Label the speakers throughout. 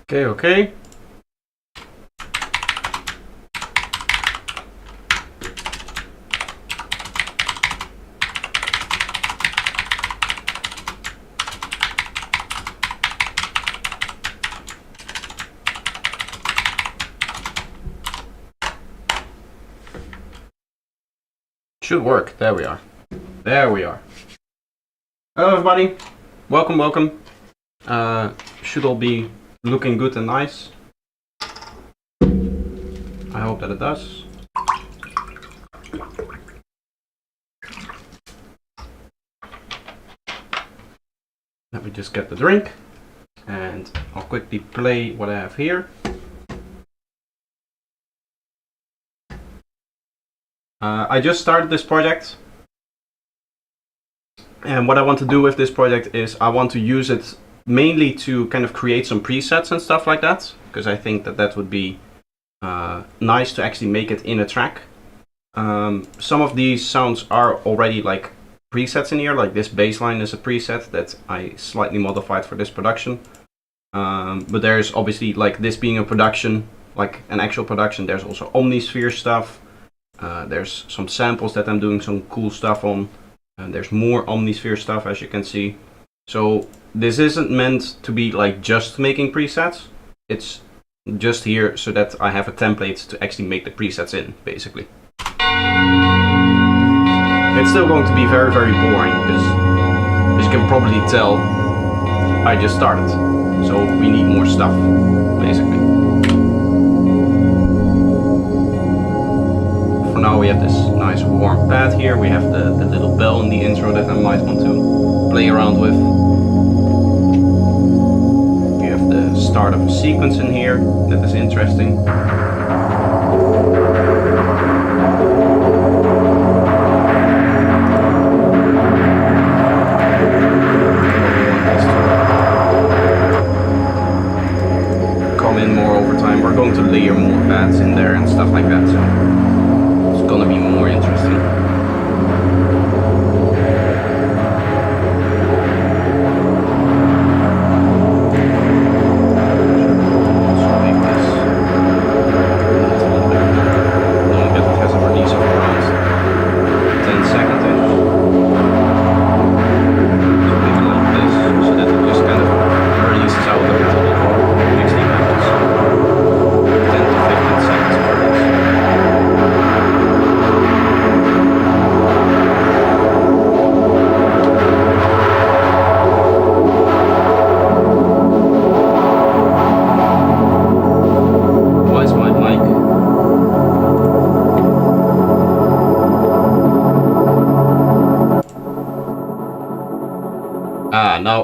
Speaker 1: Okay. Should work. There we are. Hello everybody. Welcome. Should all be looking good and nice. I hope that it does. Let me just get the drink and I'll quickly play what I have here. I just started this project, and what I want to do with this project is I want to use it mainly to kind of create some presets and stuff like that, because I think that would be nice to actually make it in a track. Some of these sounds are already like presets in here, like this bass line is a preset that I slightly modified for this production. But there's obviously, like this being a production, like an actual production, there's also omnisphere stuff. There's some samples that I'm doing some cool stuff on, and there's more omnisphere stuff, as you can see. So this isn't meant to be like just making presets. It's just here so that I have a template to actually make the presets in, basically. It's still going to be very boring, because as you can probably tell, I just started. So we need more stuff, basically. For now we have this nice warm pad here. We have the little bell in the intro that I might want to play around with. We have the start of a sequence in here that is interesting. Come in more over time. We're going to layer more pads in there and stuff like that, so it's gonna be more interesting.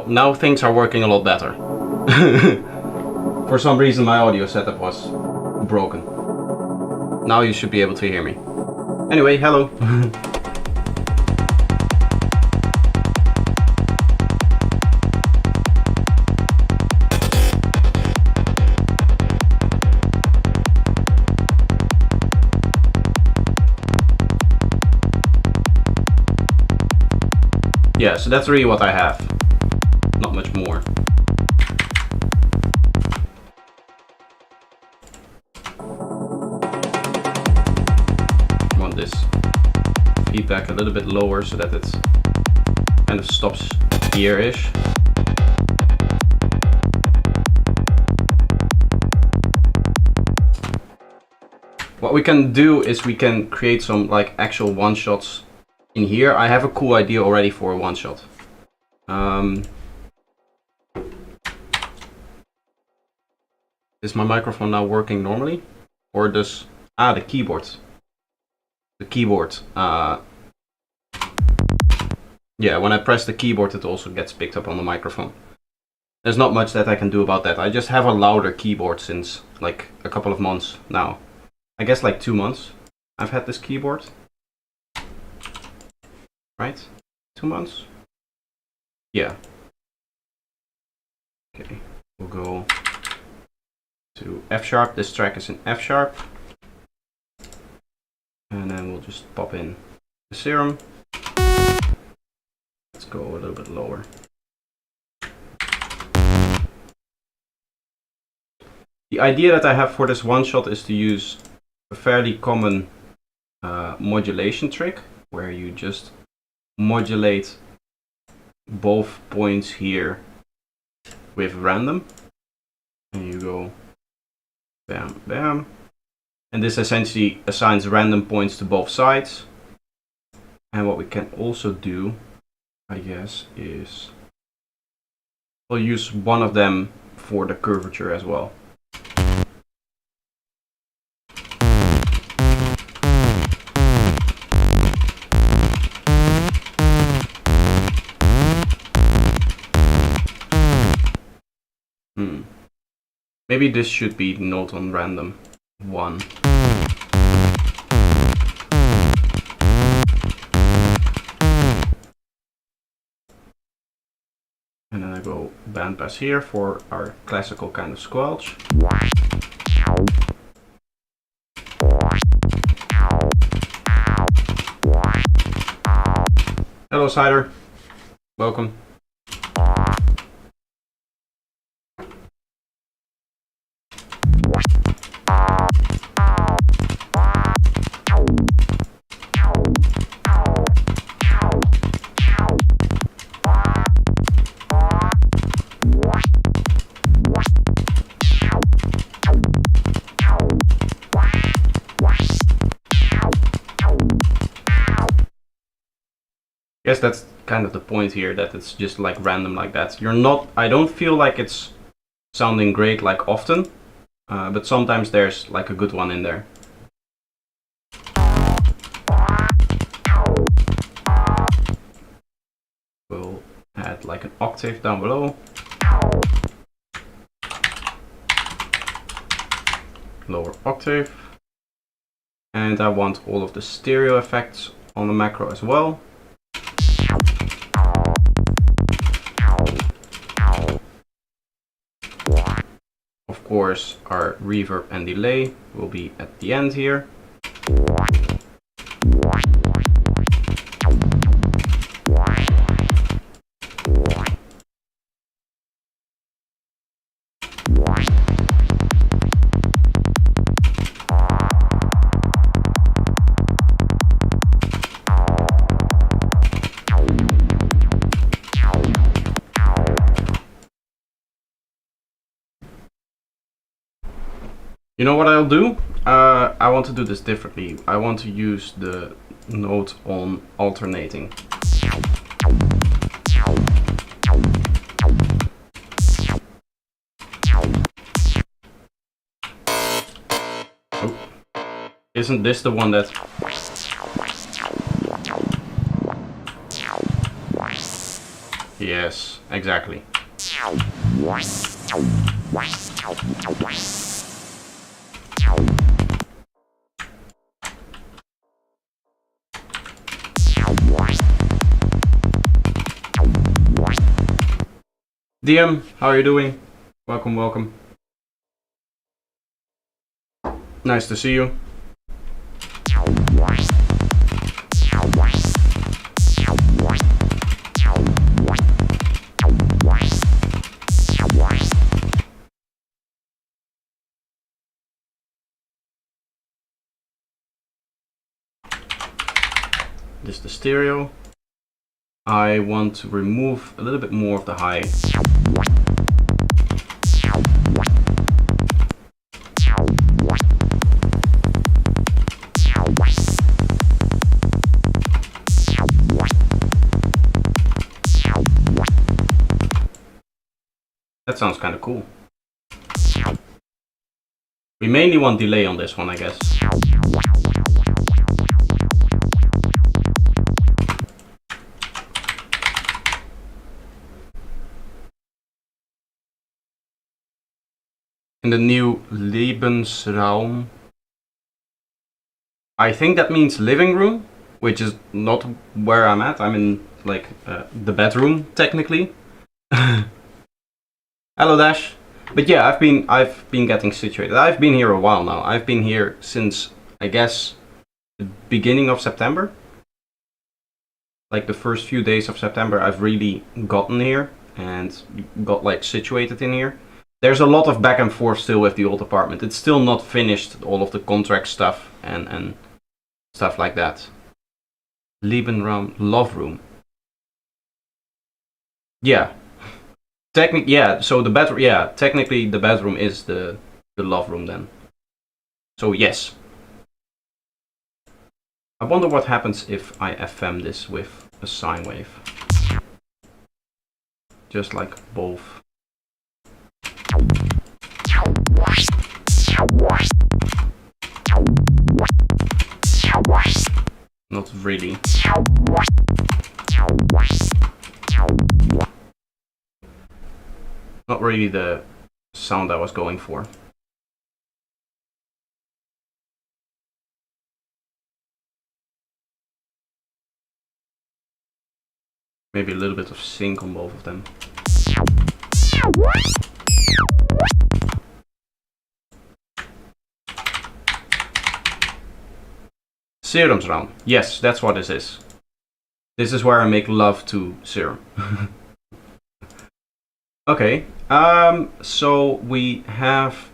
Speaker 1: Now things are working a lot better. For some reason my audio setup was broken. Now you should be able to hear me. Anyway, hello. Yeah, so that's really what I have. Not much more. I want this feedback a little bit lower so that it kind of stops here-ish. What we can do is we can create some like actual one-shots in here. I have a cool idea already for a one-shot. Is my microphone now working normally? Or does... the keyboard. The keyboard. Yeah, when I press the keyboard it also gets picked up on the microphone. There's not much that I can do about that. I just have a louder keyboard since like a couple of months now. I guess like 2 months I've had this keyboard. Right? 2 months? Yeah. Okay, we'll go to F sharp. This track is in F sharp. And then we'll just pop in the serum. Let's go a little bit lower. The idea that I have for this one shot is to use a fairly common modulation trick, where you just modulate both points here with random, and you go bam, bam, and this essentially assigns random points to both sides. And what we can also do, I guess, is we'll use one of them for the curvature as well. Maybe this should be note on random 1. And then I go bandpass here for our classical kind of squelch. Hello Cider, welcome. Guess that's kind of the point here, that it's just like random like that. I don't feel like it's sounding great like often, but sometimes there's like a good one in there. We'll add like an octave down below. Lower octave. And I want all of the stereo effects on the macro as well. Of course, our reverb and delay will be at the end here. You know what I'll do? I want to do this differently. I want to use the note on alternating. Oh. Isn't this the one that... Yes, exactly. DM, how are you doing? Welcome, welcome. Nice to see you. This is the stereo. I want to remove a little bit more of the high. That sounds kind of cool. We mainly want delay on this one, I guess. In the new Lebensraum. I think that means living room, which is not where I'm at. I'm in like the bedroom technically. Hello Dash. But yeah, I've been getting situated. I've been here a while now. I've been here since, I guess, the beginning of September. Like the first few days of September, I've really gotten here and got like situated in here. there's a lot of back and forth still with the old apartment. It's still not finished, all of the contract stuff and stuff like that. Liebenraum, love room. Yeah. Yeah, so the bedroom, yeah, technically the bedroom is the love room then. So yes. I wonder what happens if I FM this with a sine wave. Just like both. Not really. Not really the sound I was going for. Maybe a little bit of sync on both of them. Serum's round. Yes, that's what this is. This is where I make love to serum. Okay, so we have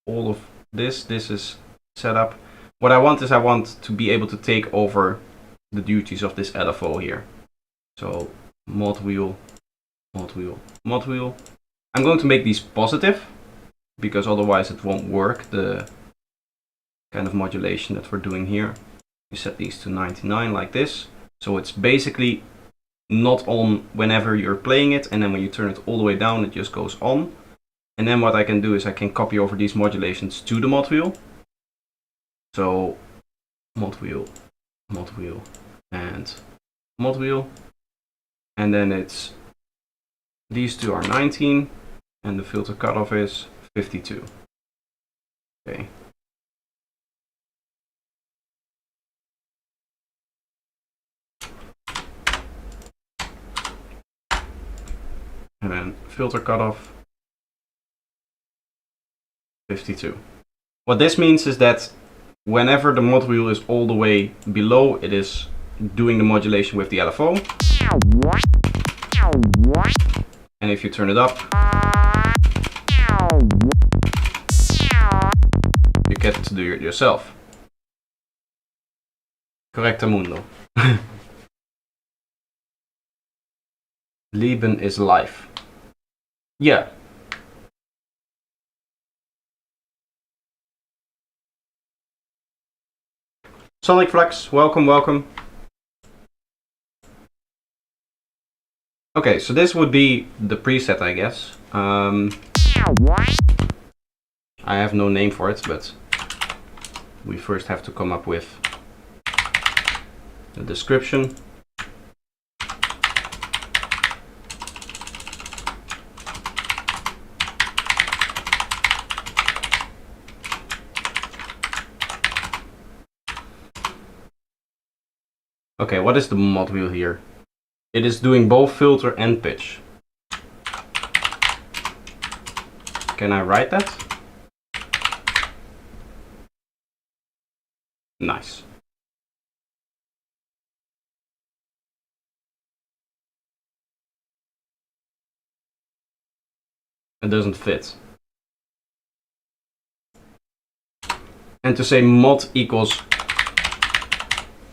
Speaker 1: all of this. This is set up. What I want is I want to be able to take over the duties of this LFO here. So mod wheel, mod wheel, mod wheel. I'm going to make these positive because otherwise it won't work, the kind of modulation that we're doing here. You set these to 99 like this. So it's basically not on whenever you're playing it, and then when you turn it all the way down it just goes on. And then what I can do is I can copy over these modulations to the mod wheel. So mod wheel, and mod wheel. And then it's, these two are 19 and the filter cutoff is 52. Okay. And then filter cutoff 52. What this means is that whenever the mod wheel is all the way below, it is doing the modulation with the LFO. And if you turn it up, you get to do it yourself. Correctamundo. Leben is life. Yeah. Sonic Flux, welcome, welcome. Okay, so this would be the preset, I guess. I have no name for it, but we first have to come up with the description. Okay, what is the mod wheel here? It is doing both filter and pitch. Can I write that? Nice. It doesn't fit. And to say mod equals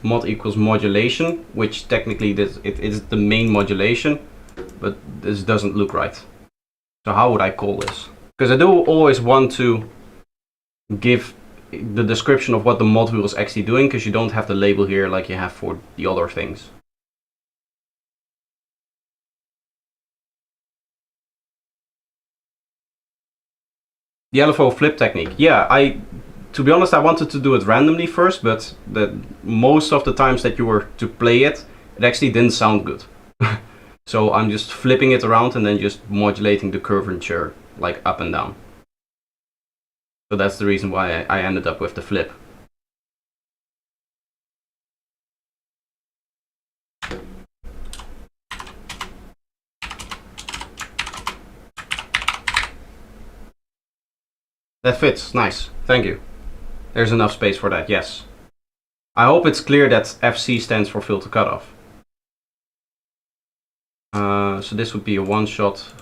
Speaker 1: modulation, which technically it is the main modulation, but this doesn't look right. So how would I call this? Because I do always want to give the description of what the mod wheel is actually doing, because you don't have the label here like you have for the other things. The LFO flip technique. Yeah, to be honest, I wanted to do it randomly first, but most of the times that you were to play it, it actually didn't sound good. So I'm just flipping it around and then just modulating the curvature like up and down. So that's the reason why I ended up with the flip. That fits, nice, thank you. There's enough space for that, yes. I hope it's clear that FC stands for filter cutoff. So this would be a one shot.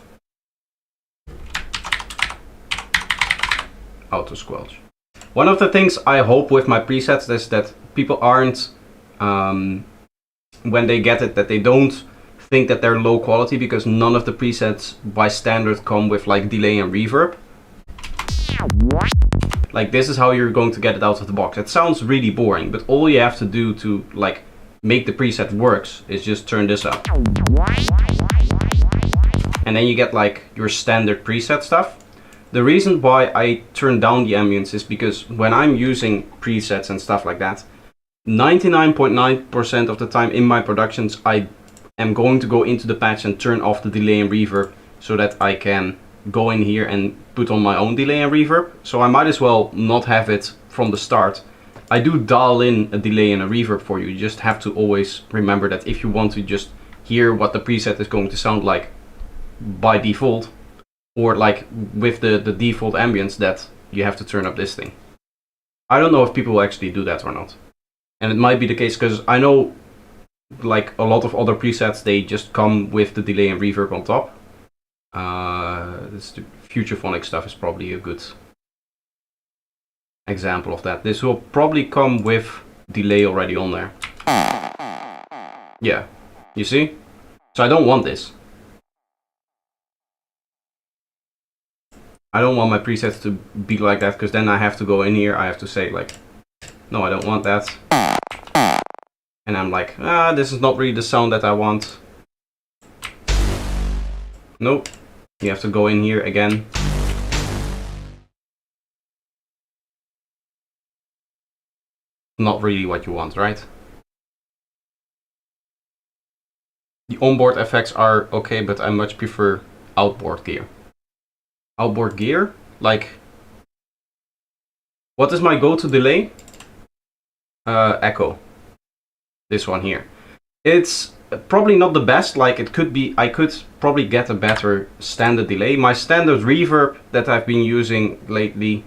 Speaker 1: auto squelch. One of the things I hope with my presets is that people aren't, when they get it, that they don't think that they're low quality, because none of the presets by standard come with like delay and reverb. Like, this is how you're going to get it out of the box. It sounds really boring, but all you have to do to like make the preset works is just turn this up. And then you get like your standard preset stuff. The reason why I turn down the ambience is because when I'm using presets and stuff like that, 99.9% of the time in my productions, I am going to go into the patch and turn off the delay and reverb so that I can go in here and put on my own delay and reverb. So I might as well not have it from the start. I do dial in a delay and a reverb for you. You just have to always remember that if you want to just hear what the preset is going to sound like by default, or like with the default ambience, that you have to turn up this thing. I don't know if people actually do that or not. And it might be the case, because I know like a lot of other presets, they just come with the delay and reverb on top. The Futurephonic stuff is probably a good example of that. This will probably come with delay already on there. Yeah, you see? So I don't want this. I don't want my presets to be like that, because then I have to go in here, I have to say like, no, I don't want that. And I'm like, this is not really the sound that I want. Nope. You have to go in here again. Not really what you want, right? The onboard effects are okay, but I much prefer outboard gear. Outboard gear? Like, what is my go-to delay? Echo. This one here. It's probably not the best. Like, it could be, I could probably get a better standard delay. My standard reverb that I've been using lately,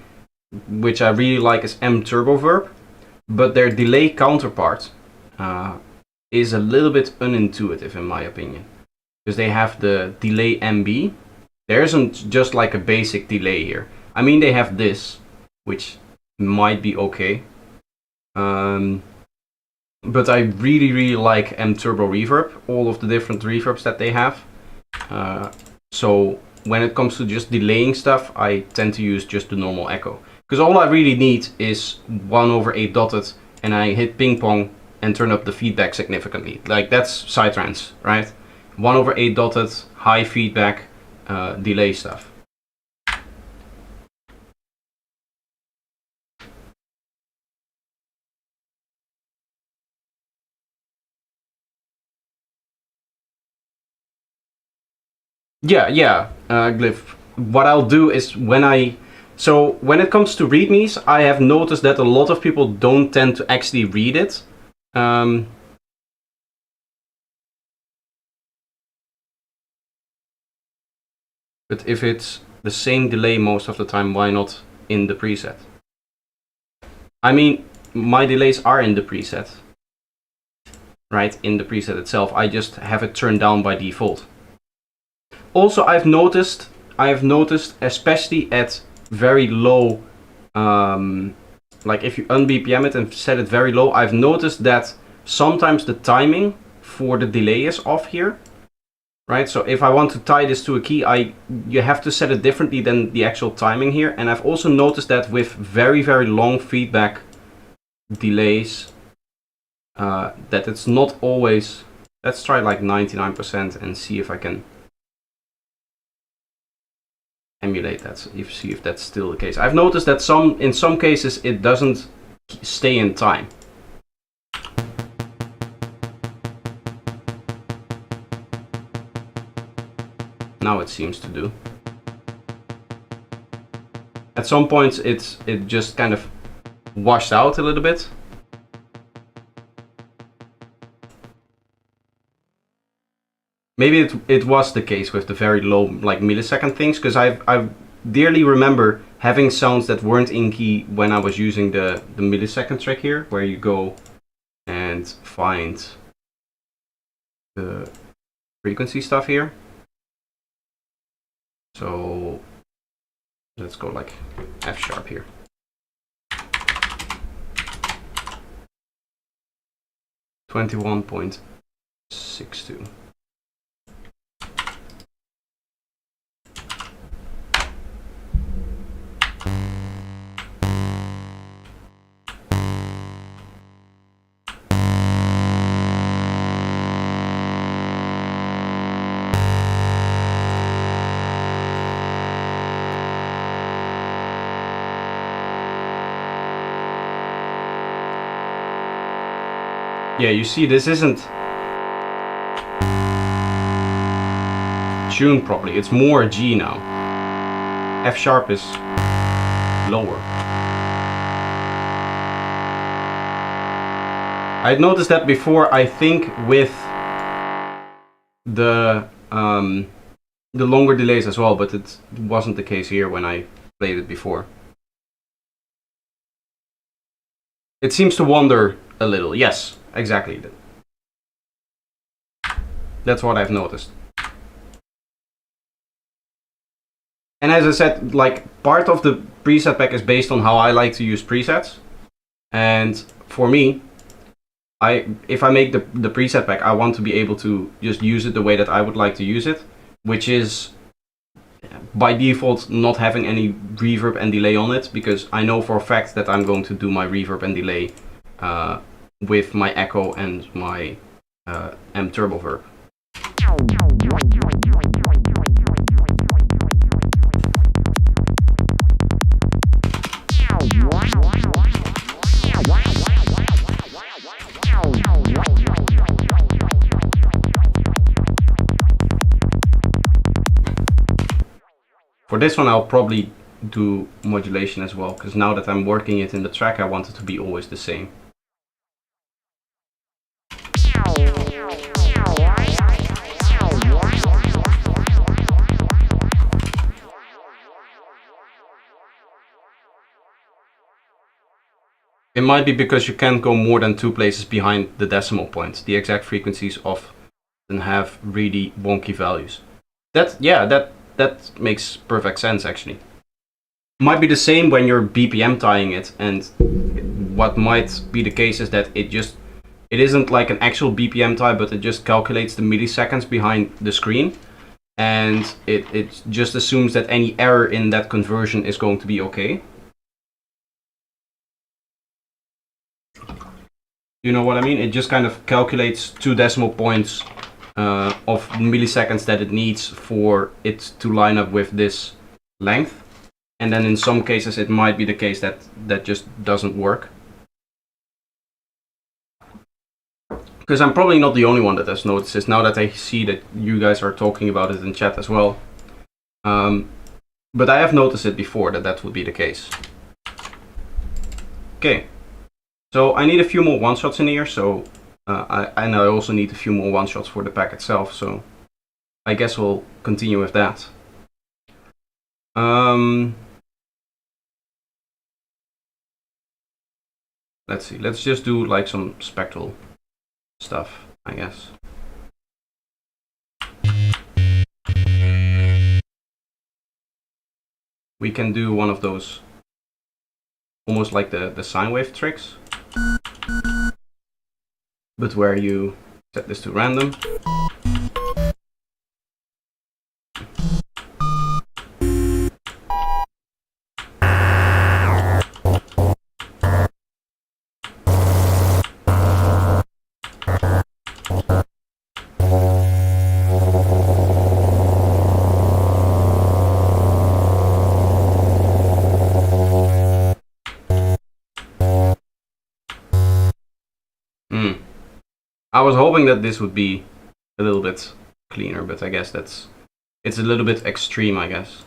Speaker 1: which I really like, is M Turbo Verb, but their delay counterpart is a little bit unintuitive in my opinion, because they have the delay MB. There isn't just like a basic delay here. I mean, they have this, which might be okay. But I really like M Turbo Reverb, all of the different reverbs that they have. So when it comes to just delaying stuff, I tend to use just the normal echo. Because all I really need is 1/8 dotted, and I hit ping pong and turn up the feedback significantly. Like, that's psytrance, right? 1/8 dotted, high feedback, delay stuff. Yeah, Glyph. What I'll do is when it comes to readmes, I have noticed that a lot of people don't tend to actually read it. But if it's the same delay most of the time, why not in the preset? I mean, my delays are in the preset, right? In the preset itself, I just have it turned down by default. Also, I've noticed, especially at very low, like if you un-BPM it and set it very low, I've noticed that sometimes the timing for the delay is off here, right? So if I want to tie this to a key, you have to set it differently than the actual timing here. And I've also noticed that with very long feedback delays, that it's not always. Let's try like 99% and see if I can emulate that, see if that's still the case. I've noticed that in some cases it doesn't stay in time. Now it seems to do. At some points it just kind of washed out a little bit. Maybe it was the case with the very low like millisecond things, because I dearly remember having sounds that weren't in key when I was using the millisecond trick here, where you go and find the frequency stuff here. So let's go like F sharp here. .62. Yeah, you see, this isn't tuned properly. It's more G now. F sharp is lower. I'd noticed that before, I think, with the longer delays as well, but it wasn't the case here when I played it before. It seems to wander a little. Yes, exactly. That's what I've noticed. And as I said, like, part of the preset pack is based on how I like to use presets. And for me, if I make the preset pack, I want to be able to just use it the way that I would like to use it, which is by default not having any reverb and delay on it, because I know for a fact that I'm going to do my reverb and delay with my echo and my M turbo verb. For this one, I'll probably do modulation as well, because now that I'm working it in the track, I want it to be always the same. It might be because you can't go more than 2 places behind the decimal point. The exact frequencies often have really wonky values. That makes perfect sense, actually. Might be the same when you're BPM tying it, and what might be the case is that it isn't like an actual BPM tie, but it just calculates the milliseconds behind the screen, and it just assumes that any error in that conversion is going to be okay. You know what I mean? It just kind of calculates 2 decimal points of milliseconds that it needs for it to line up with this length. And then in some cases it might be the case that that just doesn't work. Because I'm probably not the only one that has noticed this, now that I see that you guys are talking about it in chat as well. But I have noticed it before that would be the case. Okay. So I need a few more one-shots in here, so and I also need a few more one-shots for the pack itself, so I guess we'll continue with that. Let's see, let's just do like some spectral stuff, I guess. We can do one of those, almost like the sine wave tricks, but where you set this to random. I was hoping that this would be a little bit cleaner, but I guess it's a little bit extreme, I guess.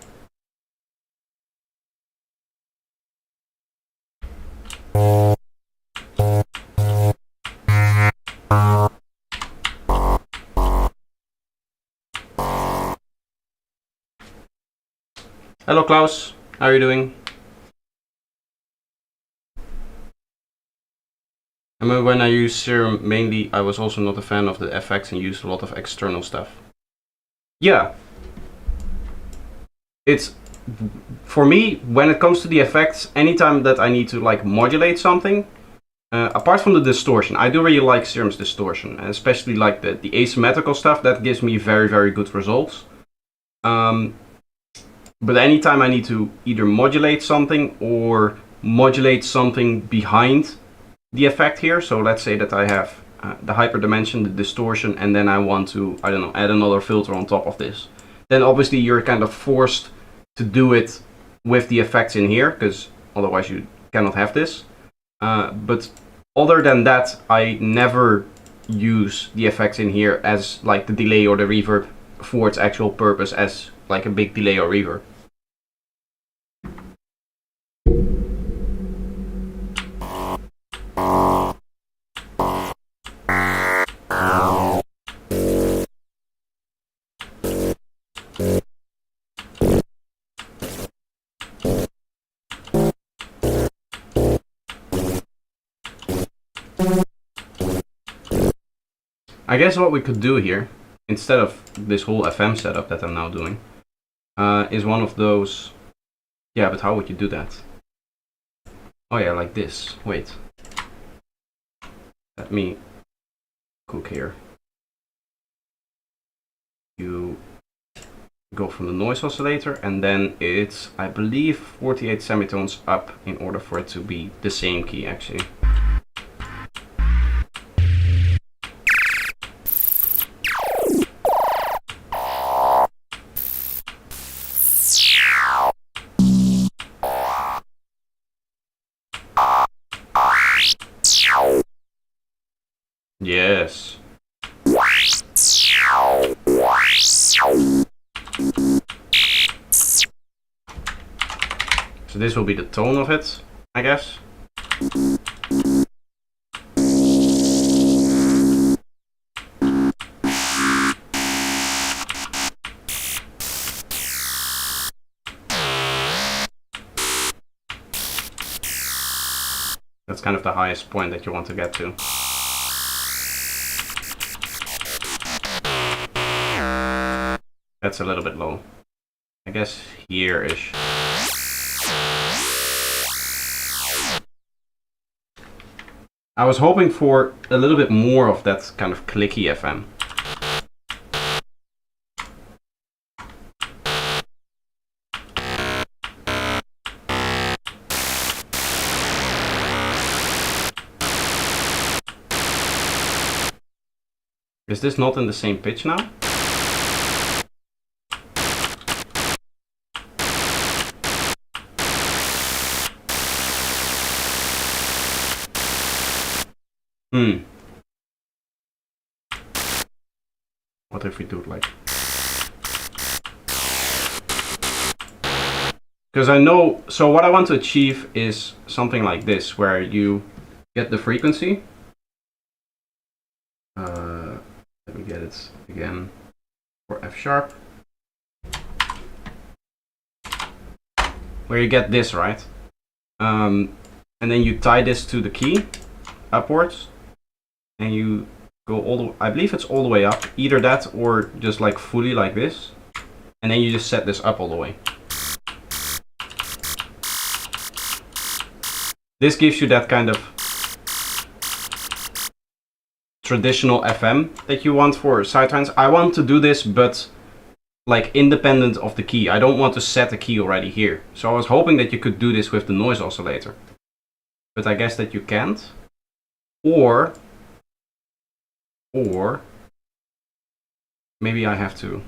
Speaker 1: Hello Klaus, how are you doing? I remember when I used Serum mainly, I was also not a fan of the effects and used a lot of external stuff. Yeah. for me, when it comes to the effects, anytime that I need to like modulate something, apart from the distortion, I do really like Serum's distortion, and especially like the asymmetrical stuff. That gives me very, very good results. But anytime I need to either modulate something or modulate something behind the effect here, so let's say that I have the hyperdimension, the distortion, and then I want to, I don't know, add another filter on top of this, then obviously you're kind of forced to do it with the effects in here, because otherwise you cannot have this. But other than that, I never use the effects in here as like the delay or the reverb for its actual purpose as like a big delay or reverb. I guess what we could do here, instead of this whole FM setup that I'm now doing, is one of those... Yeah, but how would you do that? Oh yeah, like this. Wait. Let me cook here. You go from the noise oscillator, and then it's, I believe, 48 semitones up in order for it to be the same key, actually. Yes. So this will be the tone of it, I guess. That's kind of the highest point that you want to get to. That's a little bit low. I guess here-ish. I was hoping for a little bit more of that kind of clicky FM. Is this not in the same pitch now? What if we do it like... Because I know... So what I want to achieve is something like this, where you get the frequency. Let me get it again for F sharp. Where you get this, right? And then you tie this to the key upwards, and you go all the... I believe it's all the way up. Either that or just like fully like this. And then you just set this up all the way. This gives you that kind of traditional FM that you want for sidetones. I want to do this, but like independent of the key. I don't want to set the key already here. So I was hoping that you could do this with the noise oscillator. But I guess that you can't. Or maybe I have to.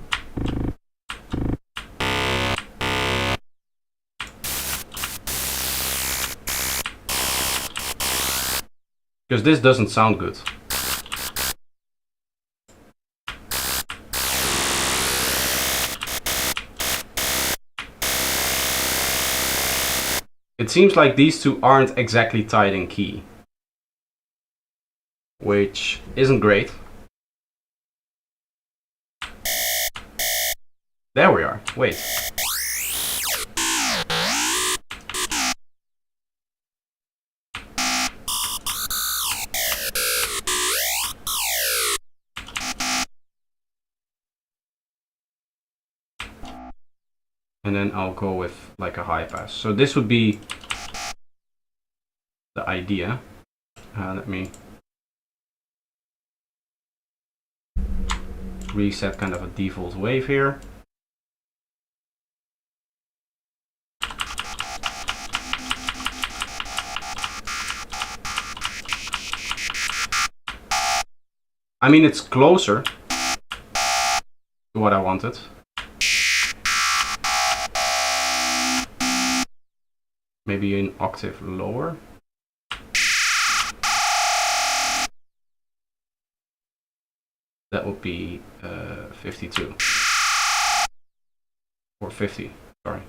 Speaker 1: Because this doesn't sound good. It seems like these two aren't exactly tied in key, which isn't great. There we are. Wait. and then I'll go with like a high pass. So this would be the idea. Let me reset kind of a default wave here. I mean, it's closer to what I wanted. Maybe an octave lower. That would be 52. Or 50, sorry.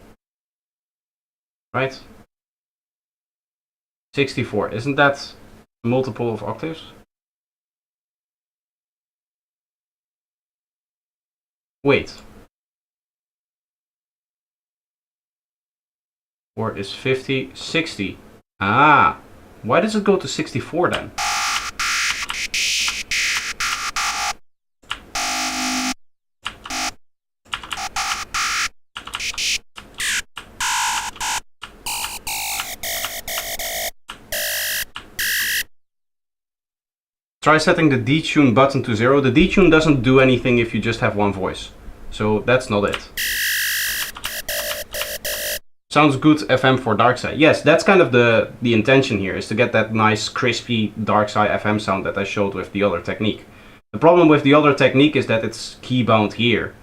Speaker 1: Right? 64, isn't that a multiple of octaves? Wait. Or is 50, 60? Ah, why does it go to 64 then? Try setting the detune button to 0. The detune doesn't do anything if you just have one voice. So that's not it. Sounds good FM for dark side. Yes, that's kind of the intention here, is to get that nice crispy dark side FM sound that I showed with the other technique. The problem with the other technique is that it's key bound here.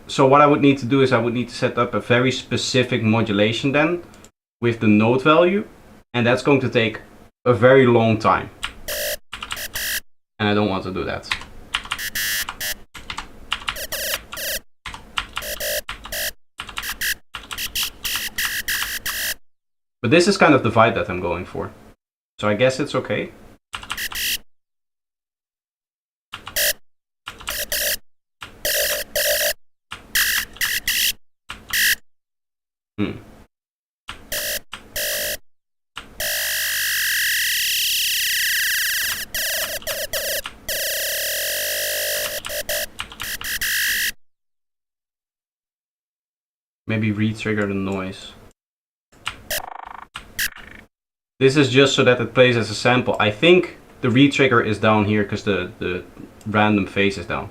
Speaker 1: So what I would need to do is I would need to set up a very specific modulation then with the note value, and that's going to take a very long time. And I don't want to do that. But this is kind of the vibe that I'm going for. So I guess it's okay. Maybe re-trigger the noise. This is just so that it plays as a sample. I think the re-trigger is down here because the random phase is down.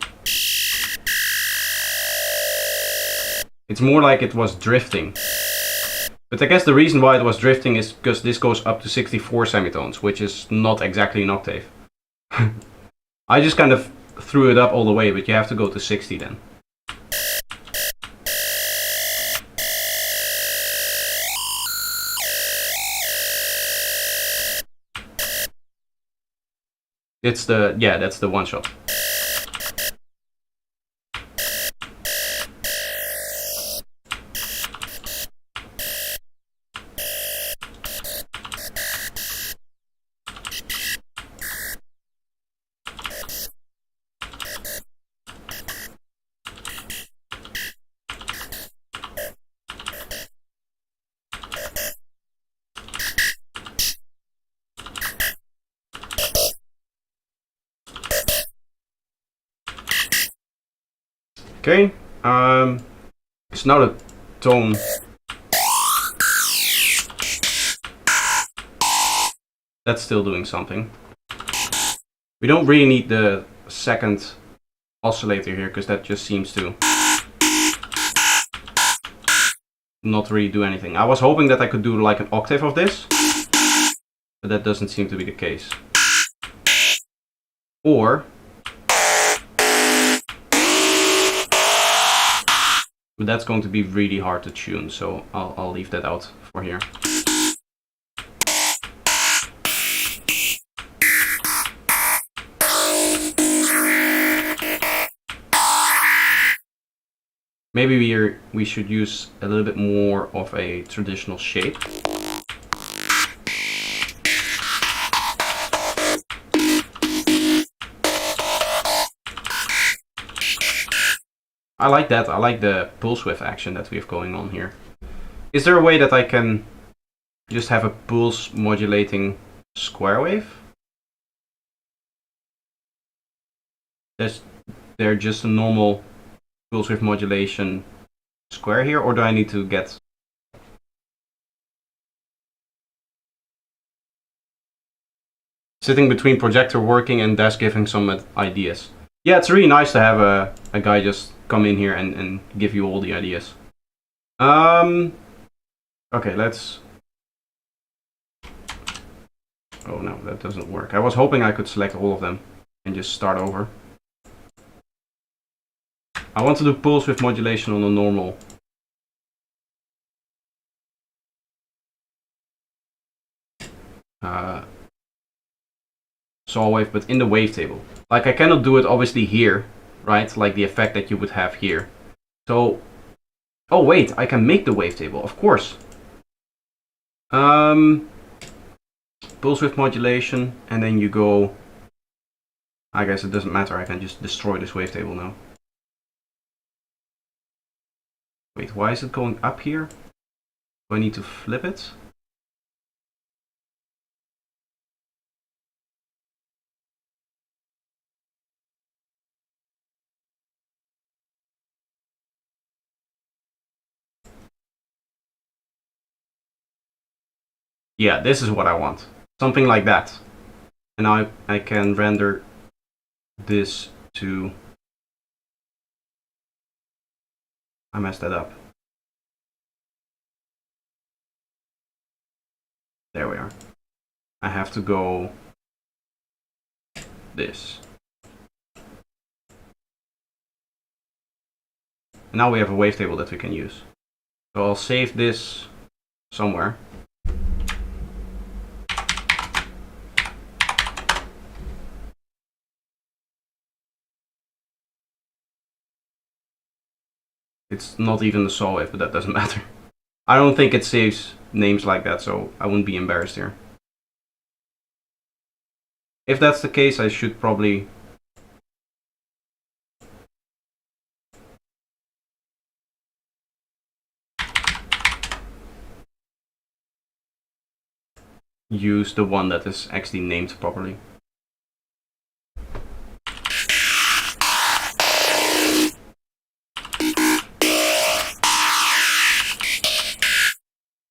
Speaker 1: It's more like it was drifting. But I guess the reason why it was drifting is because this goes up to 64 semitones, which is not exactly an octave. I just kind of threw it up all the way, but you have to go to 60 then. It's the, yeah, that's the one shot. Okay, it's now the tone. That's still doing something. We don't really need the second oscillator here because that just seems to not really do anything. I was hoping that I could do like an octave of this, but that doesn't seem to be the case. Or but that's going to be really hard to tune, so I'll leave that out for here. Maybe we should use a little bit more of a traditional shape. I like that. I like the pulse width action that we have going on here. Is there a way that I can just have a pulse modulating square wave? They're just a normal pulse width modulation square here, or do I need to get... Sitting between projector working and desk giving some ideas. Yeah, it's really nice to have a guy just come in here and give you all the ideas. Okay, let's... Oh no, that doesn't work. I was hoping I could select all of them and just start over. I want to do pulse with modulation on a normal. Saw wave, but in the wavetable. Like I cannot do it obviously here, right? Like the effect that you would have here. So, oh wait, I can make the wavetable, of course. Pulse width modulation, and then you go... I guess it doesn't matter, I can just destroy this wavetable now. Wait, why is it going up here? Do I need to flip it? Yeah, this is what I want. Something like that. And now I can render this to... I messed that up. There we are. I have to go this. And now we have a wavetable that we can use. So I'll save this somewhere. It's not even the saw wave, but that doesn't matter. I don't think it saves names like that, so I wouldn't be embarrassed here. If that's the case, I should probably... use the one that is actually named properly.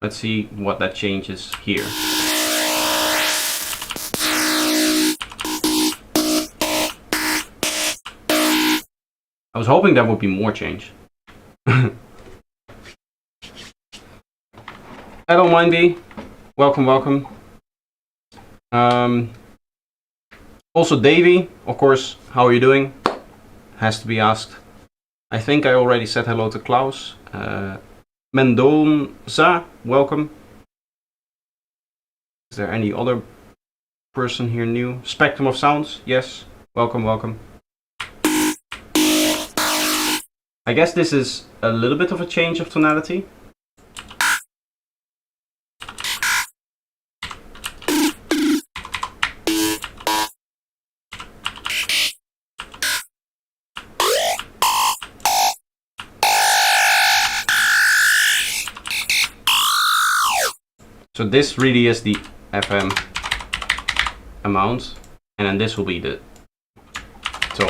Speaker 1: Let's see what that changes here. I was hoping there would be more change. Hello, Mindbee. Welcome, welcome. Also, Davey, of course, how are you doing? Has to be asked. I think I already said hello to Klaus. Mendoza, welcome. Is there any other person here new? Spectrum of Sounds, yes. Welcome, welcome. I guess this is a little bit of a change of tonality. So this really is the FM amount, and then this will be the tone.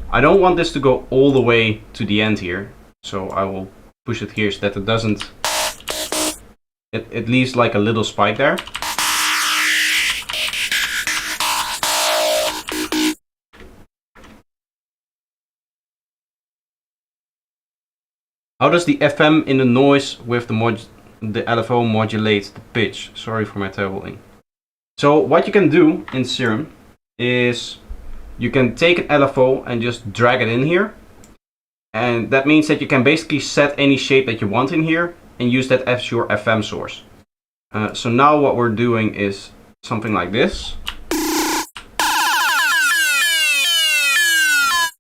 Speaker 1: I don't want this to go all the way to the end here, so I will push it here so that it doesn't... It leaves like a little spike there. How does the FM in the noise with the LFO modulate the pitch? Sorry for my terrible ink. So what you can do in Serum is you can take an LFO and just drag it in here. And that means that you can basically set any shape that you want in here and use that as your FM source. So now what we're doing is something like this.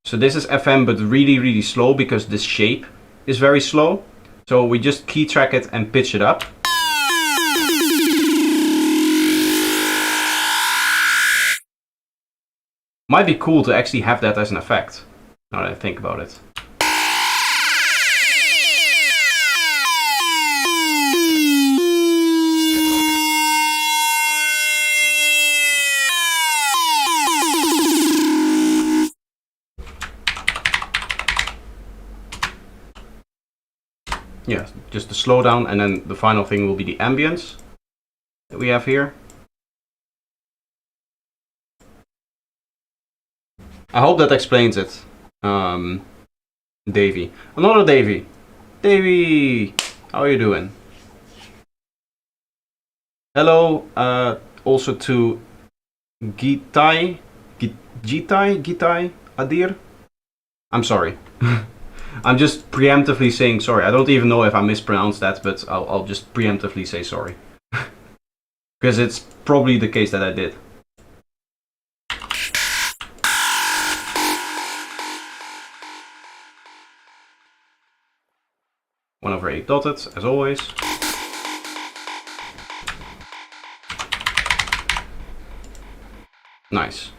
Speaker 1: So this is FM, but really, really slow because this shape is very slow. So we just key track it and pitch it up. Might be cool to actually have that as an effect, now that I think about it. yeah, just the slowdown, and then the final thing will be the ambience that we have here. I hope that explains it. Davey. Another Davey. Davey! How are you doing? Hello also to Gitai, Adir. I'm sorry. I'm just preemptively saying sorry. I don't even know if I mispronounced that, but I'll just preemptively say sorry. Because it's probably the case that I did. One over 8 dotted, as always. Nice.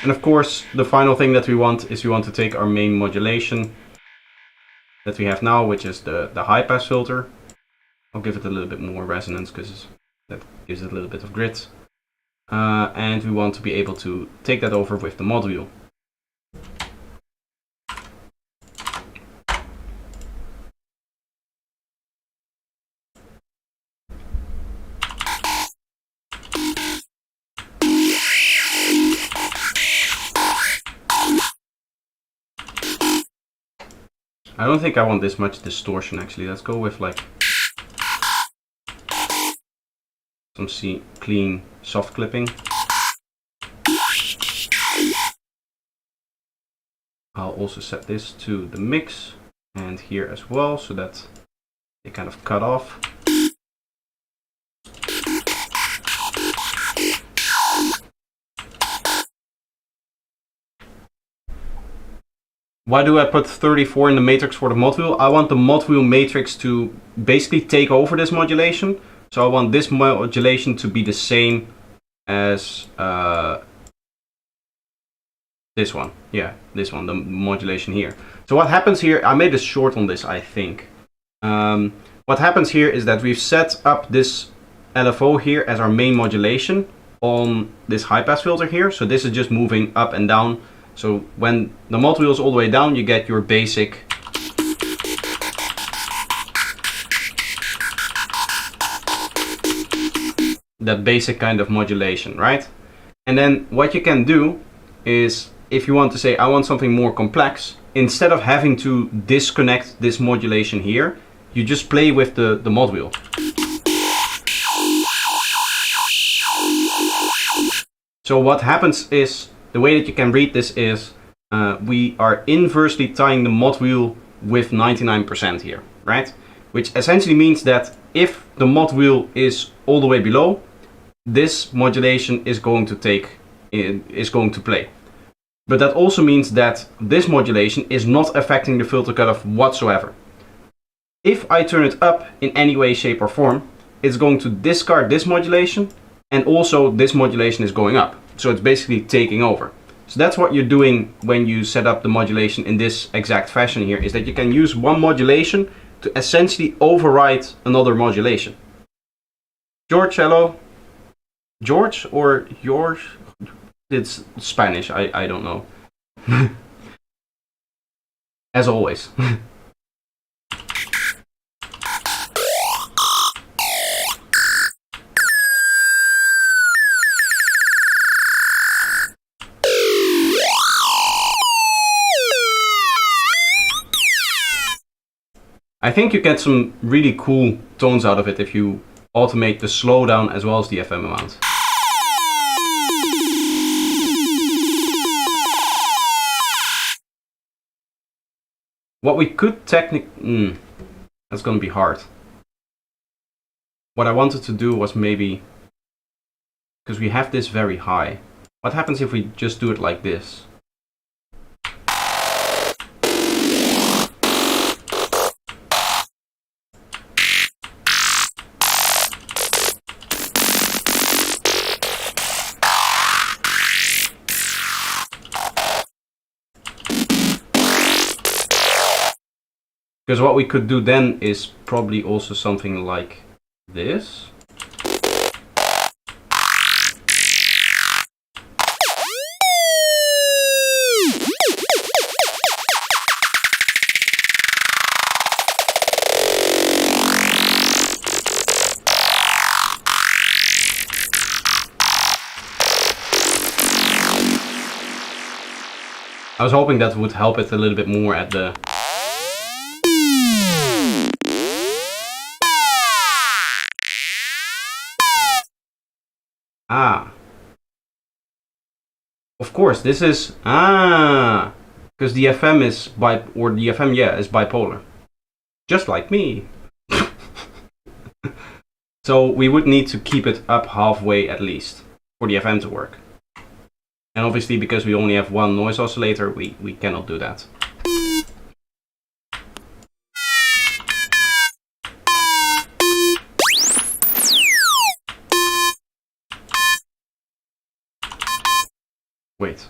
Speaker 1: And of course, the final thing that we want is we want to take our main modulation that we have now, which is the high pass filter. I'll give it a little bit more resonance because that gives it a little bit of grit. And we want to be able to take that over with the mod wheel. I don't think I want this much distortion actually. Let's go with like some clean soft clipping. I'll also set this to the mix and here as well so that they kind of cut off. Why do I put 34 in the matrix for the mod wheel? I want the mod wheel matrix to basically take over this modulation. So I want this modulation to be the same as this one. Yeah, this one, the modulation here. So what happens here, I made a short on this, I think. What happens here is that we've set up this LFO here as our main modulation on this high pass filter here. So this is just moving up and down. So when the mod wheel is all the way down, you get your basic that basic kind of modulation, right? And then what you can do is, if you want to say, I want something more complex, instead of having to disconnect this modulation here, you just play with the mod wheel. So what happens is, the way that you can read this is, we are inversely tying the mod wheel with 99% here, right? Which essentially means that if the mod wheel is all the way below, this modulation is going to play. But that also means that this modulation is not affecting the filter cutoff whatsoever. If I turn it up in any way, shape or form, it's going to discard this modulation, and also this modulation is going up. So it's basically taking over. So that's what you're doing when you set up the modulation in this exact fashion here, is that you can use one modulation to essentially override another modulation. George, hello. George or yours? It's Spanish, I don't know. As always. I think you get some really cool tones out of it if you automate the slowdown as well as the FM amount. What we could technically... that's gonna be hard. What I wanted to do was maybe... because we have this very high. What happens if we just do it like this? Because what we could do then is probably also something like this. I was hoping that would help it a little bit more at the... Ah. Of course, this is... Ah. Because the FM is is bipolar. Just like me. So we would need to keep it up halfway at least for the FM to work. And obviously, because we only have one noise oscillator, we cannot do that. Wait.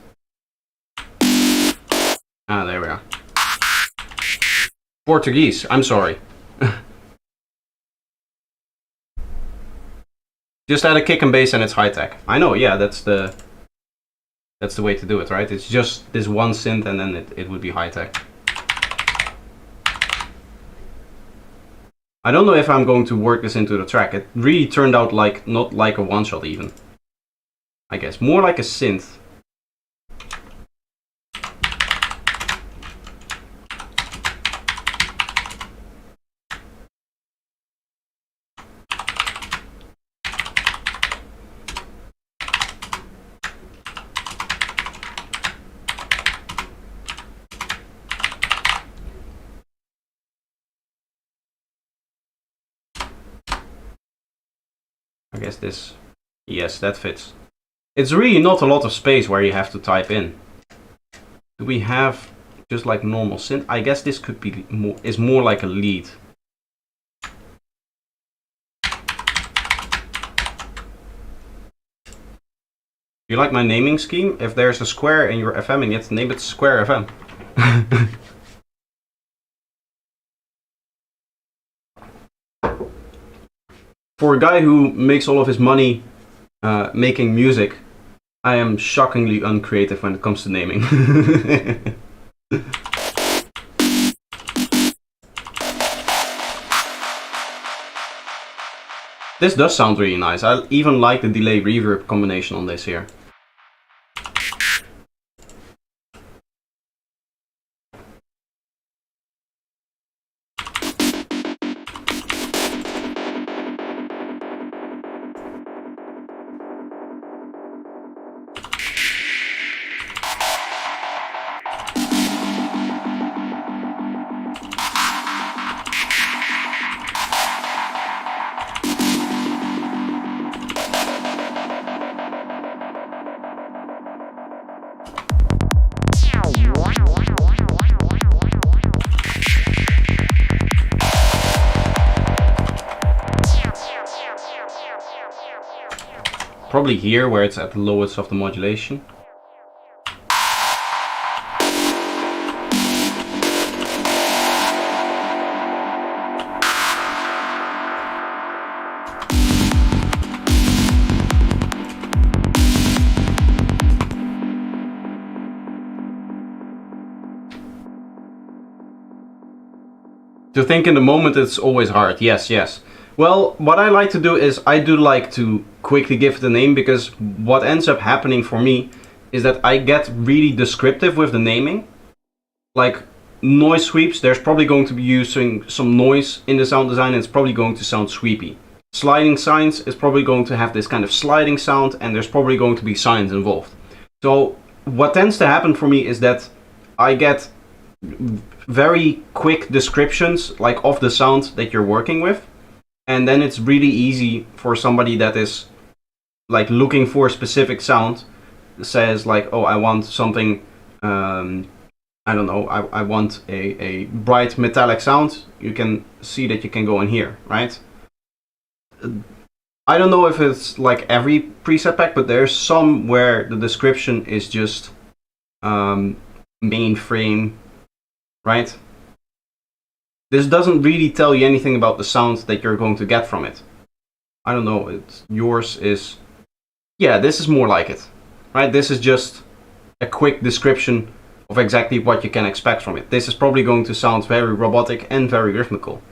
Speaker 1: Ah, there we are. Portuguese, I'm sorry. Just add a kick and bass and it's high tech. I know, yeah, that's the way to do it, right? It's just this one synth and then it would be high tech. I don't know if I'm going to work this into the track. It really turned out like not like a one shot even. I guess more like a synth. I guess this, yes, that fits. It's really not a lot of space where you have to type in. Do we have just like normal synth? I guess this could be more like a lead. You like my naming scheme? If there's a square in your FM and yet name it Square FM. For a guy who makes all of his money making music, I am shockingly uncreative when it comes to naming. This does sound really nice. I even like the delay reverb combination on this here. Probably here where it's at the lowest of the modulation. To think in the moment, it's always hard. Yes, yes. Well, what I like to do is I do like to quickly give it a name, because what ends up happening for me is that I get really descriptive with the naming. Like noise sweeps, there's probably going to be using some noise in the sound design and it's probably going to sound sweepy. Sliding signs is probably going to have this kind of sliding sound and there's probably going to be signs involved. So what tends to happen for me is that I get very quick descriptions like of the sound that you're working with, and then it's really easy for somebody that is like looking for a specific sound, says like, oh, I want something, I don't know, I want a bright metallic sound. You can see that you can go in here, right? I don't know if it's like every preset pack, but there's some where the description is just mainframe, right? this doesn't really tell you anything about the sound that you're going to get from it. I don't know, yours is, yeah, this is more like it, right? This is just a quick description of exactly what you can expect from it. This is probably going to sound very robotic and very rhythmical.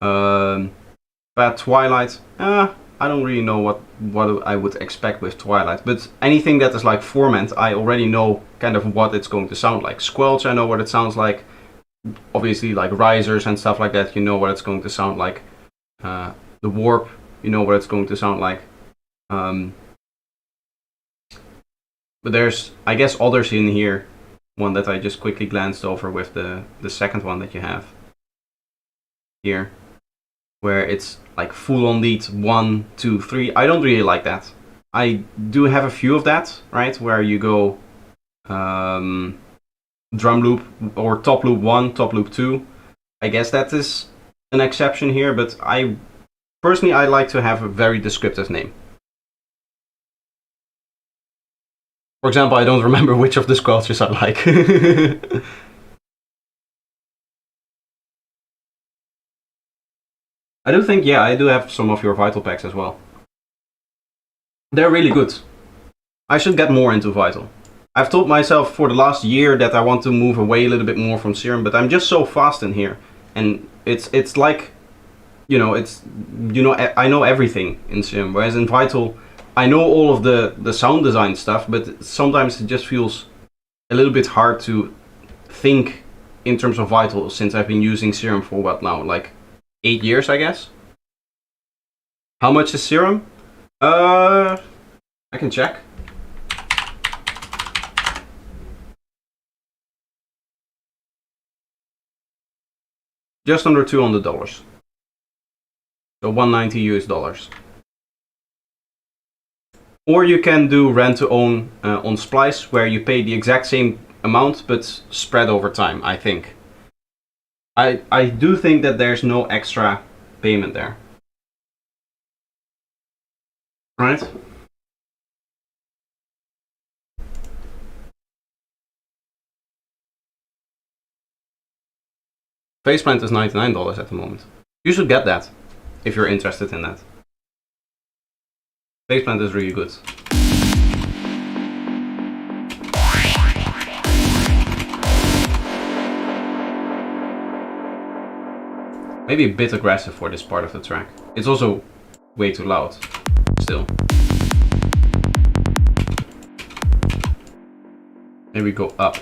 Speaker 1: But Twilight, I don't really know what I would expect with Twilight, but anything that is like Formant, I already know kind of what it's going to sound like. Squelch, I know what it sounds like. Obviously, like risers and stuff like that, you know what it's going to sound like. The Warp, you know what it's going to sound like. But there's, I guess, others in here. One that I just quickly glanced over with the second one that you have here, where it's like full on lead 1, 2, 3. I don't really like that. I do have a few of that, right, where you go drum loop or top loop 1, top loop 2. I guess that is an exception here, but I personally I like to have a very descriptive name. For example, I don't remember which of the squelches I like. I do think, yeah, I do have some of your Vital packs as well. They're really good. I should get more into Vital. I've told myself for the last year that I want to move away a little bit more from Serum, but I'm just so fast in here. And it's like, you know, I know everything in Serum, whereas in Vital, I know all of the sound design stuff, but sometimes it just feels a little bit hard to think in terms of Vital since I've been using Serum for what now, like 8 years, I guess. How much is Serum? I can check. Just under $200. So 190 US dollars. Or you can do rent to own on Splice, where you pay the exact same amount but spread over time, I think. I do think that there's no extra payment there. Right? Faceplant is $99 at the moment. You should get that if you're interested in that. Faceplant is really good. Maybe a bit aggressive for this part of the track. It's also way too loud, still. There we go up.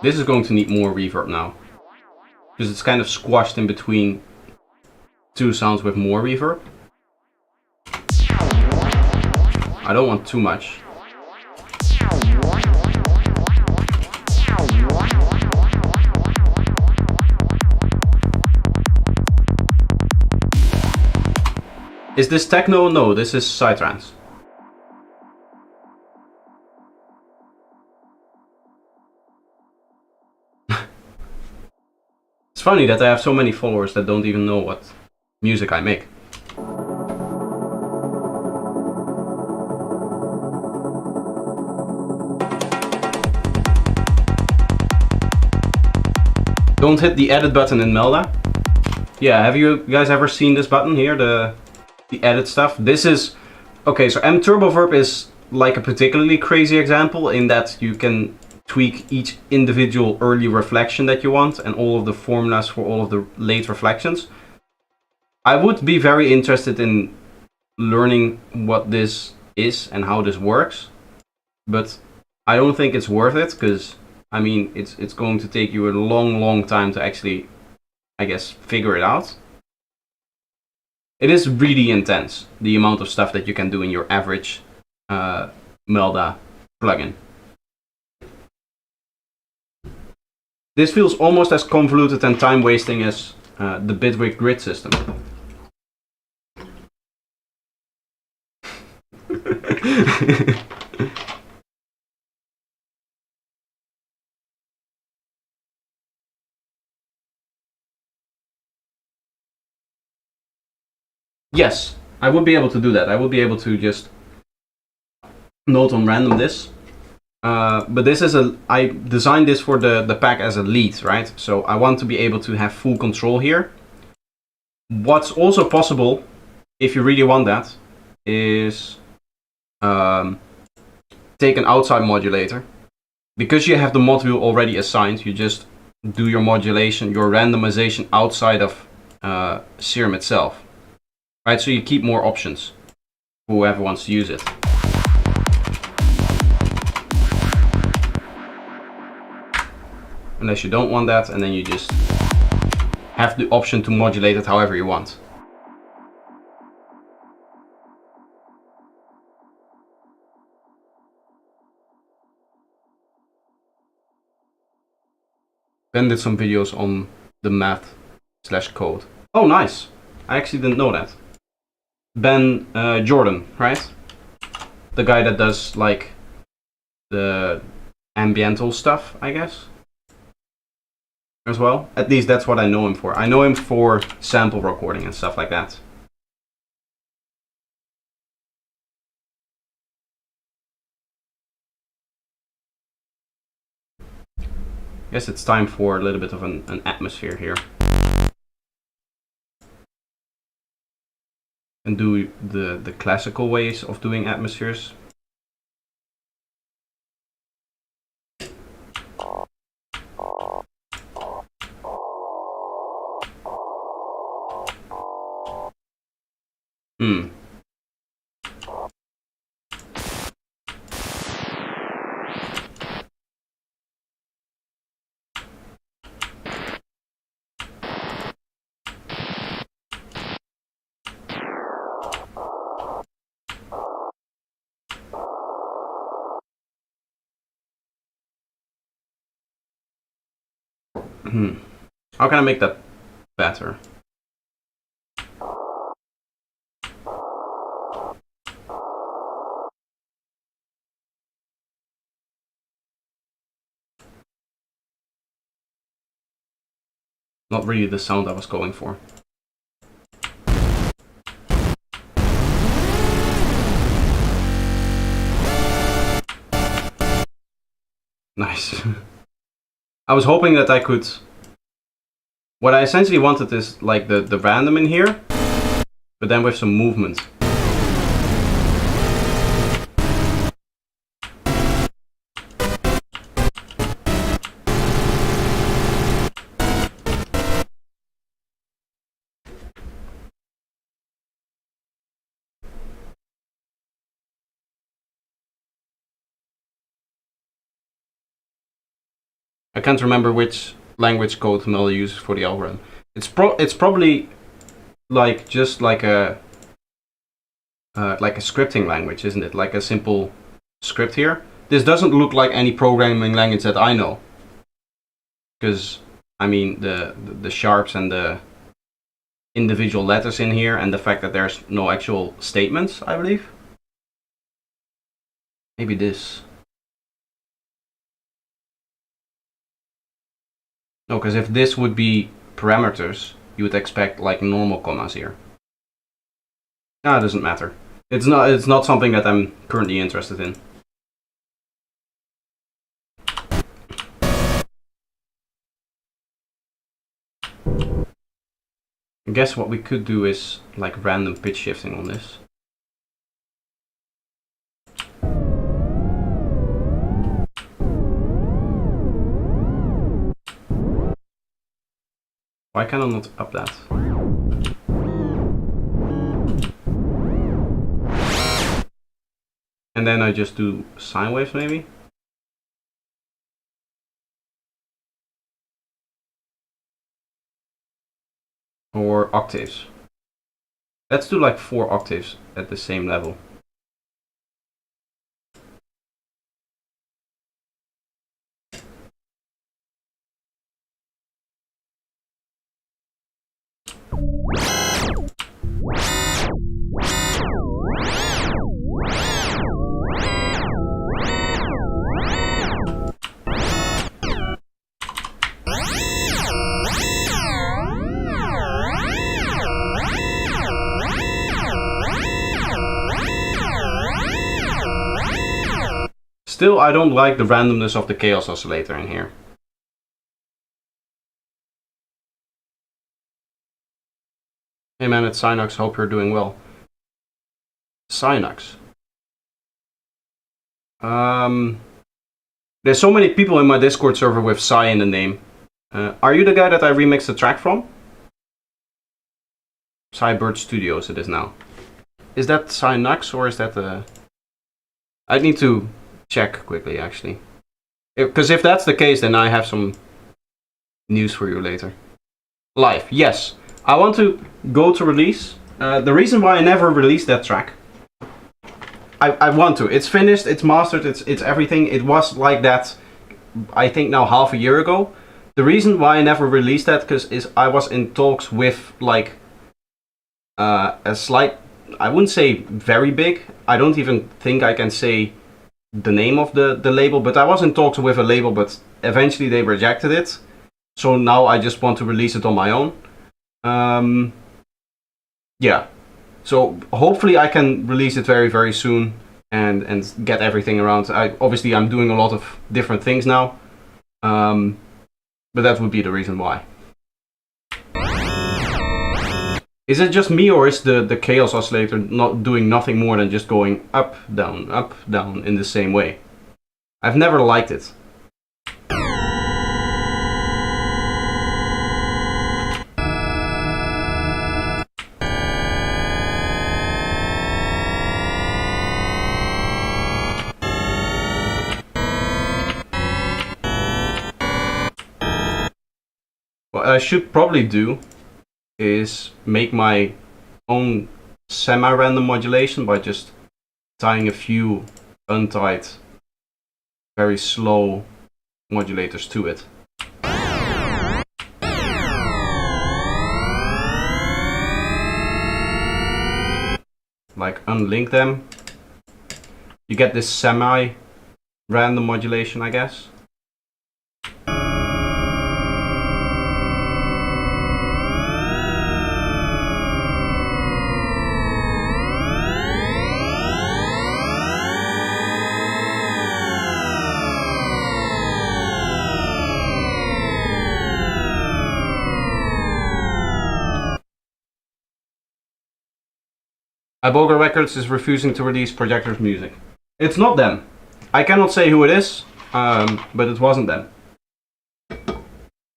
Speaker 1: This is going to need more reverb now, because it's kind of squashed in between two sounds with more reverb. I don't want too much. Is this techno? No, this is psytrance. It's funny that I have so many followers that don't even know what music I make. Don't hit the edit button in Melda. Yeah, have you guys ever seen this button here, the edit stuff? This is, okay, so M Turbo Verb is like a particularly crazy example in that you can tweak each individual early reflection that you want and all of the formulas for all of the late reflections. I would be very interested in learning what this is and how this works, but I don't think it's worth it, because I mean it's going to take you a long time to actually, I guess, figure it out. It is really intense, the amount of stuff that you can do in your average Melda plugin. This feels almost as convoluted and time wasting as the Bitwig grid system. Yes, I would be able to do that. I would be able to just note on randomness. But this is I designed this for the pack as a lead, right? So I want to be able to have full control here. What's also possible, if you really want that, is take an outside modulator. Because you have the module already assigned, you just do your modulation, your randomization outside of Serum itself. Right, so you keep more options for whoever wants to use it. Unless you don't want that, and then you just have the option to modulate it however you want. Ben did some videos on the math/code. Oh, nice. I actually didn't know that. Ben Jordan, right? The guy that does like the ambiental stuff, I guess. As well. At least that's what I know him for. I know him for sample recording and stuff like that. I guess it's time for a little bit of an atmosphere here. And do the classical ways of doing atmospheres. How can I make that better? Not really the sound I was going for. Nice. I was hoping that I could... What I essentially wanted is like the random in here, but then with some movement. I can't remember which language code Mel uses for the algorithm. It's probably like just like a scripting language, isn't it? Like a simple script here. This doesn't look like any programming language that I know, because I mean the sharps and the individual letters in here, and the fact that there's no actual statements, I believe. Maybe this. No, because if this would be parameters, you would expect like normal commas here. No, it doesn't matter. It's not something that I'm currently interested in. I guess what we could do is like random pitch shifting on this. Why can I not up that? And then I just do sine waves maybe? Or octaves. Let's do like 4 octaves at the same level. Still, I don't like the randomness of the chaos oscillator in here. Hey man, it's Synox, hope you're doing well. Synox. There's so many people in my Discord server with Psy in the name. Are you the guy that I remixed the track from? Cybird Studios it is now. Is that Synox or is that I need to check quickly actually. Because if that's the case, then I have some news for you later. Live, yes. I want to go to release. The reason why I never released that track, I want to. It's finished, it's mastered, it's everything. It was like that, I think now half a year ago. The reason why I never released that is I was in talks with like a slight, I wouldn't say very big. I don't even think I can say the name of the label, but I was in talks with a label, but eventually they rejected it. So now I just want to release it on my own. Yeah. So hopefully I can release it very, very soon and get everything around. Obviously I'm doing a lot of different things now. But that would be the reason why. Is it just me or is the chaos oscillator not doing nothing more than just going up, down in the same way? I've never liked it. What I should probably do is make my own semi-random modulation by just tying a few untied, very slow modulators to it. Like unlink them. You get this semi-random modulation, I guess. Iboga Records is refusing to release Projector's music. It's not them. I cannot say who it is, but it wasn't them.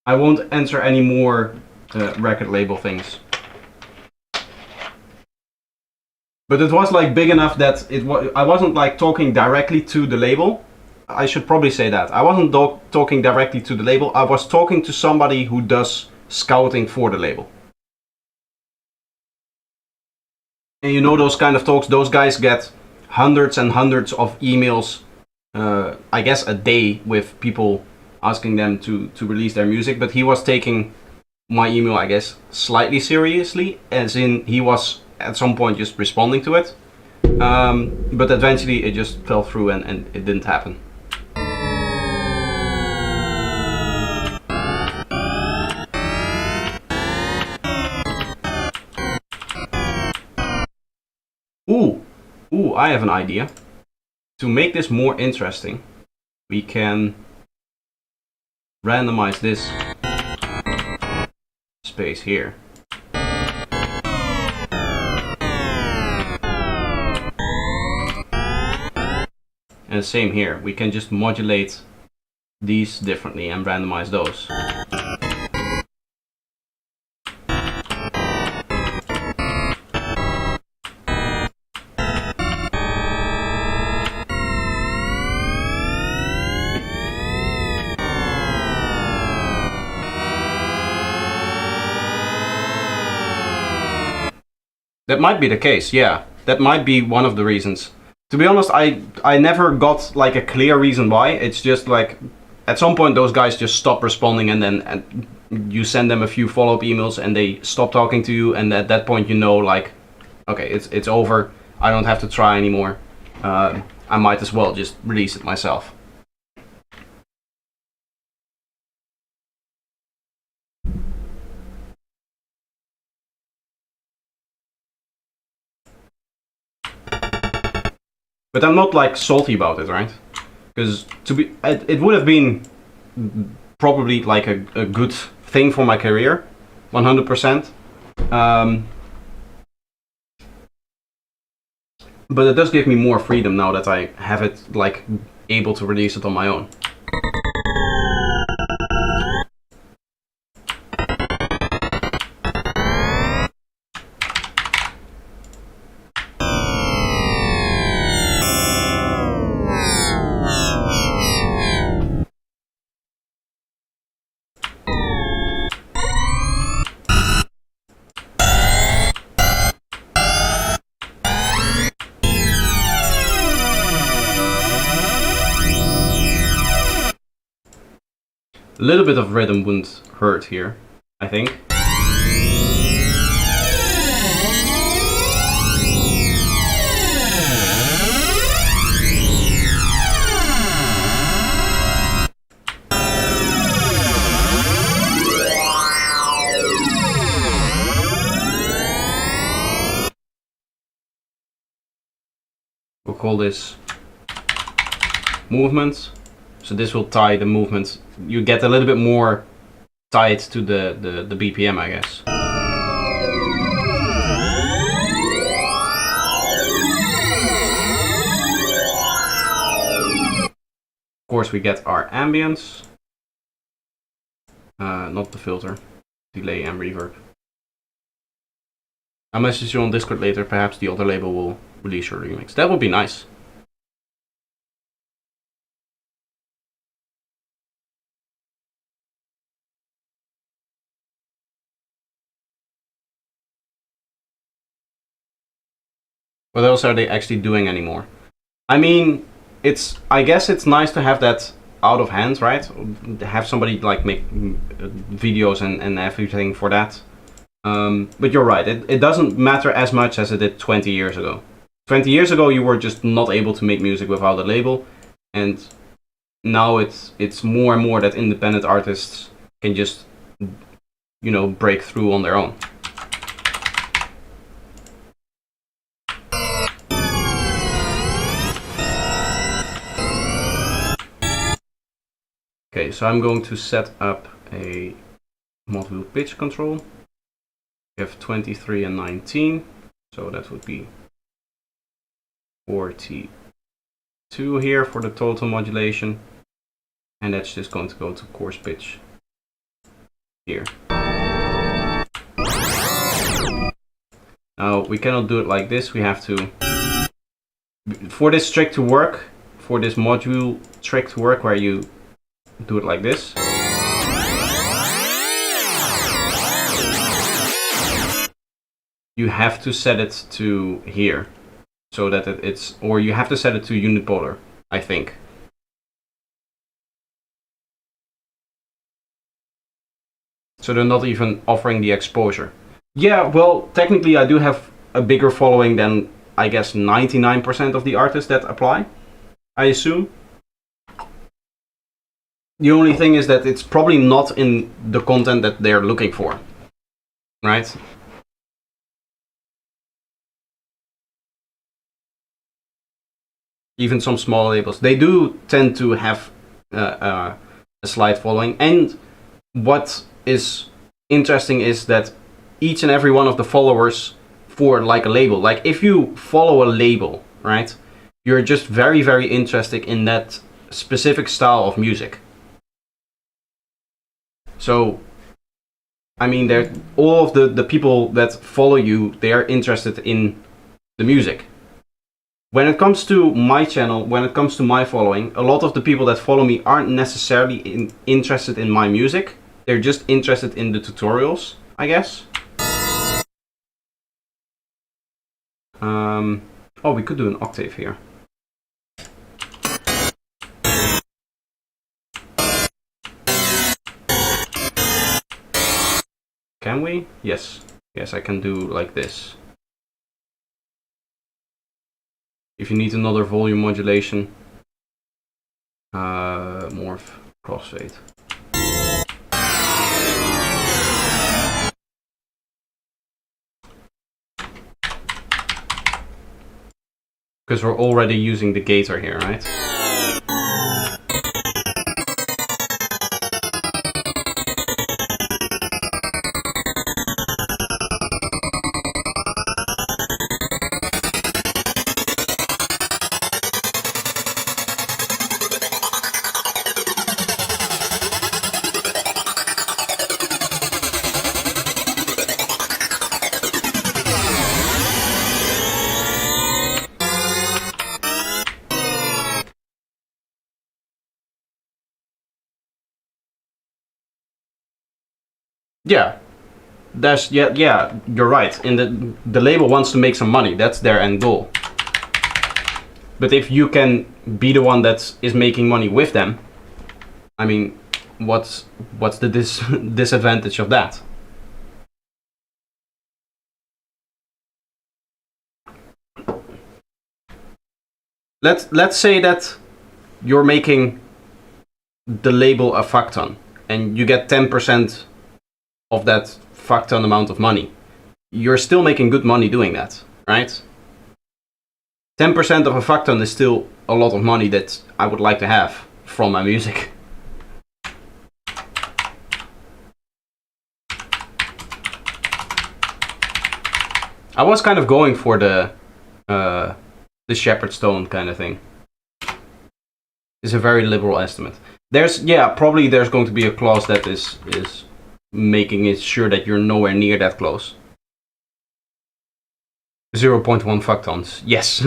Speaker 1: I won't answer any more record label things. But it was like big enough that I wasn't like talking directly to the label. I should probably say that. I wasn't talking directly to the label. I was talking to somebody who does scouting for the label. And you know those kind of talks, those guys get hundreds and hundreds of emails, I guess a day, with people asking them to release their music. But he was taking my email, I guess, slightly seriously, as in he was at some point just responding to it. But eventually it just fell through and it didn't happen. Ooh, I have an idea. To make this more interesting, we can randomize this space here. And same here, we can just modulate these differently and randomize those. That might be the case, yeah. That might be one of the reasons. To be honest, I never got like a clear reason why. It's just like at some point those guys just stop responding, and then you send them a few follow-up emails and they stop talking to you, and at that point you know, like, okay, it's over. I don't have to try anymore. I might as well just release it myself. But I'm not like salty about it, right? Because it would have been probably like a good thing for my career, 100%. But it does give me more freedom now that I have it like able to release it on my own. A little bit of rhythm wouldn't hurt here, I think. We'll call this movement. So this will tie the movement. You get a little bit more tied to the BPM, I guess. Of course, we get our ambience. Not the filter. Delay and reverb. I'll message you on Discord later. Perhaps the other label will release your remix. That would be nice. What else are they actually doing anymore? I mean, I guess it's nice to have that out of hand, right? Have somebody like make videos and everything for that. But you're right, it doesn't matter as much as it did 20 years ago. 20 years ago you were just not able to make music without a label, and now it's more and more that independent artists can just, you know, break through on their own. Okay, so I'm going to set up a module pitch control. We have 23 and 19, so that would be 42 here for the total modulation, and that's just going to go to coarse pitch here. Now we cannot do it like this. We have to, for this trick to work, for this module trick to work, where you do it like this. You have to set it to here, so that it's, or you have to set it to unipolar, I think. So they're not even offering the exposure. Yeah, well, technically I do have a bigger following than, I guess, 99% of the artists that apply, I assume. The only thing is that it's probably not in the content that they're looking for, right? Even some small labels, they do tend to have a slight following. And what is interesting is that each and every one of the followers for like a label, like if you follow a label, right, you're just very, very interested in that specific style of music. So, I mean, all of the people that follow you, they are interested in the music. When it comes to my channel, when it comes to my following, a lot of the people that follow me aren't necessarily interested in my music. They're just interested in the tutorials, I guess. Oh, we could do an octave here. Can we? Yes. Yes, I can do like this. If you need another volume modulation, morph, crossfade. Because we're already using the gator here, right? Yeah, yeah, you're right. And the label wants to make some money. That's their end goal. But if you can be the one that is making money with them, I mean, what's the disadvantage of that? Let's say that you're making the label a fuck ton, and you get 10% of that fuck ton amount of money. You're still making good money doing that, right? 10% of a fuck ton is still a lot of money that I would like to have from my music. I was kind of going for the shepherd's stone kind of thing. It's a very liberal estimate. Probably there's going to be a clause that is making it sure that you're nowhere near that close. 0.1 fuck tons. Yes.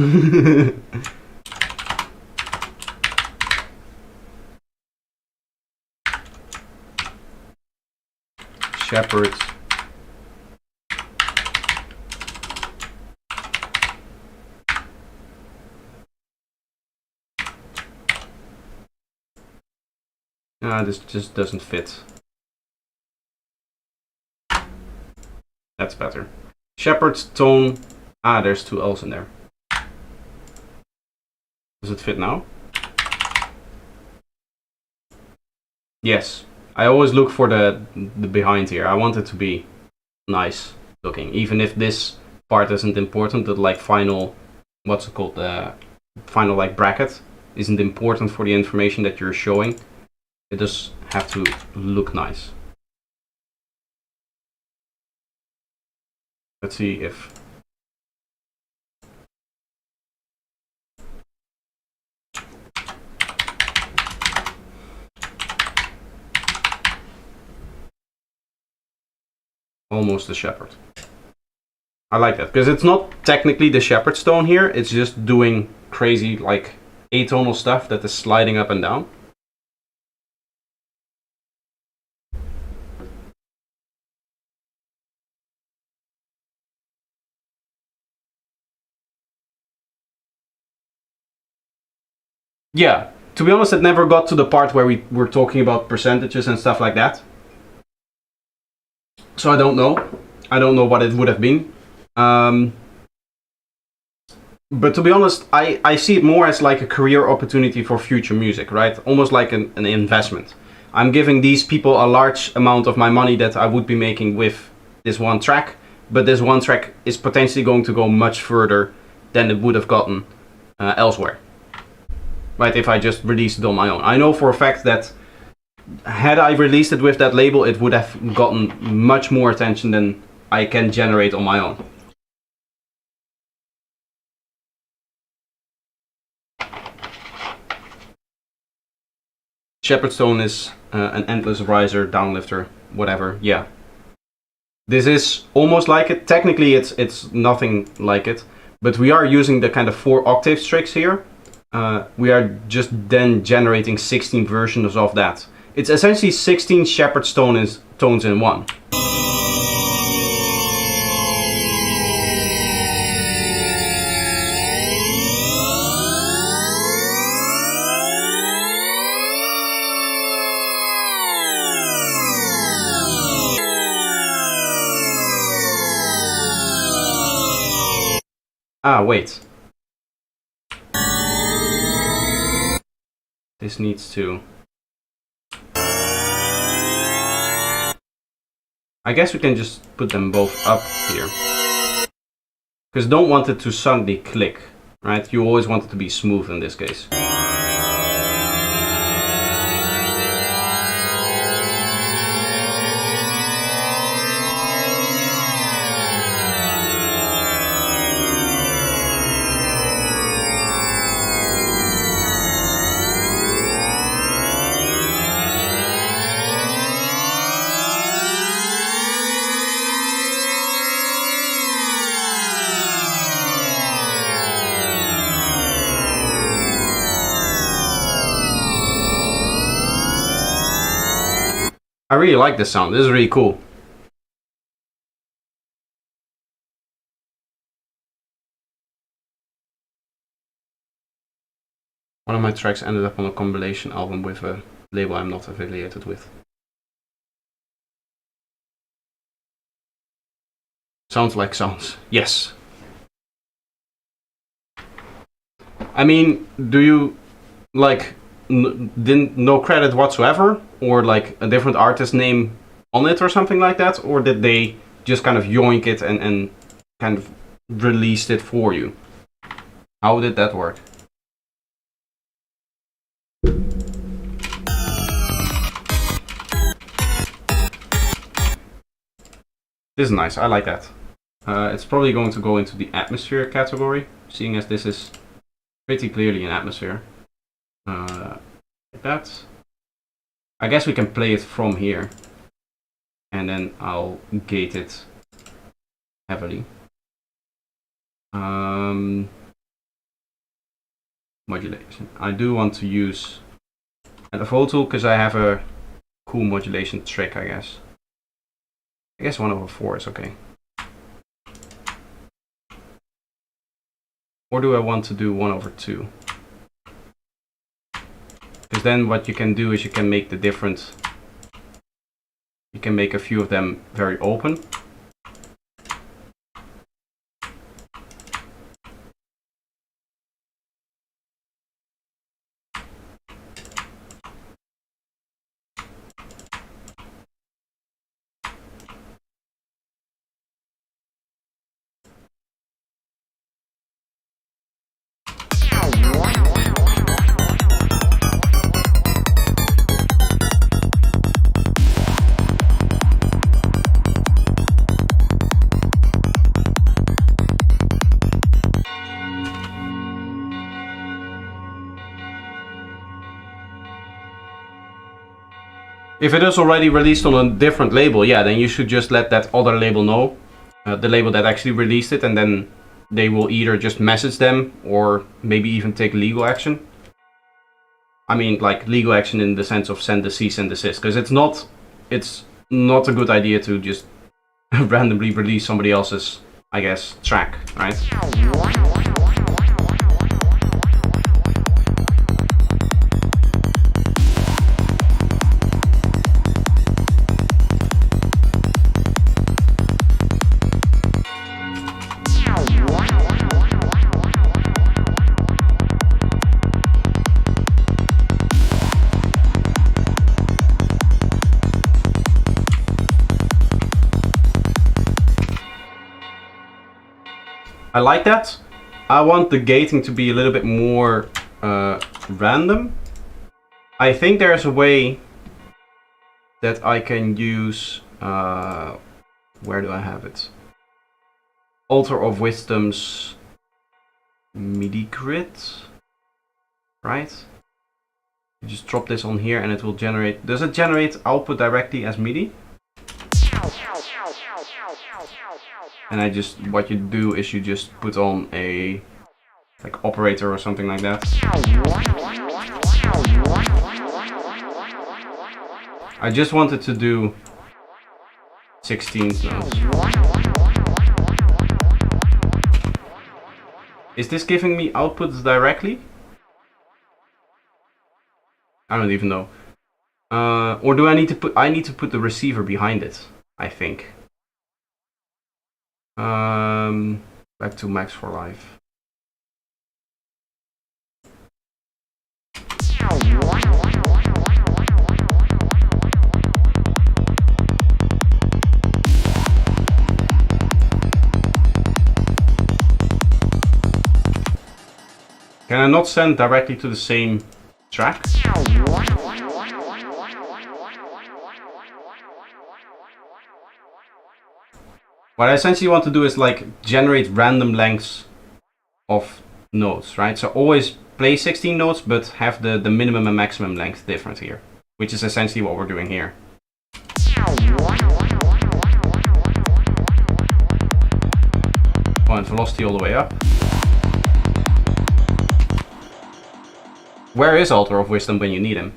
Speaker 1: Shepherd. This just doesn't fit. That's better. Shepherd's tone. There's two L's in there. Does it fit now? Yes. I always look for the behind here. I want it to be nice looking. Even if this part isn't important, the like final, what's it called? The final like bracket isn't important for the information that you're showing. It does have to look nice. Let's see if... Almost the shepherd. I like that, because it's not technically the shepherd stone here, it's just doing crazy like atonal stuff that is sliding up and down. Yeah, to be honest, it never got to the part where we were talking about percentages and stuff like that. So I don't know. I don't know what it would have been. But to be honest, I see it more as like a career opportunity for future music, right? Almost like an investment. I'm giving these people a large amount of my money that I would be making with this one track, but this one track is potentially going to go much further than it would have gotten elsewhere. Right, if I just released it on my own. I know for a fact that had I released it with that label, it would have gotten much more attention than I can generate on my own. Shepherd's Stone is an endless riser, downlifter, whatever, yeah. This is almost like it. Technically it's nothing like it, but we are using the kind of 4 octave tricks here. We are just then generating 16 versions of that. It's essentially 16 Shepherd's tones in one. Wait. This needs to... I guess we can just put them both up here. Because don't want it to suddenly click, right? You always want it to be smooth in this case. I really like this sound. This is really cool. One of my tracks ended up on a compilation album with a label I'm not affiliated with. Sounds like sounds. Yes. I mean, do you like didn't no credit whatsoever, or like a different artist name on it or something like that, or did they just kind of yoink it and kind of released it for you? How did that work? This is nice, I like that. It's probably going to go into the atmosphere category, seeing as this is pretty clearly an atmosphere. Like that. I guess we can play it from here, and then I'll gate it heavily. Modulation. I do want to use an FO tool because I have a cool modulation trick, I guess. I guess 1/4 is okay. Or do I want to do 1/2? Because then what you can do is you can make the different, you can make a few of them very open. If it is already released on a different label, yeah, then you should just let that other label know, the label that actually released it, and then they will either just message them or maybe even take legal action. I mean, like legal action in the sense of send a cease and desist, because it's not a good idea to just randomly release somebody else's, I guess, track, right? I like that. I want the gating to be a little bit more random. I think there's a way that I can use, where do I have it? Altar of Wisdom's MIDI grid, right? You just drop this on here and it will generate, does it generate output directly as MIDI? And I just, what you do is you just put on a like operator or something like that. I just wanted to do 16 notes. Is this giving me outputs directly? I don't even know. Or do I need to put, I need to put the receiver behind it, I think. Back to Max for Life. Can I not send directly to the same track? What I essentially want to do is like generate random lengths of notes, right? So always play 16 notes, but have the minimum and maximum length different here, which is essentially what we're doing here. Oh, and velocity all the way up. Where is Altar of Wisdom when you need him?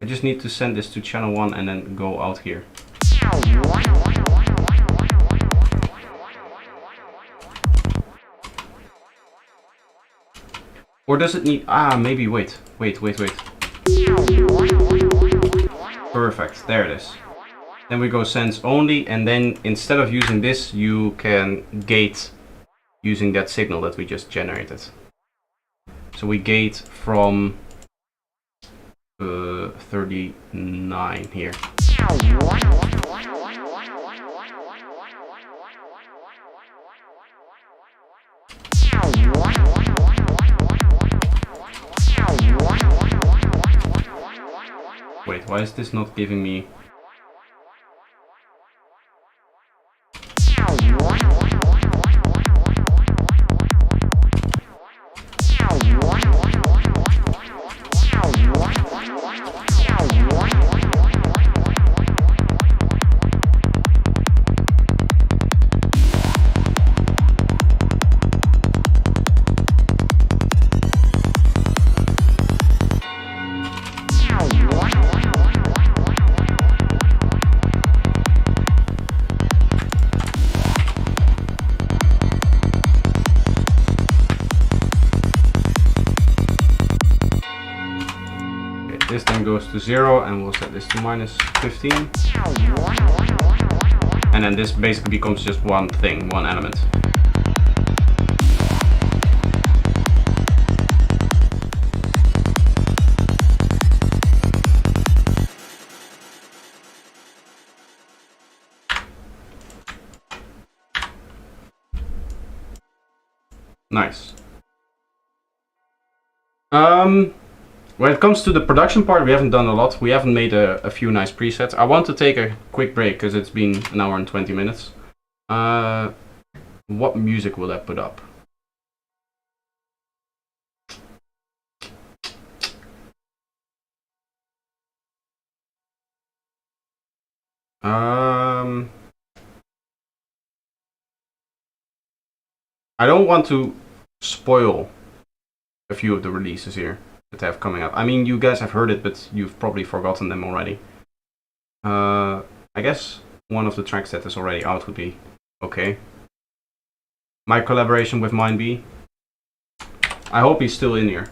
Speaker 1: I just need to send this to channel 1 and then go out here. Or does it need... maybe, wait. Perfect, there it is. Then we go sense only, and then instead of using this, you can gate using that signal that we just generated. So we gate from 39 here. Wait, why is this not giving me... This then goes to 0, and we'll set this to -15. And then this basically becomes just one thing, one element. Nice. When it comes to the production part, we haven't done a lot. We haven't made a few nice presets. I want to take a quick break because it's been an hour and 20 minutes. What music will I put up? I don't want to spoil a few of the releases here that have coming up. I mean, you guys have heard it, but you've probably forgotten them already. I guess one of the tracks that is already out would be okay. My collaboration with MindB. I hope he's still in here.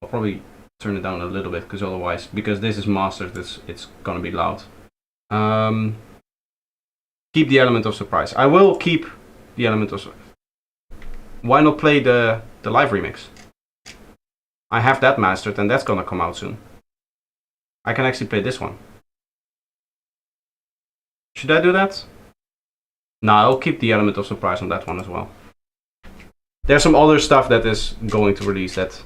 Speaker 1: I'll probably turn it down a little bit because otherwise, because this is mastered, it's gonna be loud. Keep the element of surprise. I will keep the element of surprise. Why not play the live remix? I have that mastered and that's gonna come out soon. I can actually play this one. Should I do that? No, I'll keep the element of surprise on that one as well. There's some other stuff that is going to release that.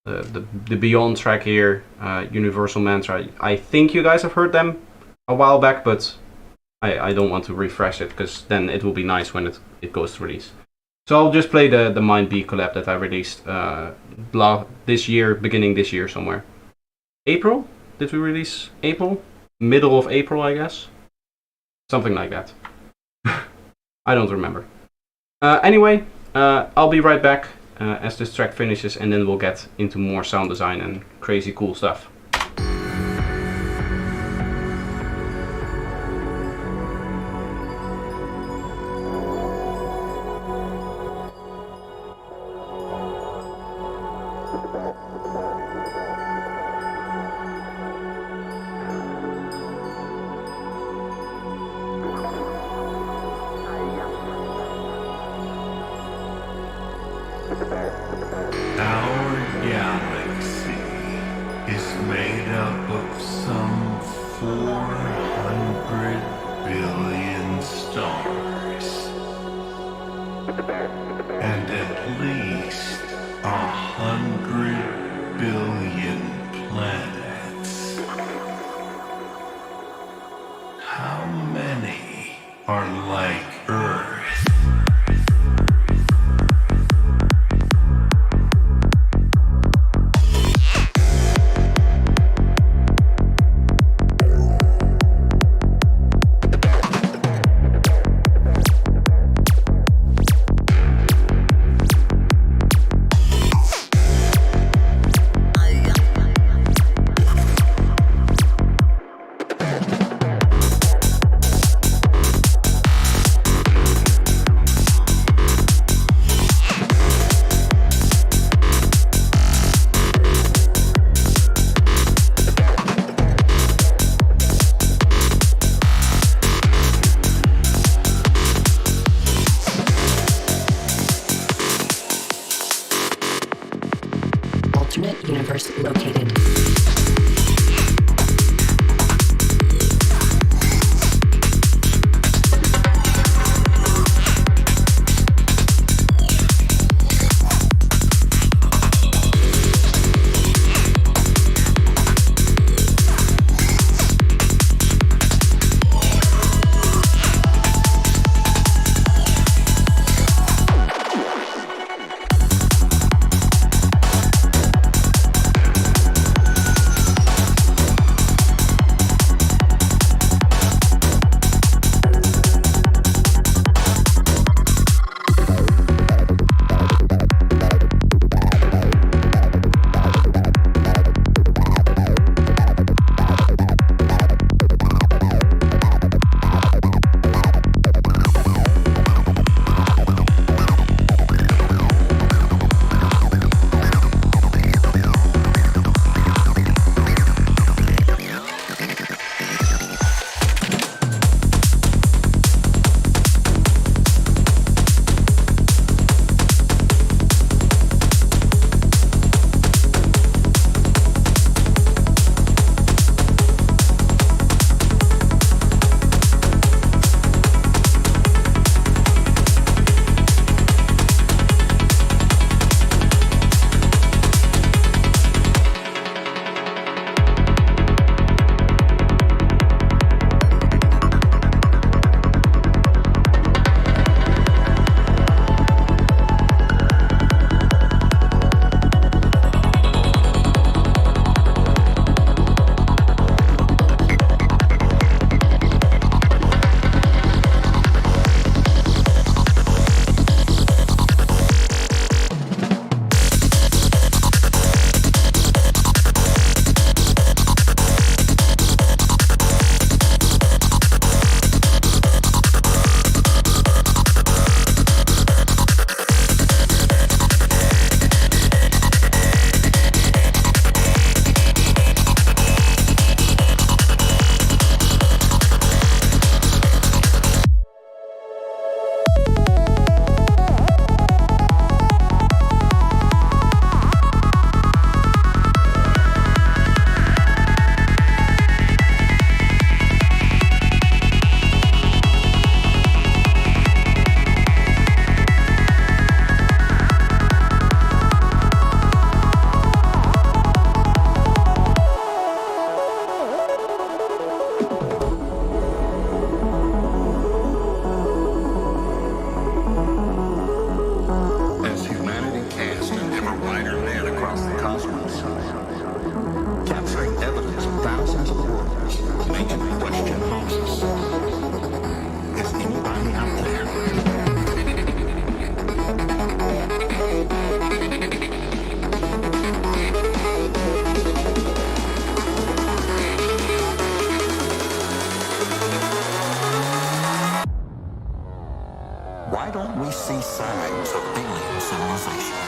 Speaker 1: The Beyond track here, Universal Mantra. I think you guys have heard them a while back, but I don't want to refresh it because then it will be nice when it goes to release. So I'll just play the MindB collab that I released this year, beginning this year somewhere. April? Did we release April? Middle of April, I guess? Something like that. I don't remember. Anyway, I'll be right back as this track finishes, and then we'll get into more sound design and crazy cool stuff.
Speaker 2: Our galaxy is made up of some 400 billion stars and at least 100 billion planets. How many are like Earth?
Speaker 3: source located.
Speaker 4: Why don't we see signs of alien civilizations?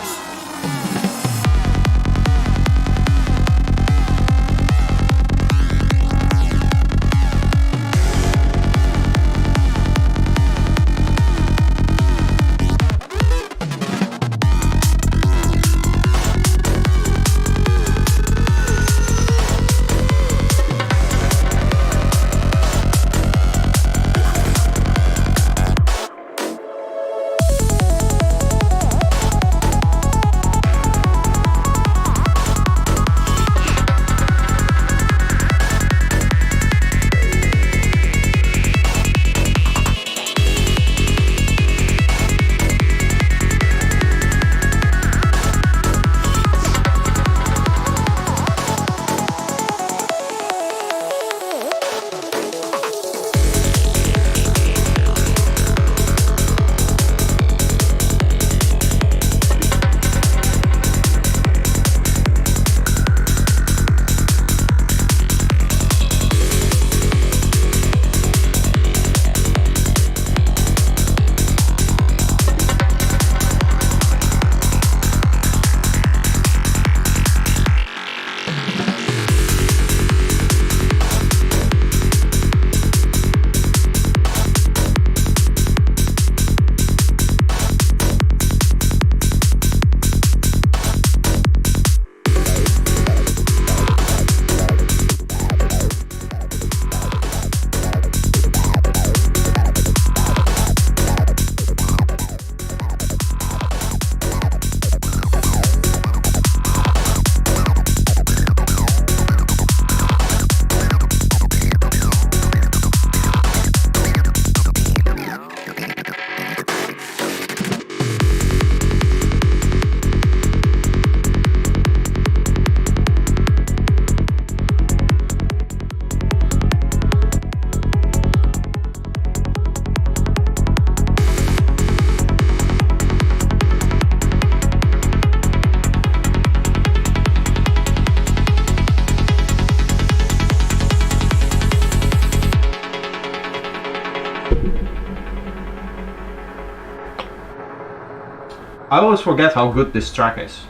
Speaker 1: I always forget how good this track is.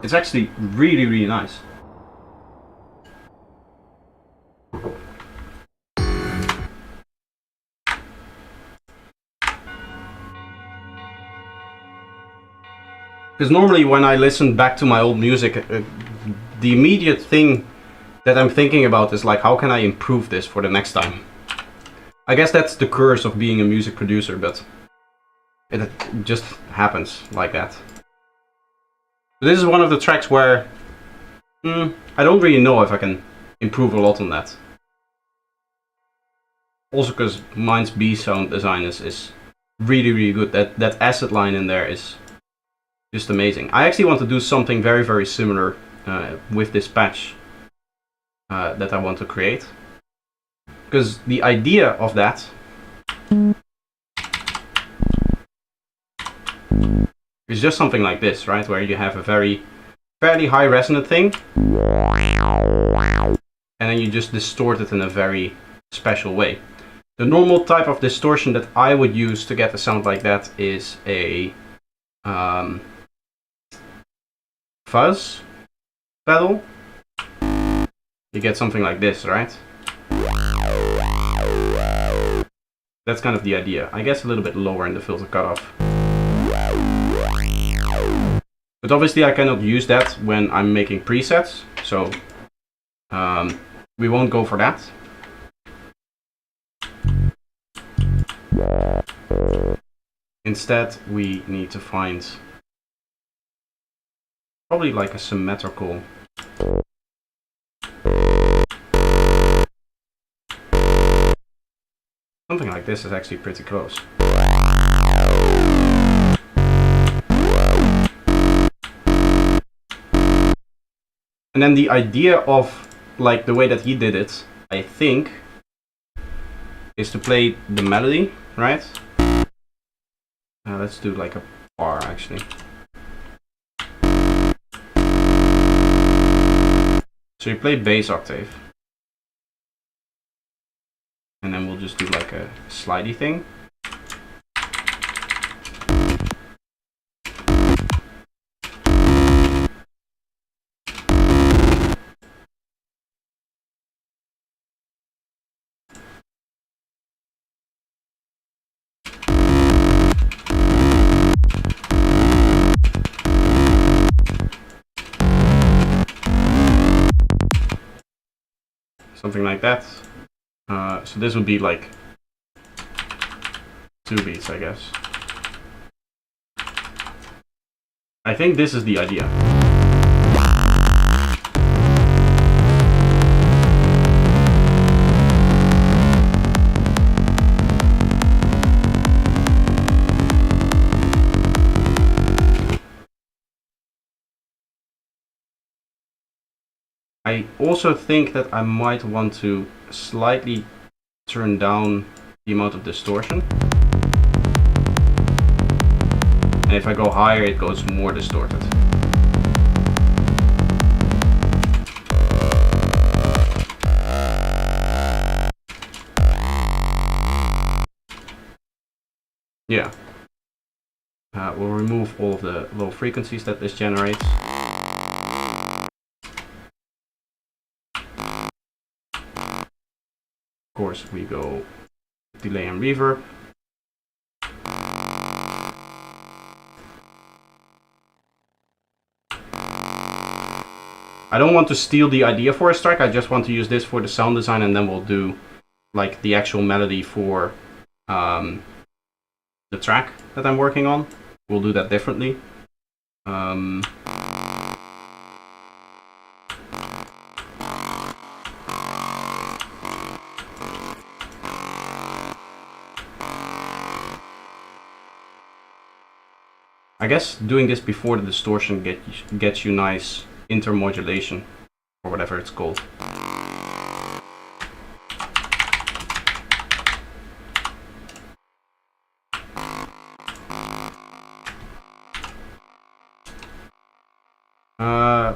Speaker 1: It's actually really, really nice. Because normally when I listen back to my old music, the immediate thing that I'm thinking about is like, how can I improve this for the next time? I guess that's the curse of being a music producer, but it just happens like that. This is one of the tracks where I don't really know if I can improve a lot on that. Also because mine's B sound design is really, really good. That acid line in there is just amazing. I actually want to do something very, very similar with this patch that I want to create. Because the idea of that is just something like this, right? Where you have a fairly high resonant thing, and then you just distort it in a very special way. The normal type of distortion that I would use to get a sound like that is a fuzz pedal. You get something like this, right? That's kind of the idea. I guess a little bit lower in the filter cutoff. But obviously I cannot use that when I'm making presets, so we won't go for that. Instead, we need to find probably like a symmetrical something like this is actually pretty close. And then the idea of like the way that he did it, I think, is to play the melody, right? Let's do like a bar actually. So you play bass octave. And then we'll just do like a slidey thing. Something like that. So this would be like 2 beats, I guess. I think this is the idea. I also think that I might want to slightly turn down the amount of distortion. And if I go higher, it goes more distorted. Yeah. We'll remove all of the low frequencies that this generates. Of course, we go delay and reverb. I don't want to steal the idea for a track, I just want to use this for the sound design, and then we'll do like the actual melody for the track that I'm working on. We'll do that differently. I guess doing this before the distortion gets you nice intermodulation, or whatever it's called.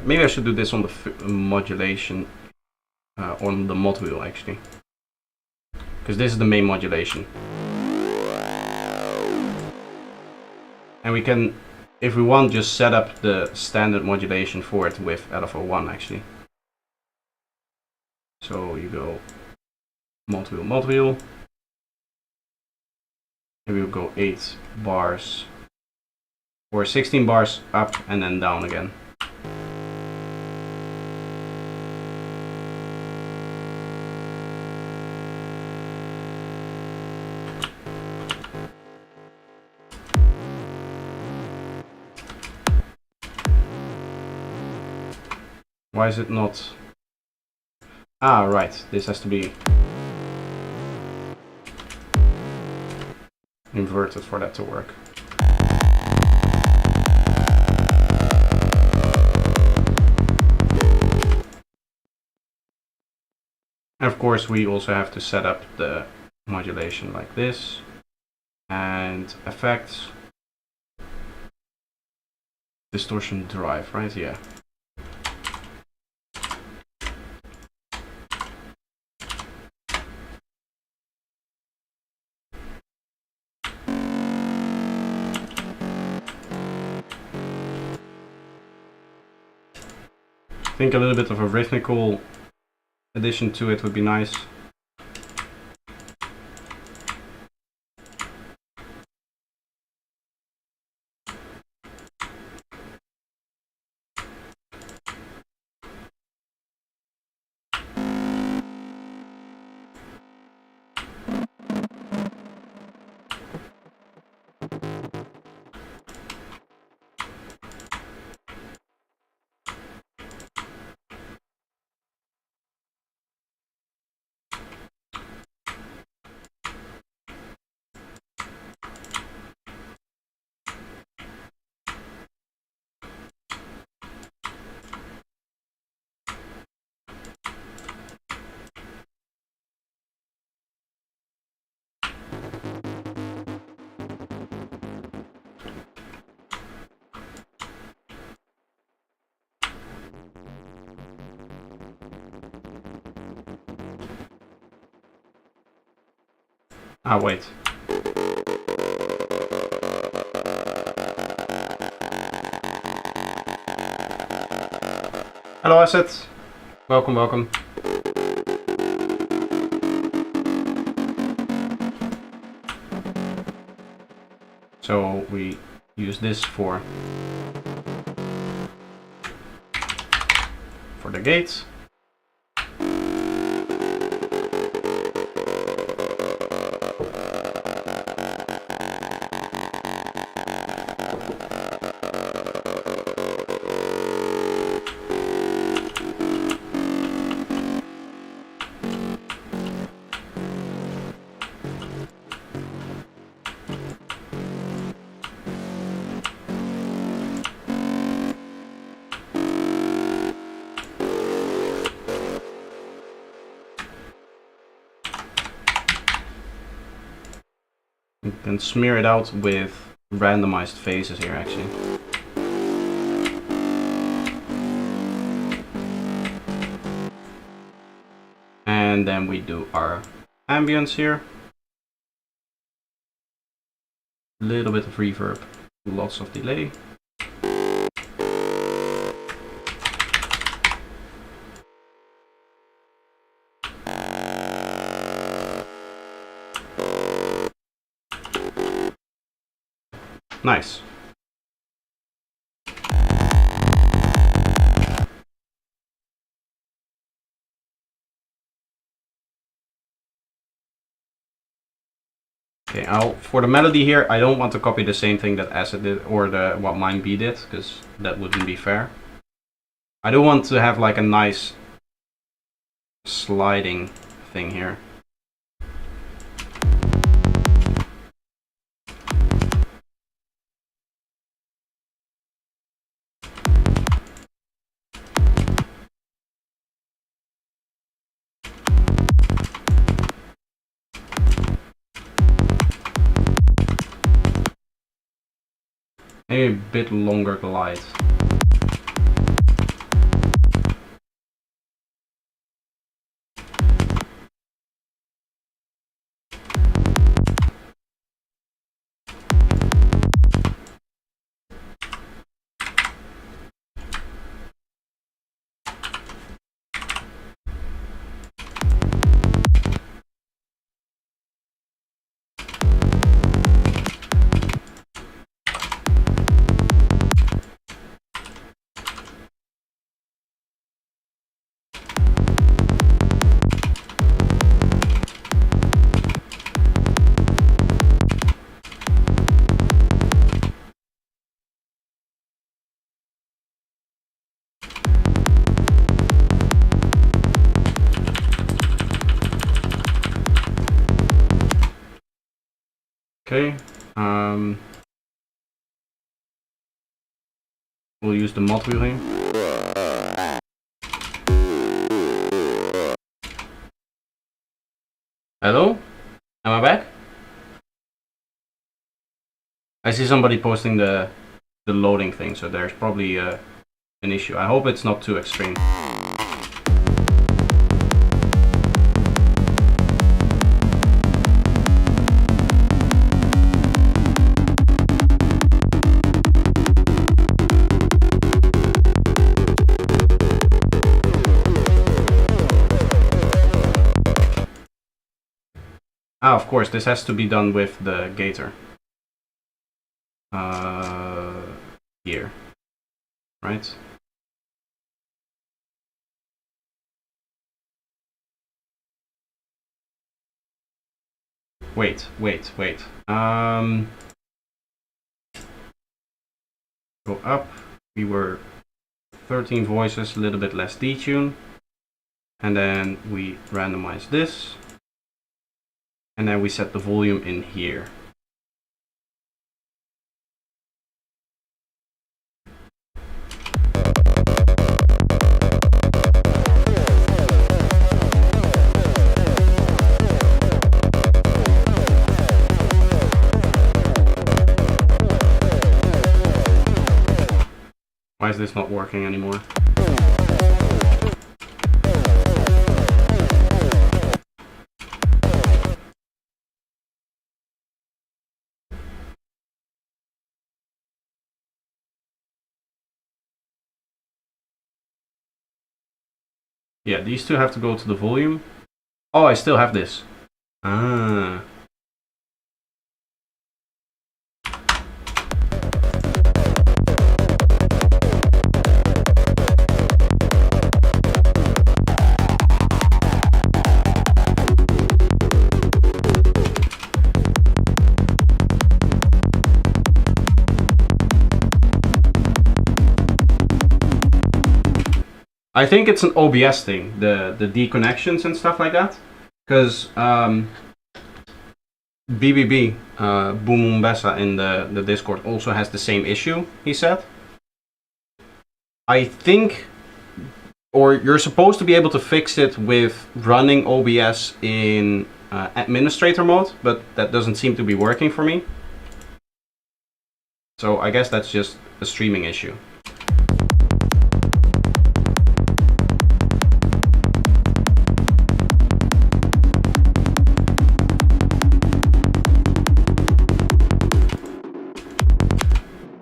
Speaker 1: Maybe I should do this on the modulation, on the mod wheel actually, because this is the main modulation. And we can if we want, just set up the standard modulation for it with LFO1 actually. So you go mod wheel. Maybe we'll go 8 bars or 16 bars up and then down again. Why is it not? Ah, right. This has to be inverted for that to work. And of course, we also have to set up the modulation like this. And effects. Distortion drive, right? Yeah. I think a little bit of a rhythmical addition to it would be nice. Ah, wait. Hello, Asset. Welcome, welcome. So we use this for the gates. You can smear it out with randomized phases here actually. And then we do our ambience here. A little bit of reverb, lots of delay. Nice. Okay, for the melody here, I don't want to copy the same thing that Acid did or what Mine B did, because that wouldn't be fair. I do want to have like a nice sliding thing here. Maybe a bit longer glide. Okay. We'll use the modulation. Hello? Am I back? I see somebody posting the loading thing, so there's probably an issue. I hope it's not too extreme. Ah, of course, this has to be done with the gator. Here, right? Wait. Go up. We were 13 voices, a little bit less detune. And then we randomize this. And then we set the volume in here. Why is this not working anymore? Yeah, these two have to go to the volume. Oh, I still have this. Ah. I think it's an OBS thing, the deconnections and stuff like that. Because BBB, Bumumbesa in the Discord also has the same issue, he said. I think, or you're supposed to be able to fix it with running OBS in administrator mode, but that doesn't seem to be working for me. So I guess that's just a streaming issue.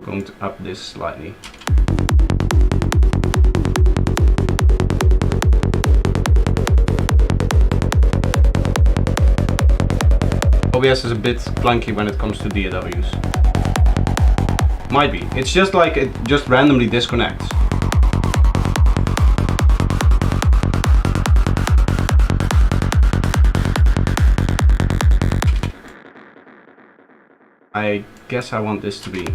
Speaker 1: Going to up this slightly. OBS is a bit clunky when it comes to DAWs. Might be. It's just like it just randomly disconnects. I guess I want this to be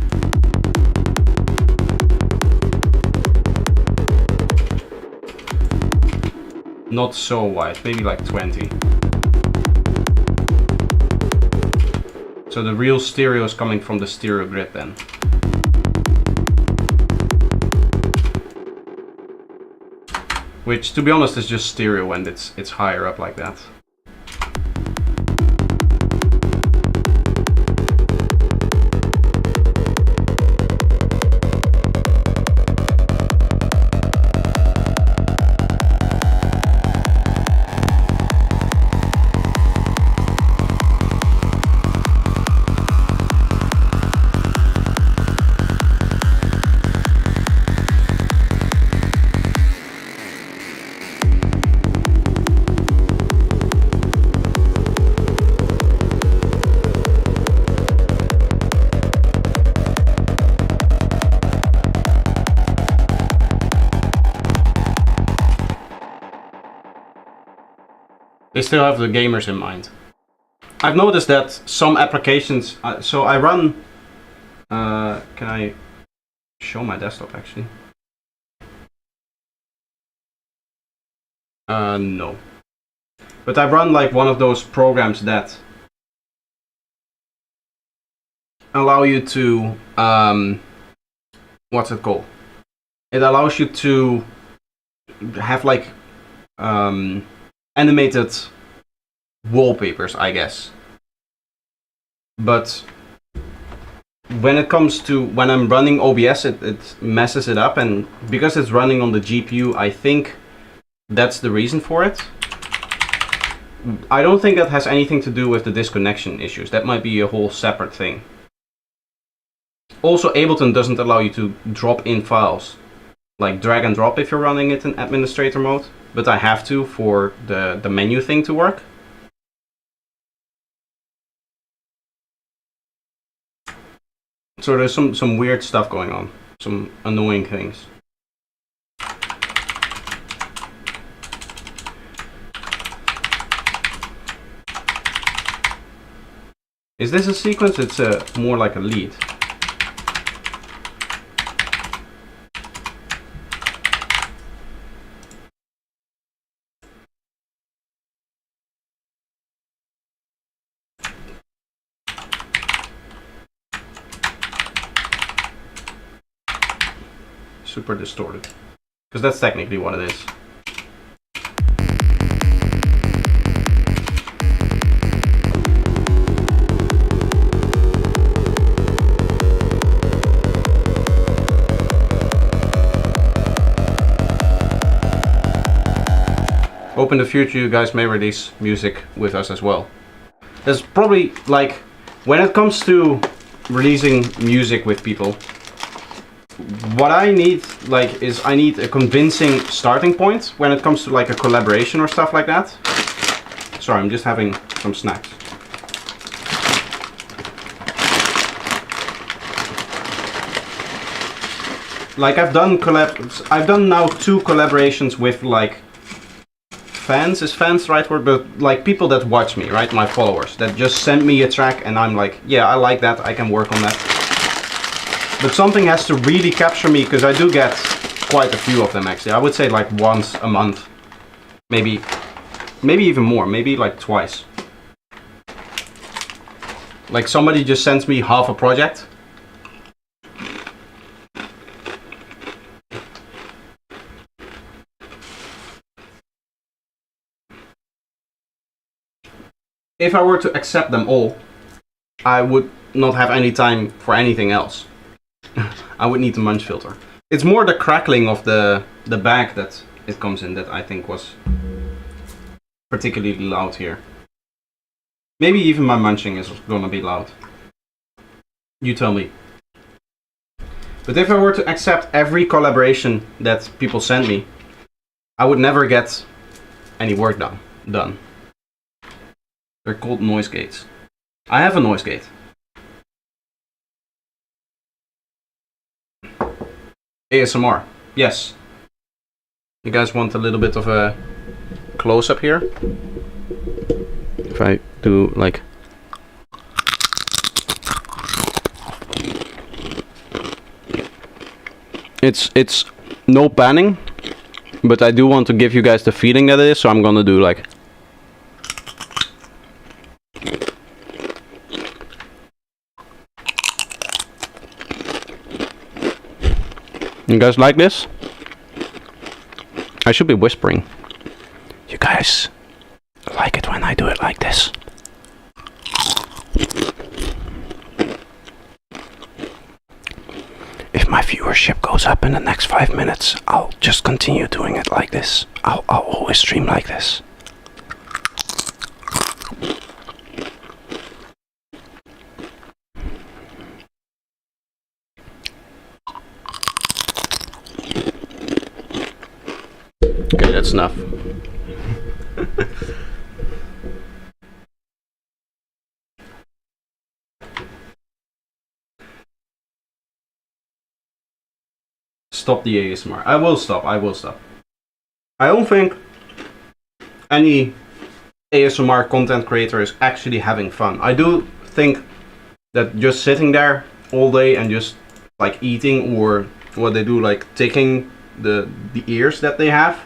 Speaker 1: not so wide, maybe like 20. So the real stereo is coming from the stereo grid then. Which, to be honest, is just stereo when it's higher up like that. They still have the gamers in mind. I've noticed that some applications, so I run, can I show my desktop actually? No. But I run like one of those programs that allow you to what's it called? It allows you to have like animated wallpapers, I guess. But when it comes to when I'm running OBS, it messes it up, and because it's running on the GPU, I think that's the reason for it. I don't think that has anything to do with the disconnection issues. That might be a whole separate thing. Also, Ableton doesn't allow you to drop in files, like drag and drop if you're running it in administrator mode, but I have to for the menu thing to work. So there's some weird stuff going on, some annoying things. Is this a sequence? It's more like a lead. Super distorted, because that's technically what it is. Hope in the future you guys may release music with us as well. There's probably, like, when it comes to releasing music with people, what I need, like, is I need a convincing starting point when it comes to like a collaboration or stuff like that. Sorry, I'm just having some snacks. Like I've done now 2 collaborations with like fans. Is fans the right word? But like people that watch me, right? My followers that just send me a track and I'm like, yeah, I like that. I can work on that. But something has to really capture me, because I do get quite a few of them actually. I would say like once a month, maybe even more, maybe like twice. Like somebody just sends me half a project. If I were to accept them all, I would not have any time for anything else. I would need the munch filter. It's more the crackling of the bag that it comes in that I think was particularly loud here. Maybe even my munching is gonna be loud. You tell me. But if I were to accept every collaboration that people send me, I would never get any work done. They're called noise gates. I have a noise gate. ASMR, yes. You guys want a little bit of a close-up here? If I do like... It's no panning, but I do want to give you guys the feeling that it is, so I'm gonna do like... You guys like this? I should be whispering. You guys like it when I do it like this? If my viewership goes up in the next 5 minutes, I'll just continue doing it like this. I'll always stream like this. Okay, that's enough. Stop the ASMR. I will stop. I don't think any ASMR content creator is actually having fun. I do think that just sitting there all day and just like eating, or what they do, like taking the ears that they have,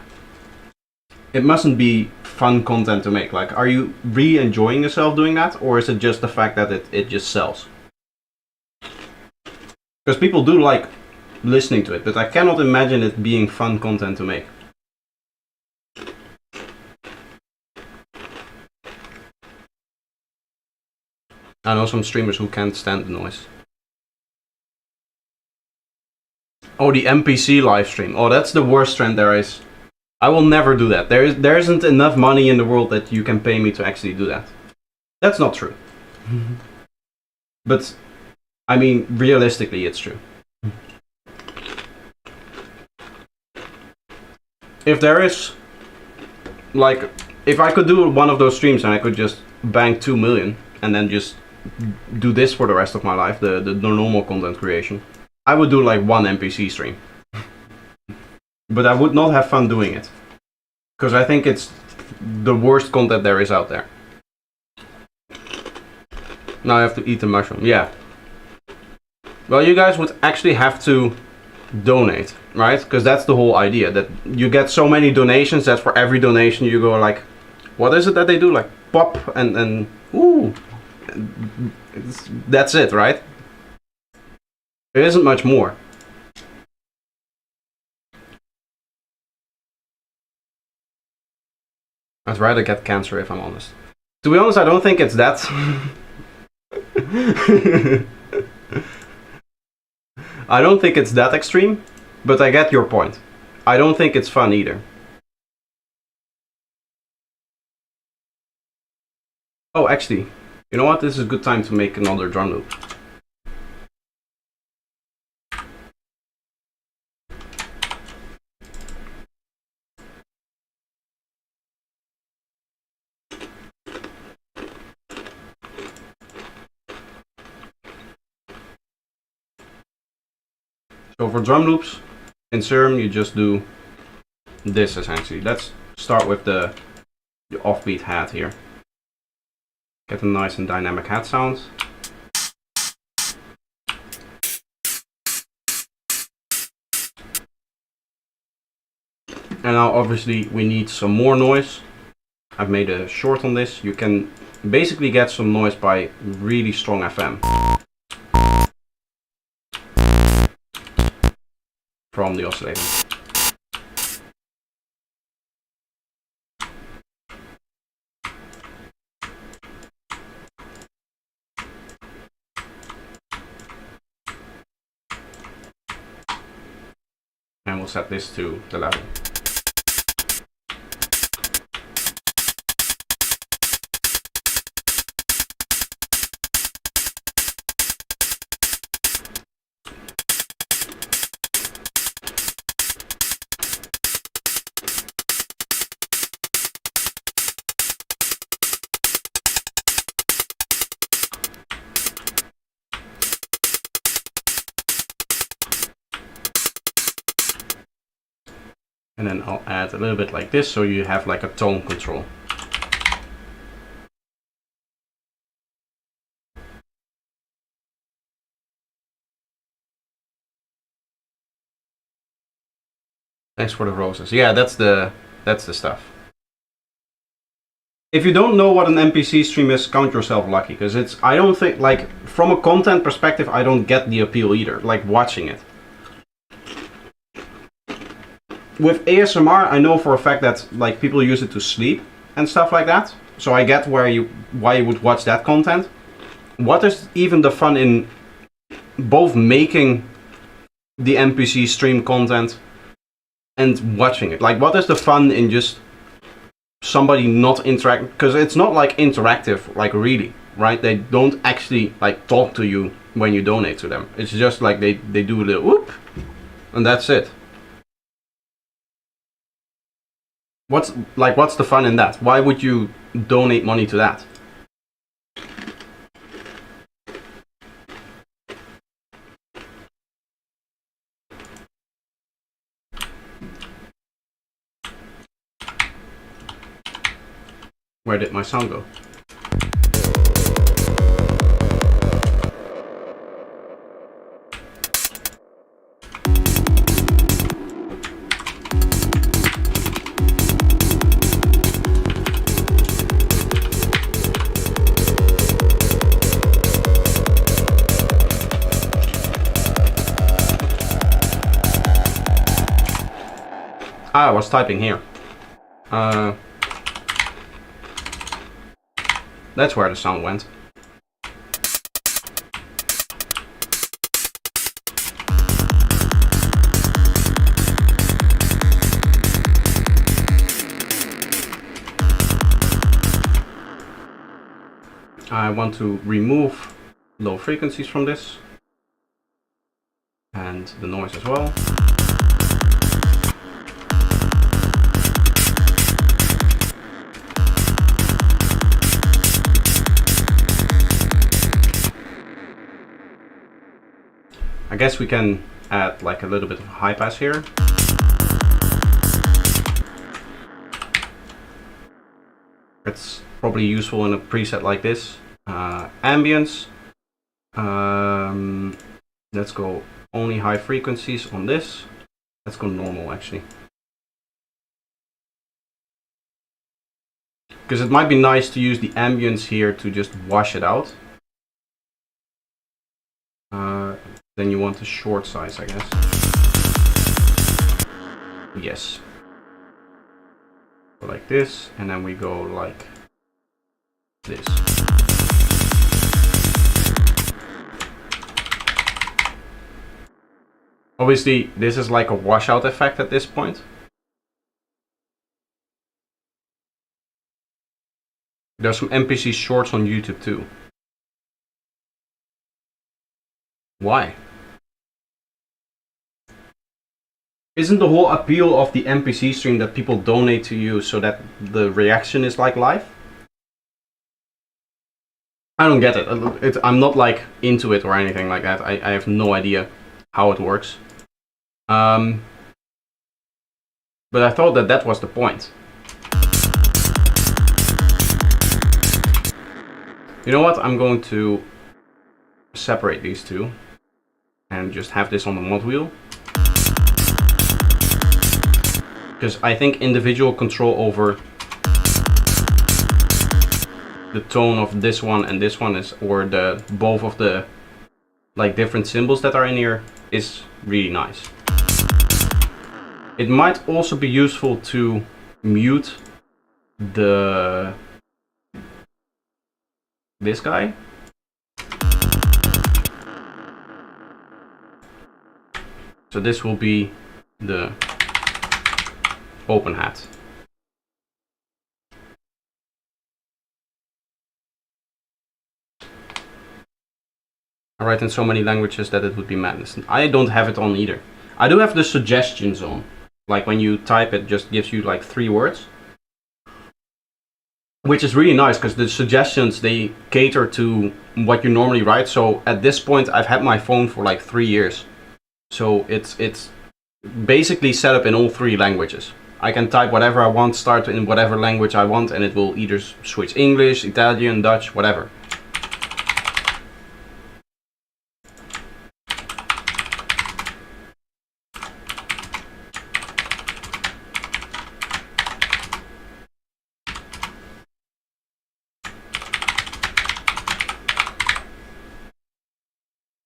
Speaker 1: it mustn't be fun content to make. Like, are you really enjoying yourself doing that, or is it just the fact that it just sells? Because people do like listening to it, but I cannot imagine it being fun content to make. I know some streamers who can't stand the noise. Oh, the NPC live stream. Oh, that's the worst trend there is. I will never do that. There isn't enough money in the world that you can pay me to actually do that. That's not true. But, I mean, realistically, it's true. If there is, like, if I could do one of those streams and I could just bank 2 million and then just do this for the rest of my life, the normal content creation, I would do like one NPC stream. But I would not have fun doing it. Because I think it's the worst content there is out there. Now I have to eat the mushroom. Yeah. Well, you guys would actually have to donate, right? Because that's the whole idea. That you get so many donations that for every donation you go like, what is it that they do? Like pop and ooh. That's it, right? There isn't much more. I'd rather get cancer if I'm honest. To be honest, I don't think it's that. I don't think it's that extreme, but I get your point. I don't think it's fun either. Oh, actually, you know what? This is a good time to make another drum loop. So for drum loops, in Serum you just do this essentially. Let's start with the offbeat hat here. Get a nice and dynamic hat sound. And now obviously we need some more noise. I've made a short on this. You can basically get some noise by really strong FM. From the oscillator. And we'll set this to the level. And then I'll add a little bit like this, so you have like a tone control. Thanks for the roses. Yeah, that's the stuff. If you don't know what an NPC stream is, count yourself lucky, because I don't think, like, from a content perspective, I don't get the appeal either, like watching it. With ASMR, I know for a fact that like people use it to sleep and stuff like that. So I get why you would watch that content. What is even the fun in both making the NPC stream content and watching it? Like, what is the fun in just somebody not interact? Because it's not like interactive, like really, right? They don't actually like talk to you when you donate to them. It's just like they do a little whoop, and that's it. What's the fun in that? Why would you donate money to that? Where did my sound go? I was typing here. That's where the sound went. I want to remove low frequencies from this and the noise as well. I guess we can add like a little bit of high pass here. It's probably useful in a preset like this. Ambience. Let's go only high frequencies on this. Let's go normal actually. Because it might be nice to use the ambience here to just wash it out. Then you want a short size, I guess. Yes. Go like this, and then we go like this. Obviously, this is like a washout effect at this point. There's some NPC shorts on YouTube too. Why? Isn't the whole appeal of the NPC stream that people donate to you so that the reaction is like live? I don't get it. I'm not like into it or anything like that. I have no idea how it works. But I thought that was the point. You know what? I'm going to separate these two and just have this on the mod wheel. Because I think individual control over the tone of this one and this one is, or the both of the like different symbols that are in here, is really nice. It might also be useful to mute this guy. So this will be the open hat. I write in so many languages that it would be madness. I don't have it on either. I do have the suggestions on. Like when you type it, just gives you like 3 words. Which is really nice because the suggestions, they cater to what you normally write. So at this point, I've had my phone for like 3 years. So it's basically set up in all 3 languages. I can type whatever I want, start in whatever language I want, and it will either switch English, Italian, Dutch, whatever.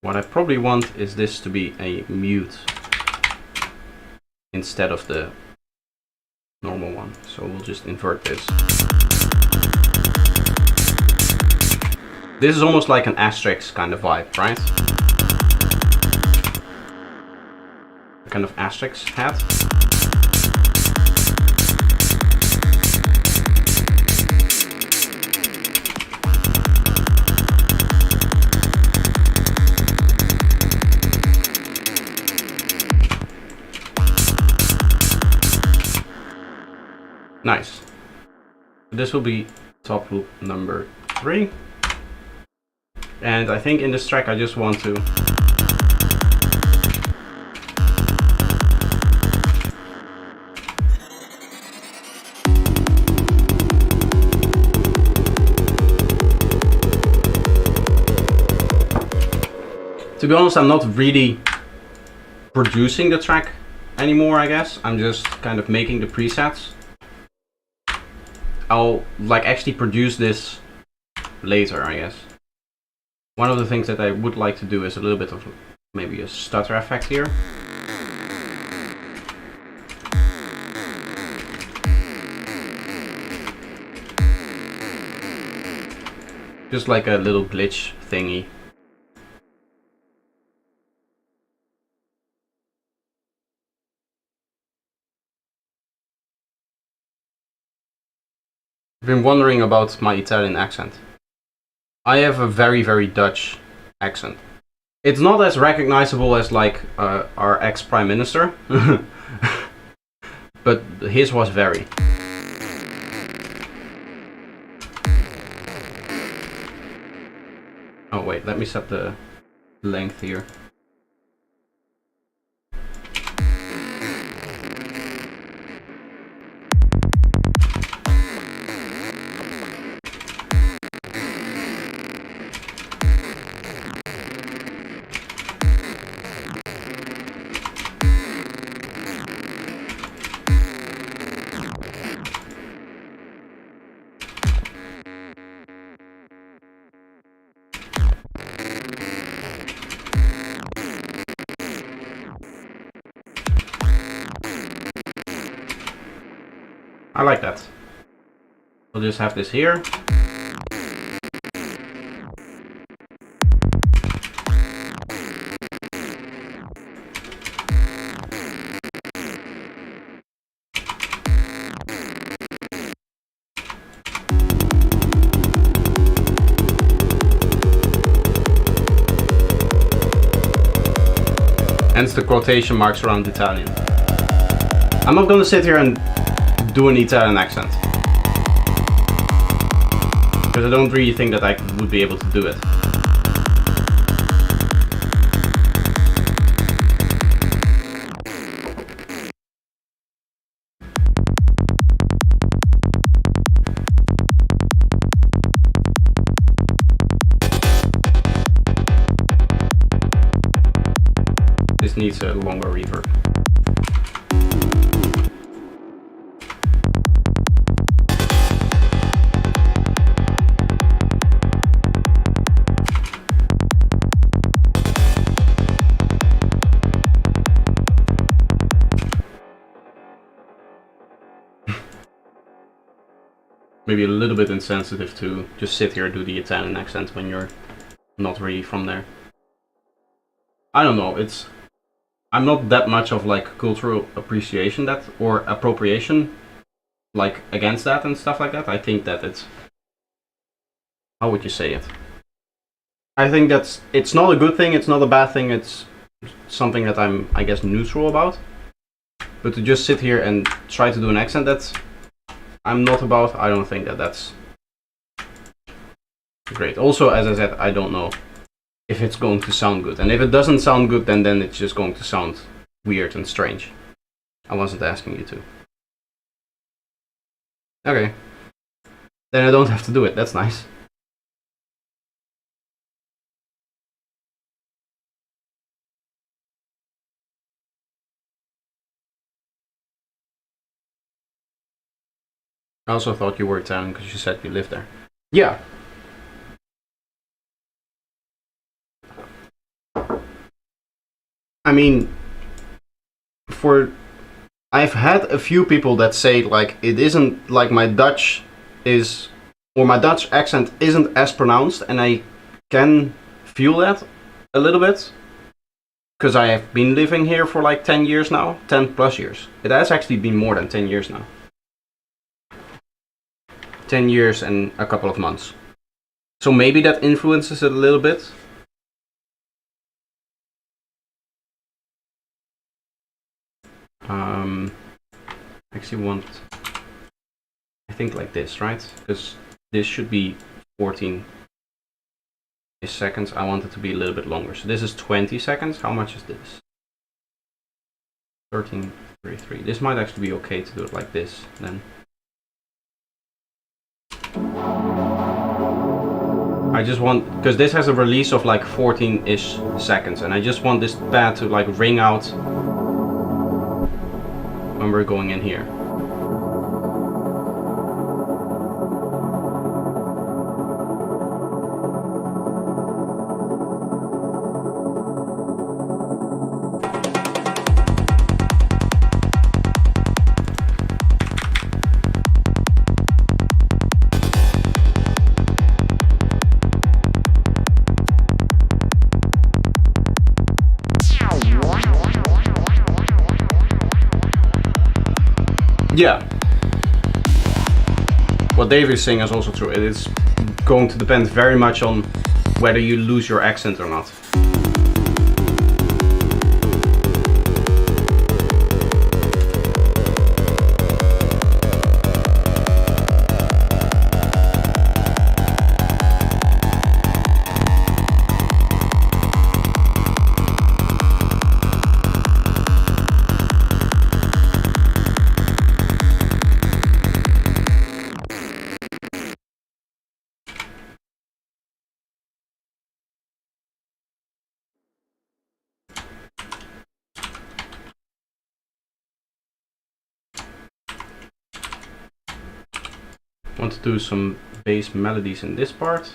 Speaker 1: What I probably want is this to be a mute instead of the normal one. So we'll just invert this. This is almost like an asterisk kind of vibe, right? A kind of asterisk hat. Nice. This will be top loop number 3. And I think in this track I just want to be honest, I'm not really producing the track anymore, I guess. I'm just kind of making the presets. I'll like actually produce this later, I guess. One of the things that I would like to do is a little bit of maybe a stutter effect here. Just like a little glitch thingy. I've been wondering about my Italian accent. I have a very, very Dutch accent. It's not as recognizable as like our ex-prime minister, but his was very. Oh wait, let me set the length here. I like that. We'll just have this here. Hence the quotation marks around Italian. I'm not gonna sit here and do an Italian accent, because I don't really think that I would be able to do it. This needs a longer reverb. Maybe a little bit insensitive to just sit here and do the Italian accent when you're not really from there. I don't know, I'm not that much of like cultural appreciation that, or appropriation, like against that and stuff like that. I think that it's, how would you say it? I think it's not a good thing, it's not a bad thing, it's something that I'm, I guess, neutral about. But to just sit here and try to do an accent that's I'm not about, I don't think that that's great. Also, as I said, I don't know if it's going to sound good. And if it doesn't sound good, then it's just going to sound weird and strange. I wasn't asking you to. Okay. Then I don't have to do it, that's nice. I also thought you were Italian because you said you lived there. Yeah. I mean, I've had a few people that say like it isn't like my Dutch is, or my Dutch accent isn't as pronounced, and I can feel that a little bit because I have been living here for like 10 years now, 10 plus years. It has actually been more than 10 years now. 10 years and a couple of months. So maybe that influences it a little bit. Actually want, I think like this, right? Because this should be 14 seconds. I want it to be a little bit longer. So this is 20 seconds. How much is this? 13:33. This might actually be okay to do it like this then. I just want, because this has a release of like 14-ish seconds, and I just want this pad to like ring out when we're going in here. Yeah. What Dave is saying is also true. It is going to depend very much on whether you lose your accent or not. I want to do some bass melodies in this part.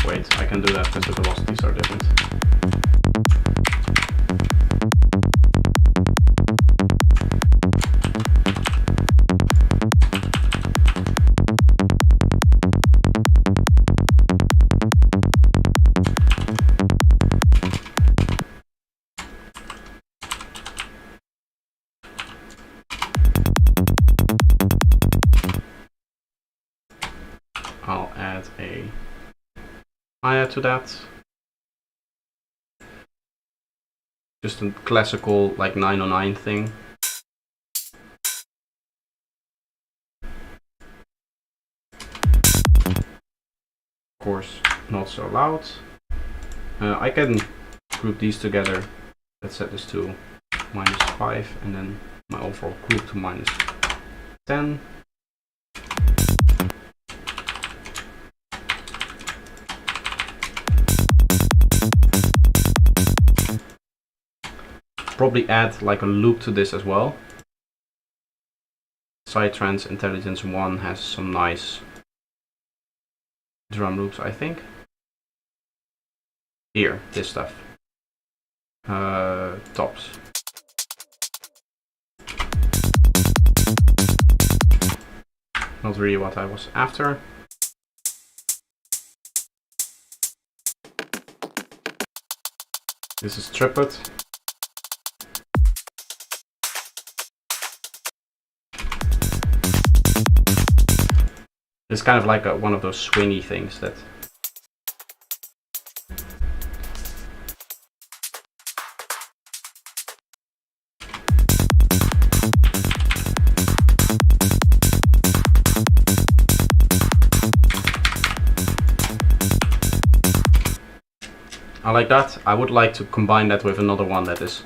Speaker 1: Wait, I can do that because the velocities are different. I'll add a hi-hat to that. Just a classical like 909 thing. Of course, not so loud. I can group these together. Let's set this to -5 and then my overall group to -10. Probably add like a loop to this as well. Psytrance Intelligence 1 has some nice drum loops, I think. Here, this stuff. Tops. Not really what I was after. This is triplet. It's kind of like one of those swingy things that I like that. I would like to combine that with another one that is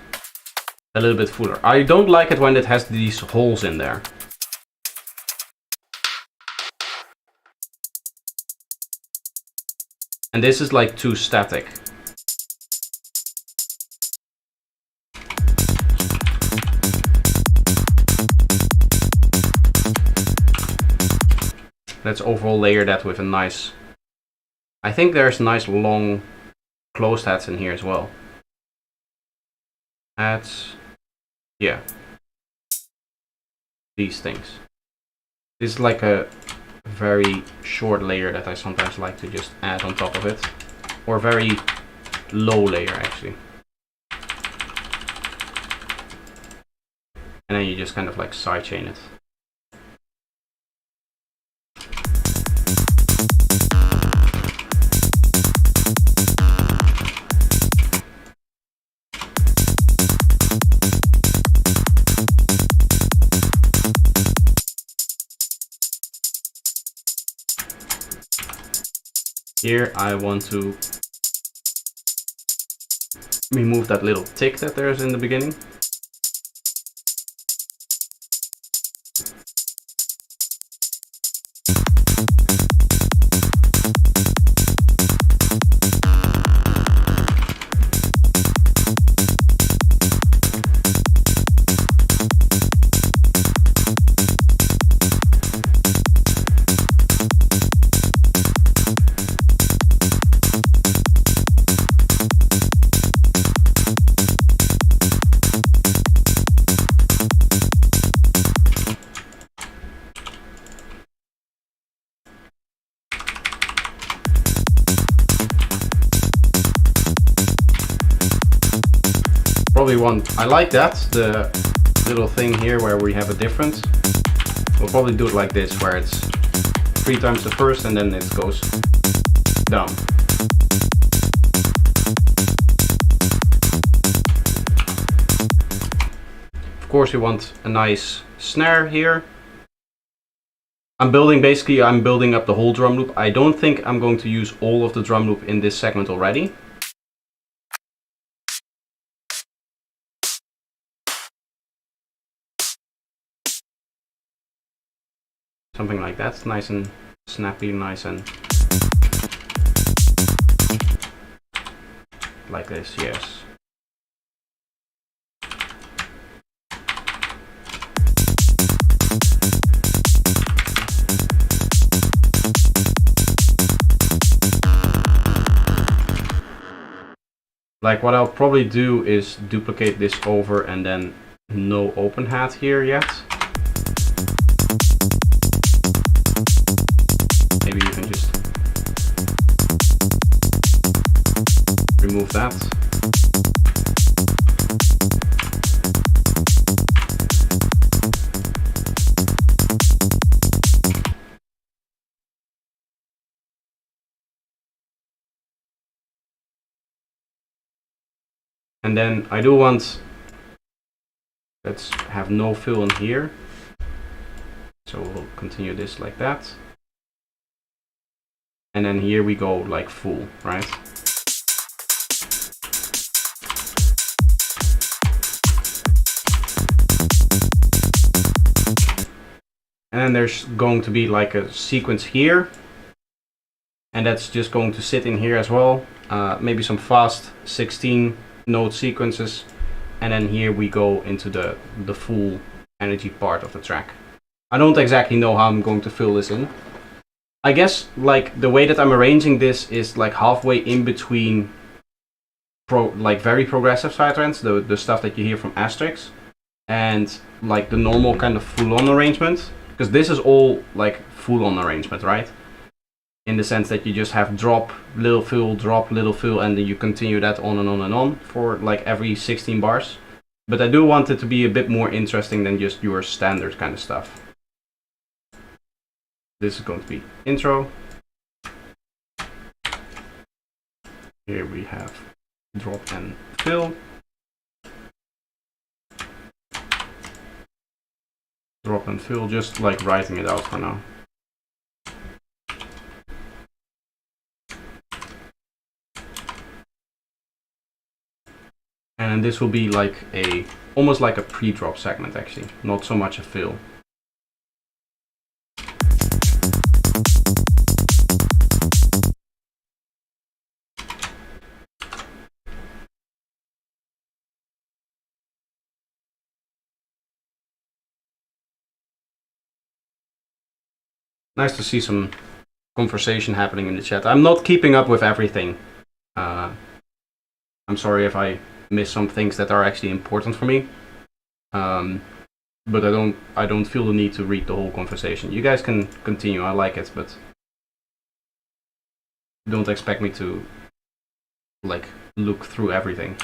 Speaker 1: a little bit fuller. I don't like it when it has these holes in there. And this is like too static. Let's overall layer that with a nice... I think there's nice long closed hats in here as well. Hats. Yeah. These things. This is like a very short layer that I sometimes like to just add on top of it. Or very low layer actually. And then you just kind of like sidechain it. Here I want to remove that little tick that there is in the beginning. probably want, I like that, the little thing here where we have a difference. We'll probably do it like this, where it's 3 times the first and then it goes down. Of course, we want a nice snare here. I'm building up the whole drum loop. I don't think I'm going to use all of the drum loop in this segment already. Something like that, nice and snappy, nice and like this, yes. Like what I'll probably do is duplicate this over and then no open hat here yet. Maybe you can just remove that. And then I do want, let's have no fill in here. So we'll continue this like that. And then here we go like full, right? And then there's going to be like a sequence here. And that's just going to sit in here as well. Maybe some fast 16 note sequences, and then here we go into the full energy part of the track. I don't exactly know how I'm going to fill this in. I guess like the way that I'm arranging this is like halfway in between like very progressive sidetrends, the stuff that you hear from Asterix, and like the normal kind of full-on arrangement, because this is all like full-on arrangement, right? In the sense that you just have drop, little fill, drop, little fill, and then you continue that on and on and on for like every 16 bars. But I do want it to be a bit more interesting than just your standard kind of stuff. This is going to be intro. Here we have drop and fill. Drop and fill, just like writing it out for now. And this will be like almost like a pre-drop segment actually, not so much a fill. Nice to see some conversation happening in the chat. I'm not keeping up with everything. I'm sorry if I miss some things that are actually important for me. But I don't feel the need to read the whole conversation. You guys can continue, I like it, but don't expect me to like look through everything.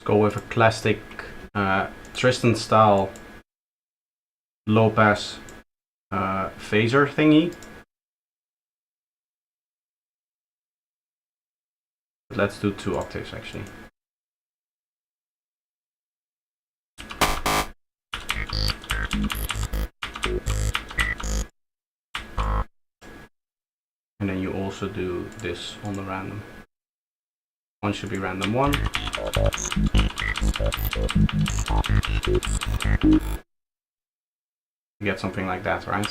Speaker 1: Go with a classic Tristan style low pass phaser thingy. let's do 2 octaves actually. And then you also do this on the random. One should be random 1. You get something like that, right?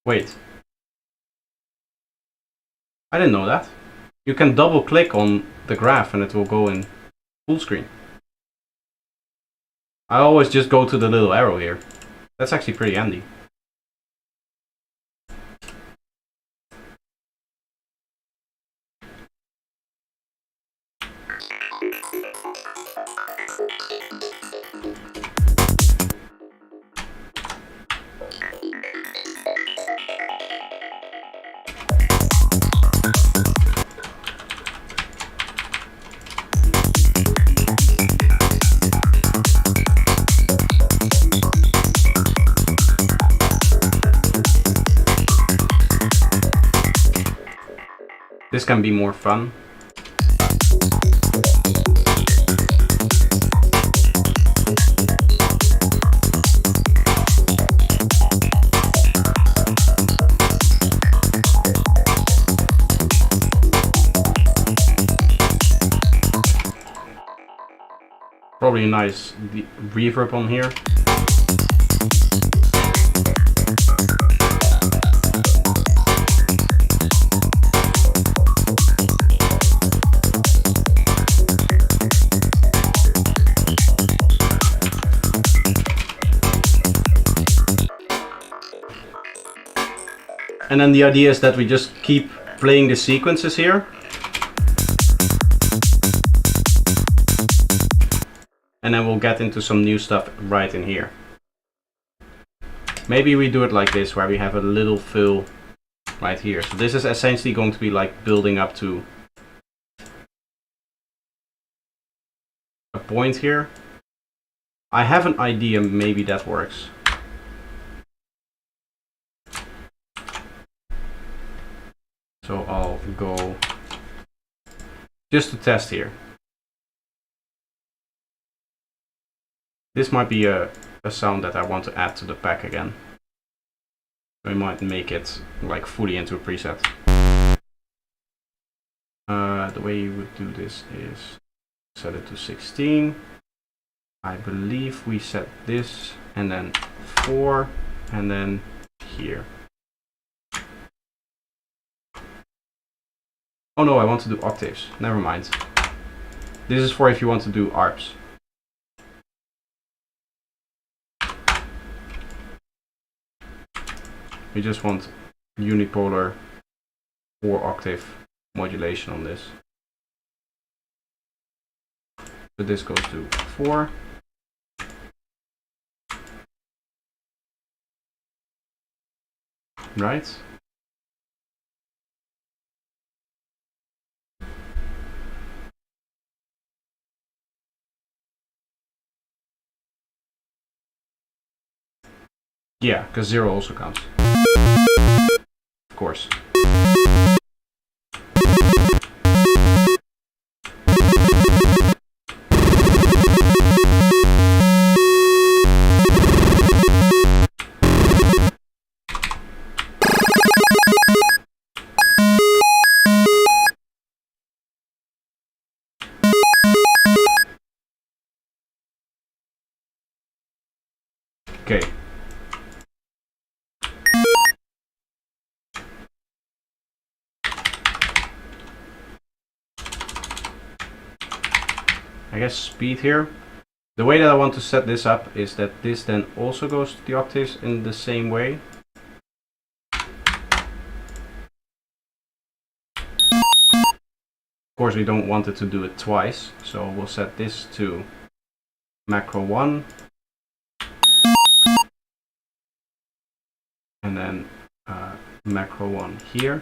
Speaker 1: Wait. I didn't know that. You can double click on the graph and it will go in full screen. I always just go to the little arrow here. That's actually pretty handy. This can be more fun. Probably a nice reverb on here. And then the idea is that we just keep playing the sequences here. And then we'll get into some new stuff right in here. Maybe we do it like this, where we have a little fill right here. So this is essentially going to be like building up to a point here. I have an idea, maybe that works. So I'll go just to test here. This might be a sound that I want to add to the pack again. We might make it like fully into a preset. The way you would do this is set it to 16. I believe we set this and then 4 and then here. Oh no, I want to do octaves. Never mind. This is for if you want to do arps. We just want unipolar 4-octave modulation on this. So this goes to 4. Right? Yeah, because 0 also counts. Of course. Okay. I guess speed here. The way that I want to set this up is that this then also goes to the octaves in the same way. Of course, we don't want it to do it twice, so we'll set this to macro 1. And then macro 1 here.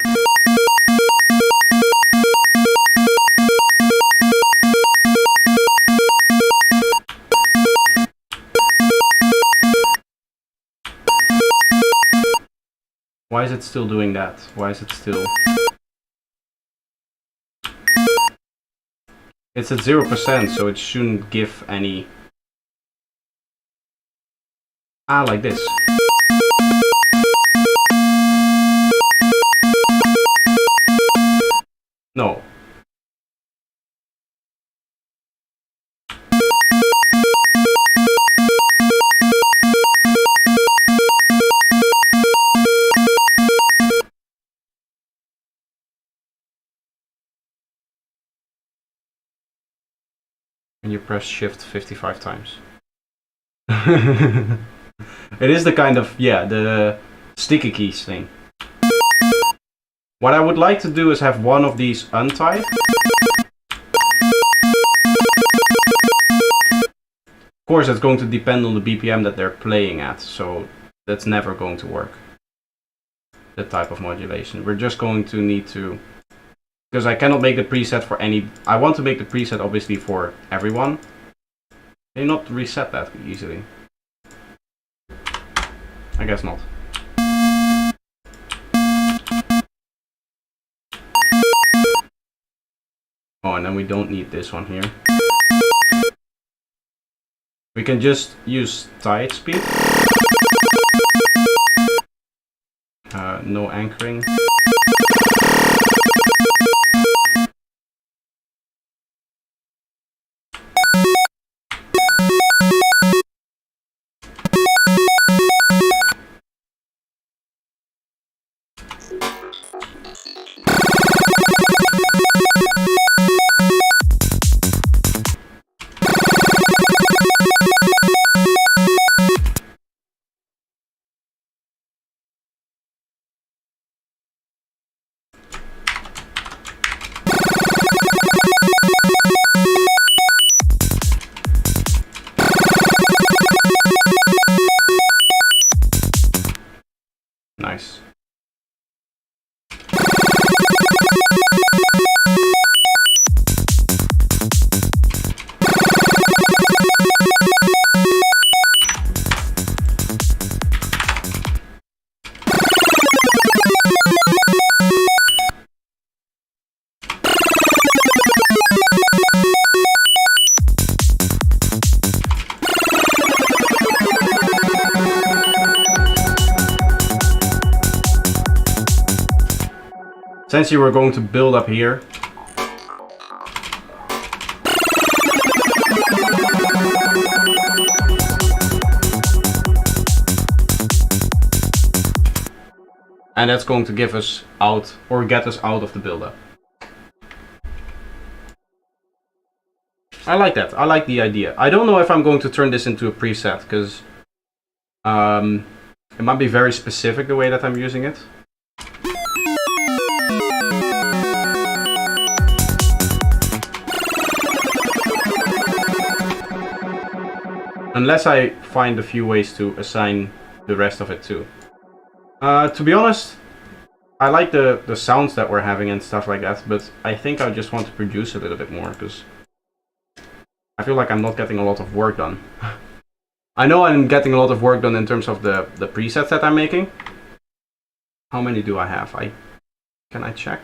Speaker 1: Why is it still doing that? Why is it still... It's at 0%, so it shouldn't give any... Ah, like this. No. And you press shift 55 times. It is the kind of, yeah, the sticky keys thing. What I would like to do is have one of these untied. Of course, it's going to depend on the BPM that they're playing at, so that's never going to work. That type of modulation. We're just going to need to... Because I cannot make the preset for any... I want to make the preset obviously for everyone. Can you not reset that easily? I guess not. Oh, and then we don't need this one here. We can just use tight speed. No anchoring. Nice. Since you were going to build up here, and that's going to give us out or get us out of the buildup. I like that. I like the idea. I don't know if I'm going to turn this into a preset because it might be very specific the way that I'm using it. Unless I find a few ways to assign the rest of it too. To be honest, I like the sounds that we're having and stuff like that, but I think I just want to produce a little bit more because I feel like I'm not getting a lot of work done. I know I'm getting a lot of work done in terms of the presets that I'm making. How many do I have? Can I check?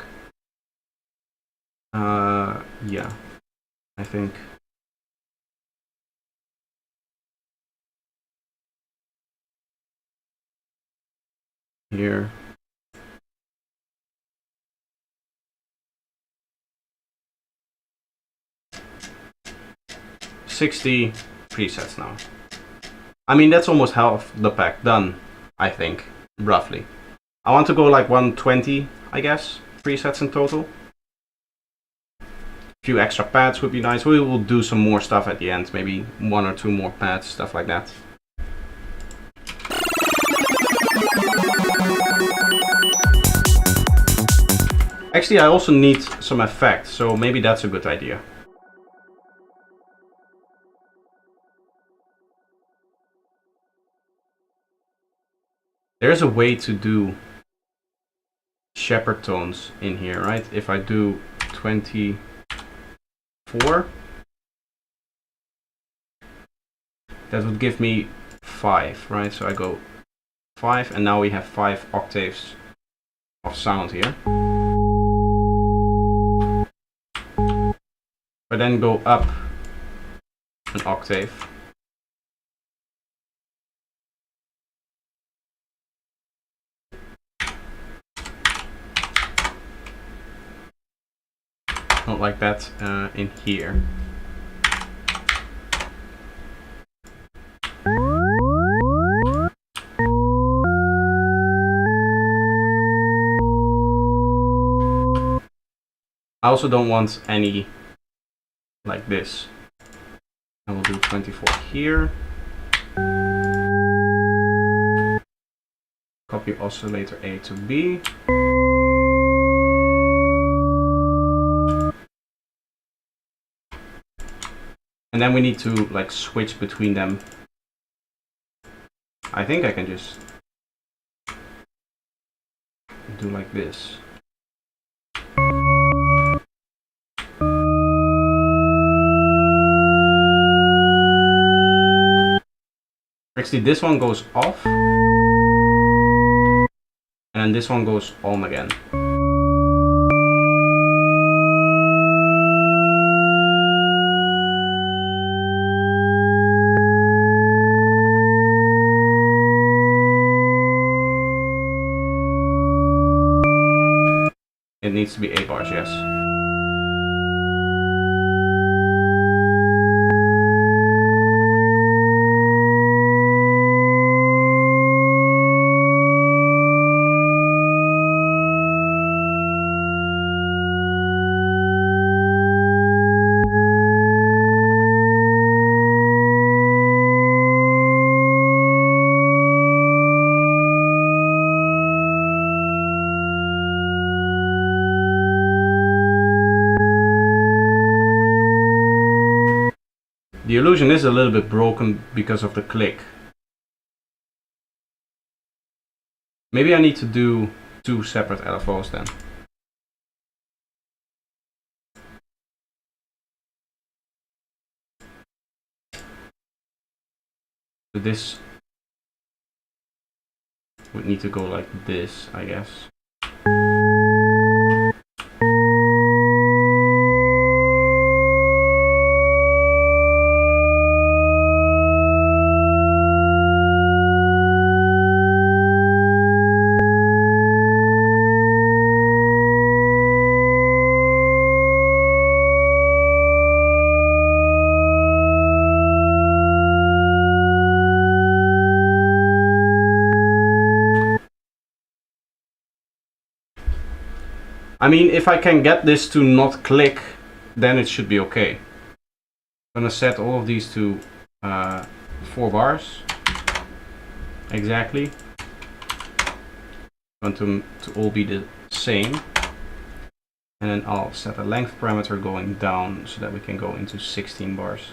Speaker 1: Yeah, I think. Here. $60 presets now. I mean, that's almost half the pack done, I think, roughly. I want to go like 120, I guess, presets in total. A few extra pads would be nice. We will do some more stuff at the end, maybe 1 or 2 more pads, stuff like that. Actually, I also need some effect, so maybe that's a good idea. There's a way to do shepherd tones in here, right? If I do 24, that would give me 5, right? So I go 5, and now we have 5 octaves of sound here. I then go up an octave. Not like that in here. I also don't want any like this. I will do 24 here. Copy oscillator A to B. And then we need to like switch between them. I think I can just do like this. Actually, this one goes off, and this one goes on again. It needs to be 8 bars, yes. The illusion is a little bit broken because of the click. Maybe I need to do 2 separate LFOs then. So this would need to go like this, I guess. I mean, if I can get this to not click, then it should be okay. I'm gonna set all of these to 4 bars. Exactly. I want them to all be the same. And then I'll set a length parameter going down so that we can go into 16 bars.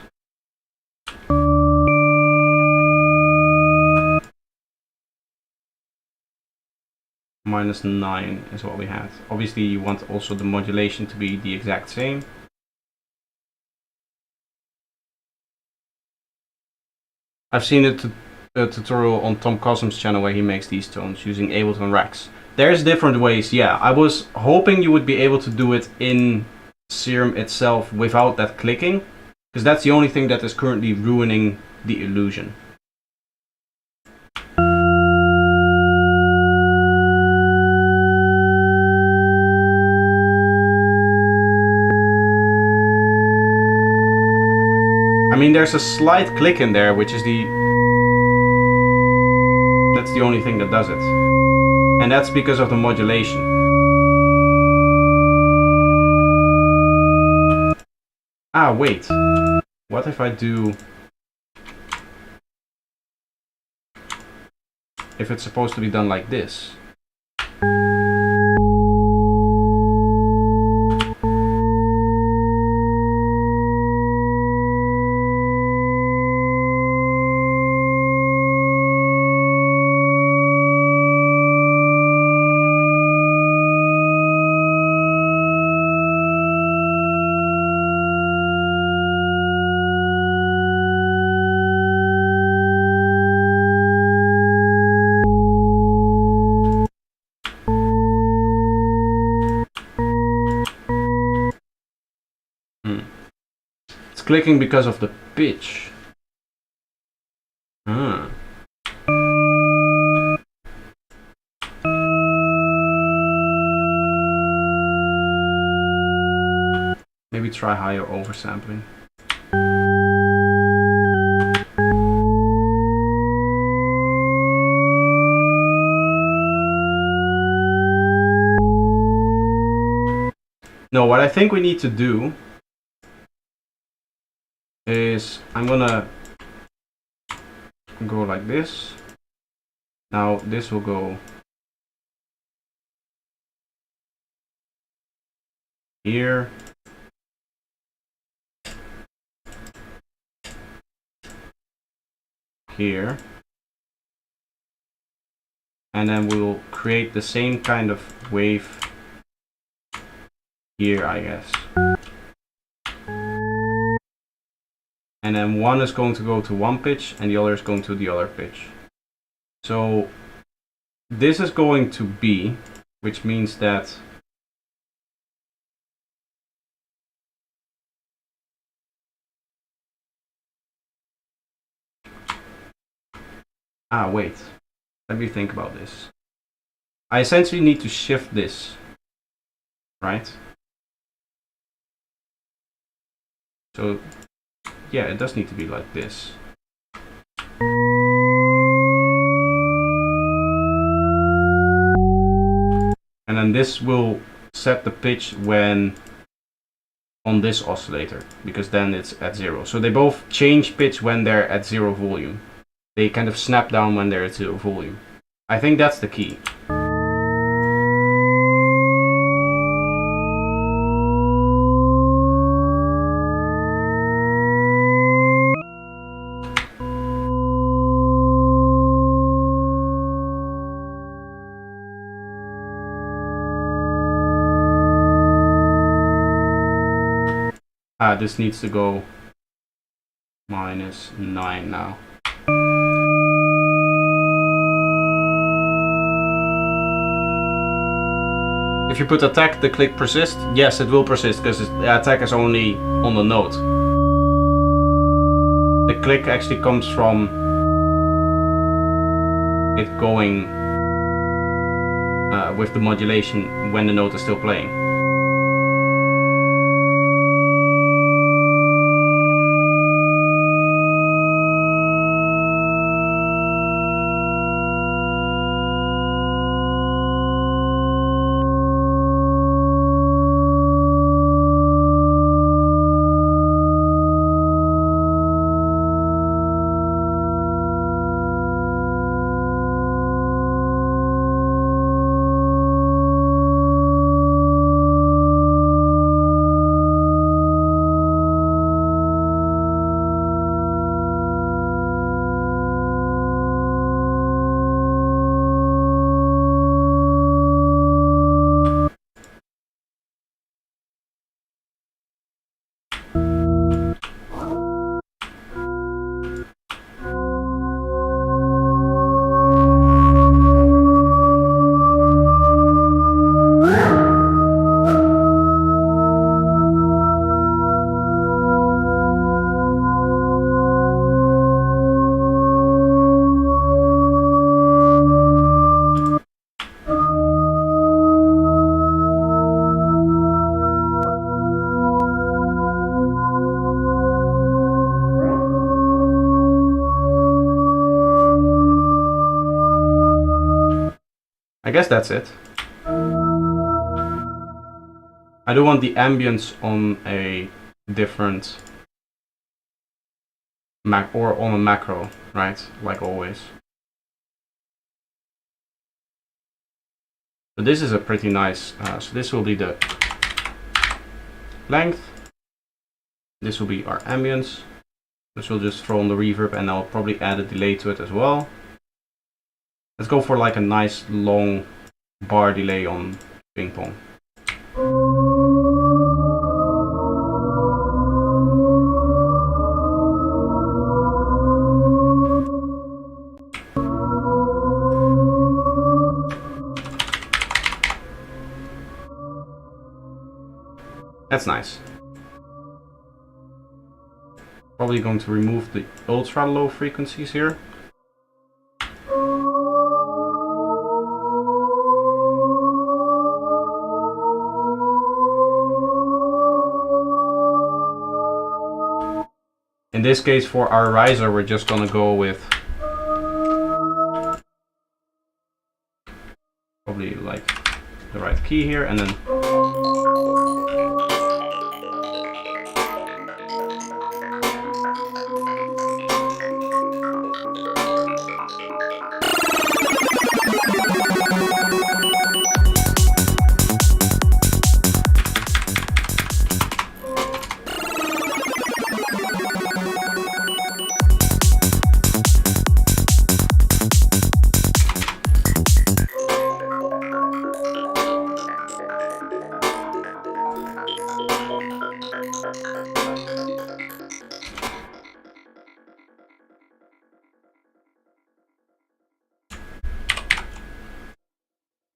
Speaker 1: -9 is what we had. Obviously you want also the modulation to be the exact same. I've seen a tutorial on Tom Cosm's channel where he makes these tones using Ableton racks. There's different ways, yeah. I was hoping you would be able to do it in Serum itself without that clicking, because that's the only thing that is currently ruining the illusion. I mean, there's a slight click in there, which is that's the only thing that does it. And that's because of the modulation. Ah, wait. What if I do... If it's supposed to be done like this? clicking because of the pitch. Hmm. Maybe try higher oversampling. No, what I think we need to do is I'm gonna go like this. Now this will go here. Here. And then we'll create the same kind of wave here, I guess. And then one is going to go to one pitch and the other is going to the other pitch. So this is going to B, which means that wait. Let me think about this. I essentially need to shift this, right? So yeah, it does need to be like this. And then this will set the pitch when on this oscillator, because then it's at 0. So they both change pitch when they're at 0 volume. They kind of snap down when they're at 0 volume. I think that's the key. This needs to go -9 now. If you put attack, the click persist. Yes, it will persist because the attack is only on the note. The click actually comes from it going with the modulation when the note is still playing. I guess that's it. I do want the ambience on a different or on a macro, right? Like always. But this is a pretty nice, so this will be the length. This will be our ambience. This will just throw on the reverb and I'll probably add a delay to it as well. Let's go for like a nice long bar delay on ping pong. That's nice. Probably going to remove the ultra low frequencies here. In this case, for our riser, we're just gonna go with probably like the right key here, and then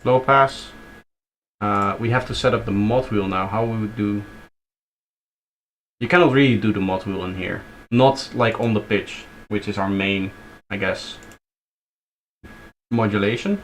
Speaker 1: low pass. We have to set up the mod wheel now. How we would do? You cannot really do the mod wheel in here. Not like on the pitch, which is our main, I guess, modulation.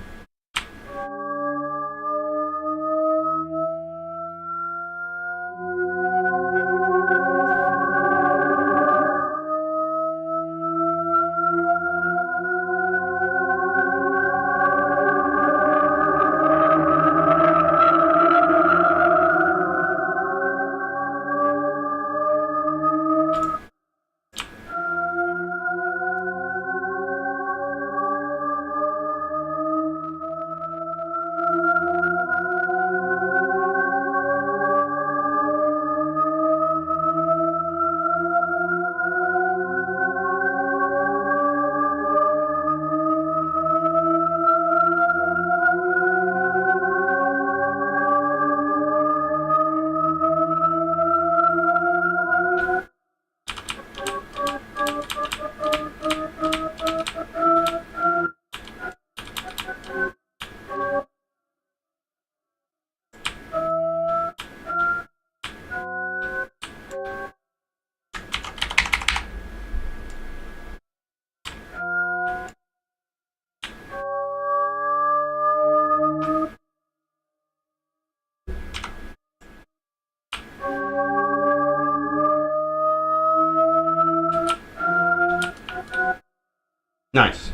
Speaker 1: Nice.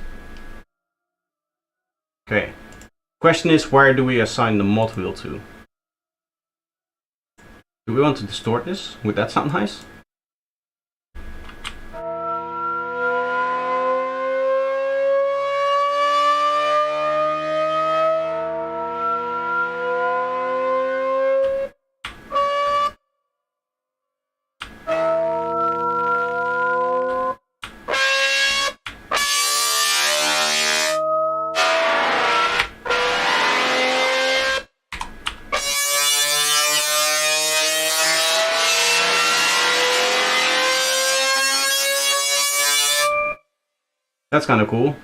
Speaker 1: Okay. Question is, where do we assign the mod wheel to? Do we want to distort this? Would that sound nice? That's kind of cool.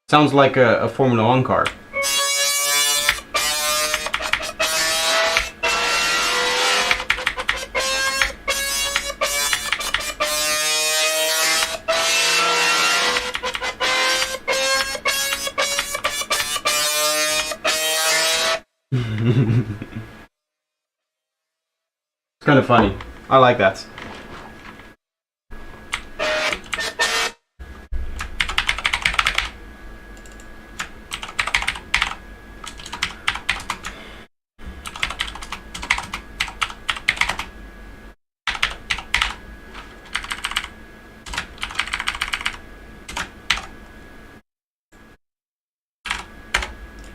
Speaker 1: Sounds like a Formula 1 car. It's kind of funny. I like that.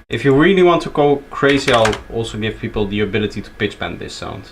Speaker 1: If you really want to go crazy, I'll also give people the ability to pitch bend this sound.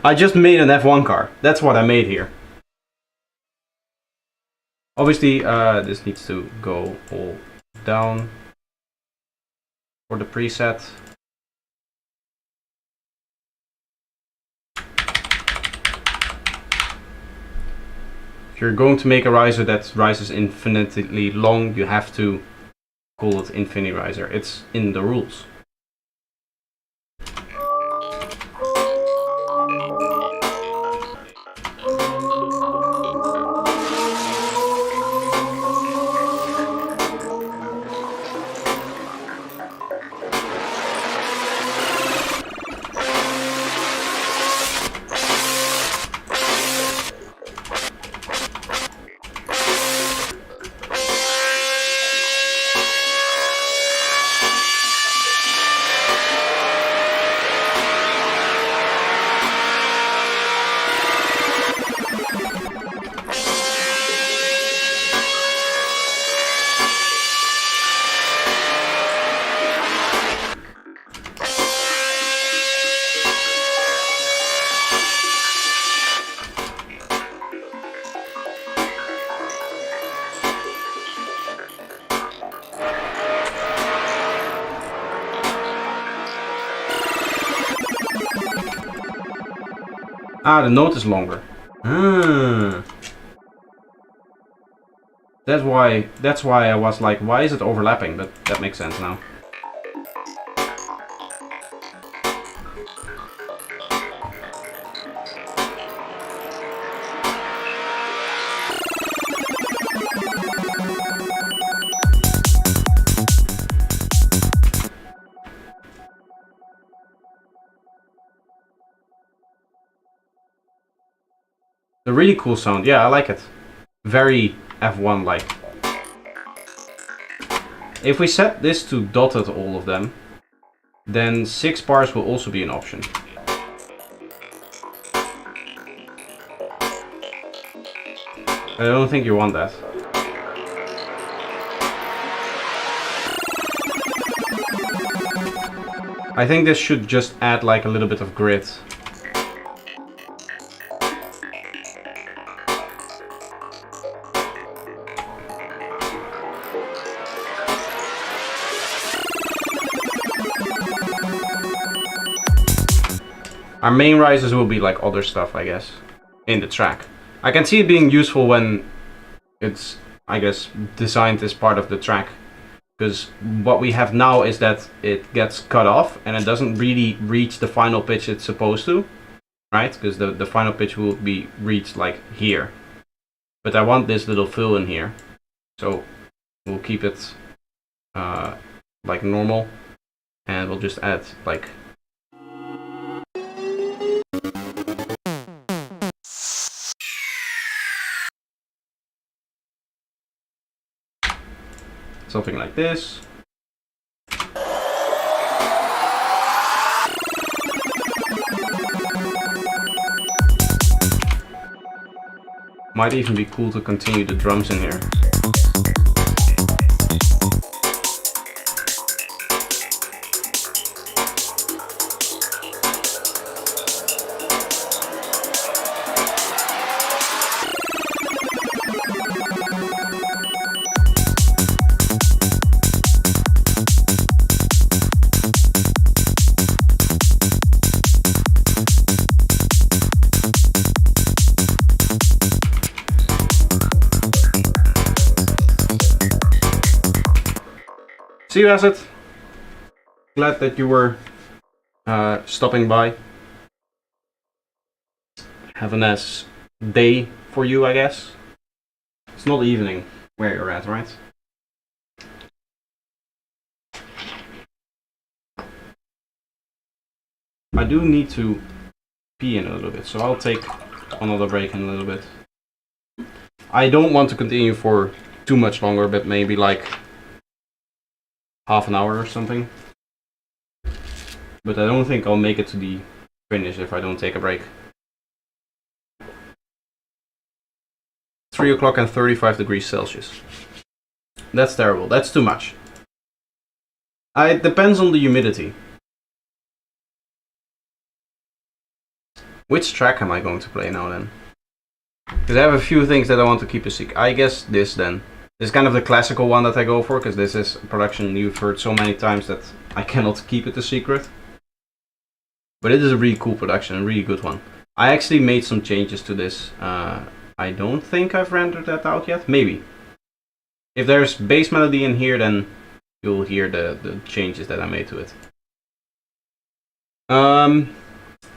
Speaker 1: I just made an F1 car. That's what I made here. Obviously, this needs to go all down for the preset. If you're going to make a riser that rises infinitely long, you have to call it infinity riser. It's in the rules. Ah, the note is longer. Ah. That's why I was like, why is it overlapping? But that makes sense now. The really cool sound, yeah, I like it. Very F1 like. If we set this to dotted all of them, then 6 bars will also be an option. I don't think you want that. I think this should just add like a little bit of grit. Our main rises will be like other stuff, I guess, in the track. I can see it being useful when it's, I guess, designed as part of the track. Because what we have now is that it gets cut off and it doesn't really reach the final pitch it's supposed to. Right? Because the final pitch will be reached like here. But I want this little fill in here. So we'll keep it like normal. And we'll just add like... something like this. Might even be cool to continue the drums in here. See you, Acid. Glad that you were stopping by. Have a nice day for you, I guess. It's not evening where you're at, right? I do need to pee in a little bit, so I'll take another break in a little bit. I don't want to continue for too much longer, but maybe like half an hour or something. But I don't think I'll make it to the finish if I don't take a break. 3 o'clock and 35 degrees Celsius. That's terrible. That's too much. It depends on the humidity. Which track am I going to play now then? Because I have a few things that I want to keep a secret. I guess this then. This is kind of the classical one that I go for, because this is a production you've heard so many times that I cannot keep it a secret. But it is a really cool production, a really good one. I actually made some changes to this. I don't think I've rendered that out yet. Maybe. If there's bass melody in here, then you'll hear the changes that I made to it.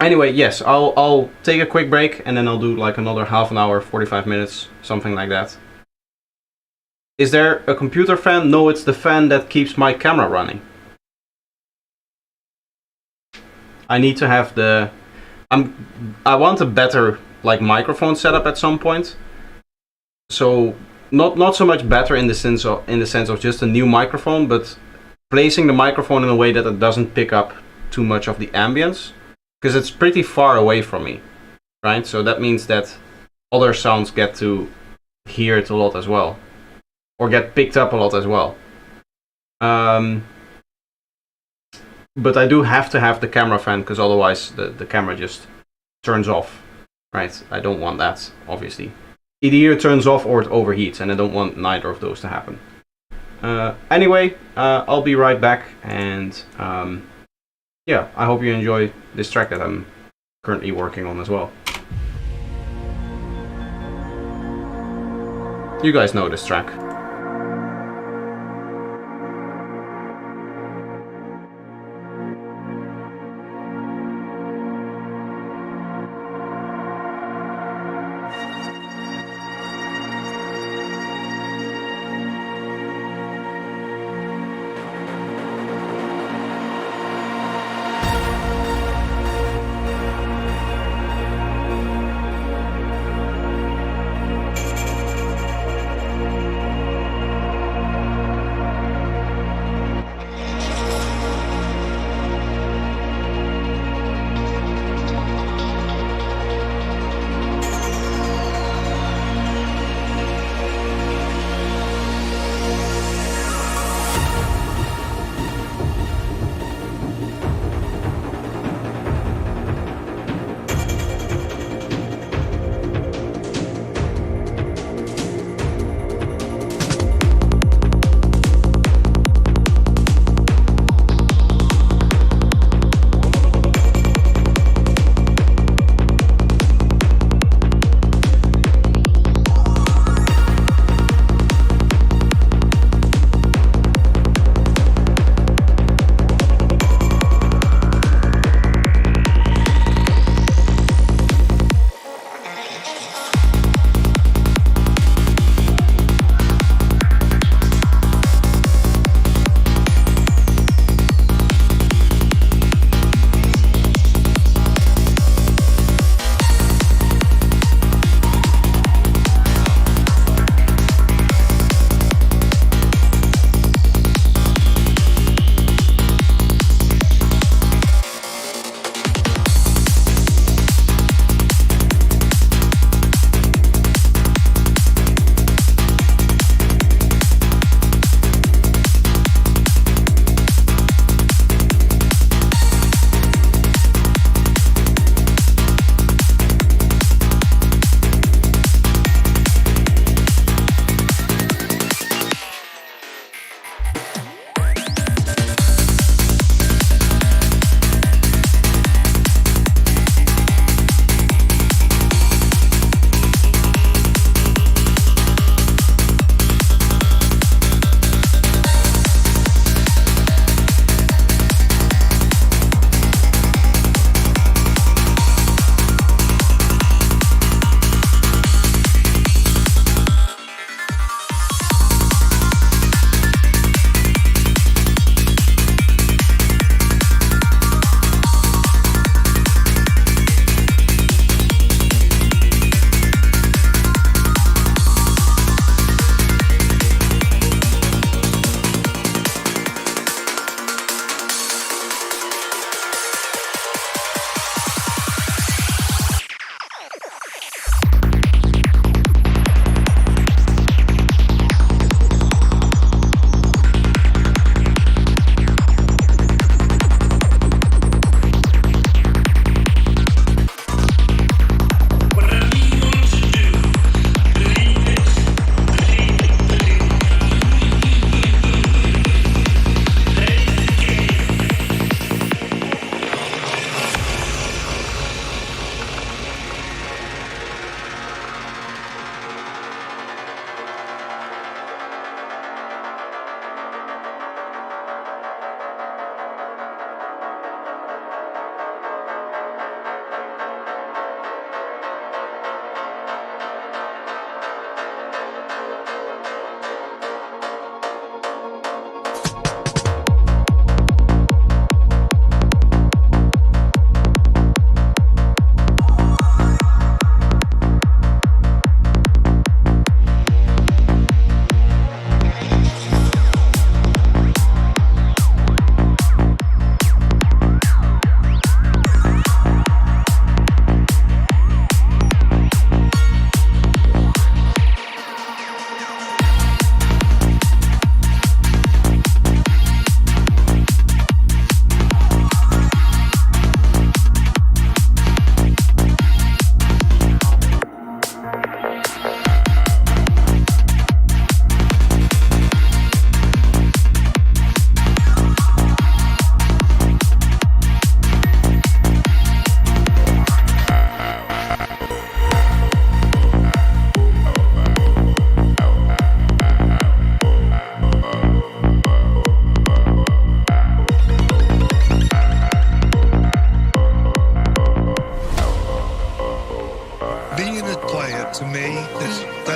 Speaker 1: Anyway, yes, I'll take a quick break and then I'll do like another half an hour, 45 minutes, something like that. Is there a computer fan? No, it's the fan that keeps my camera running. I need to have the... I want a better like microphone setup at some point. So not so much better in the sense of just a new microphone, but placing the microphone in a way that it doesn't pick up too much of the ambience, because it's pretty far away from me, right? So that means that other sounds get to hear it a lot as well, or get picked up a lot as well. But I do have to have the camera fan, because otherwise the camera just turns off, right? I don't want that, obviously. It either turns off or it overheats, and I don't want neither of those to happen. Anyway, I'll be right back, and yeah, I hope you enjoy this track that I'm currently working on as well. You guys know this track.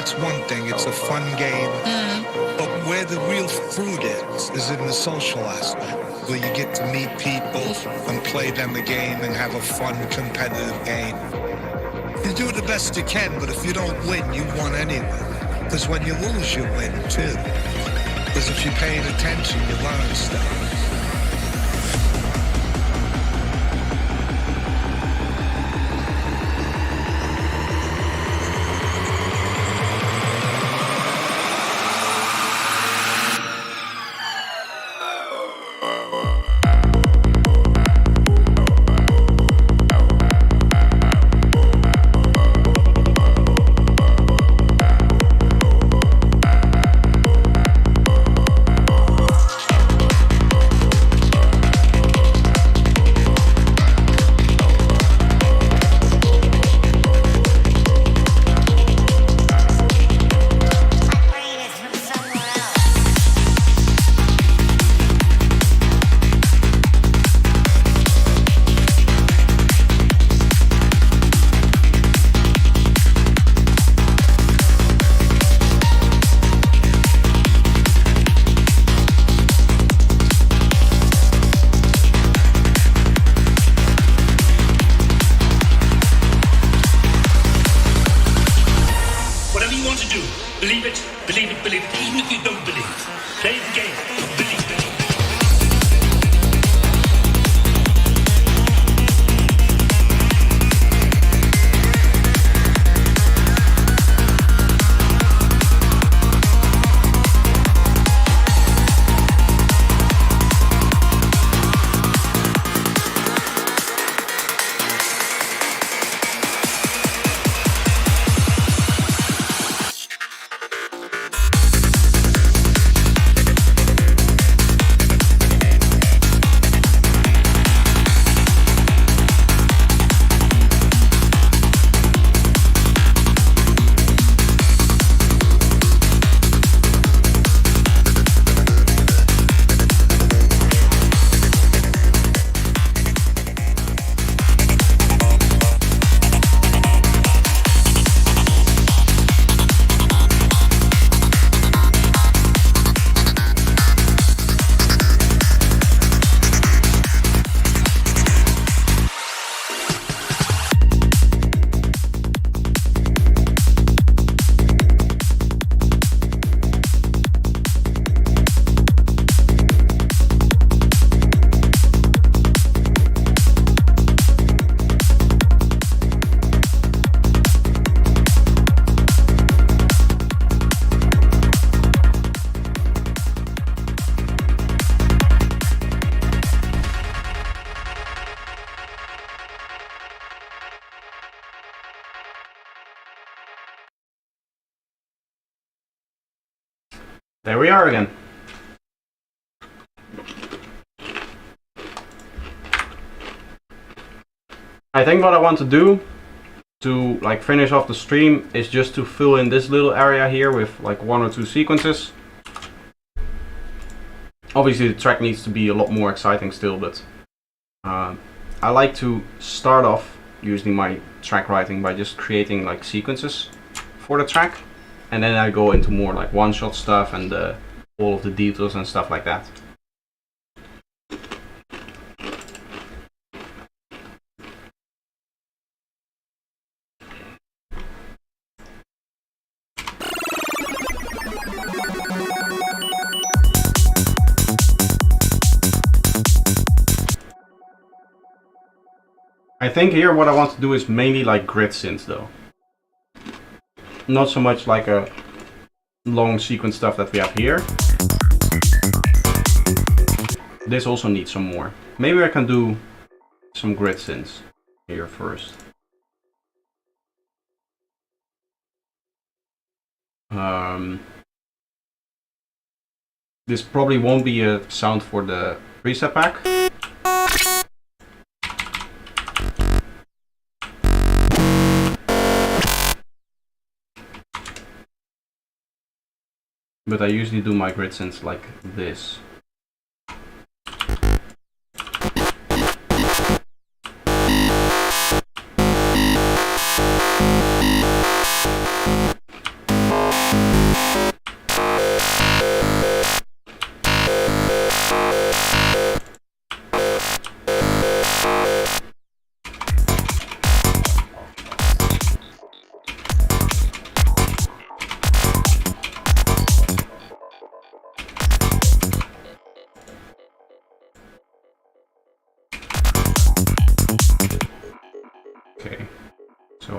Speaker 3: that's one thing. It's a fun game. But where the real fruit is in the social aspect, where you get to meet people and play them a game and have a fun, competitive game. You do the best you can, but if you don't win, you won anyway. Because when you lose, you win too. Because if you're paying attention, you learn stuff.
Speaker 1: There we are again. I think what I want to do to like finish off the stream is just to fill in this little area here with like 1 or 2 sequences. Obviously the track needs to be a lot more exciting still, but I like to start off using my track writing by just creating like sequences for the track, and then I go into more like one-shot stuff and all of the details and stuff like that. I think here what I want to do is mainly like grid synths though. Not so much like a long sequence stuff that we have here. This also needs some more. Maybe I can do some grid synths here first. This probably won't be a sound for the preset pack. But I usually do my grid synths like this.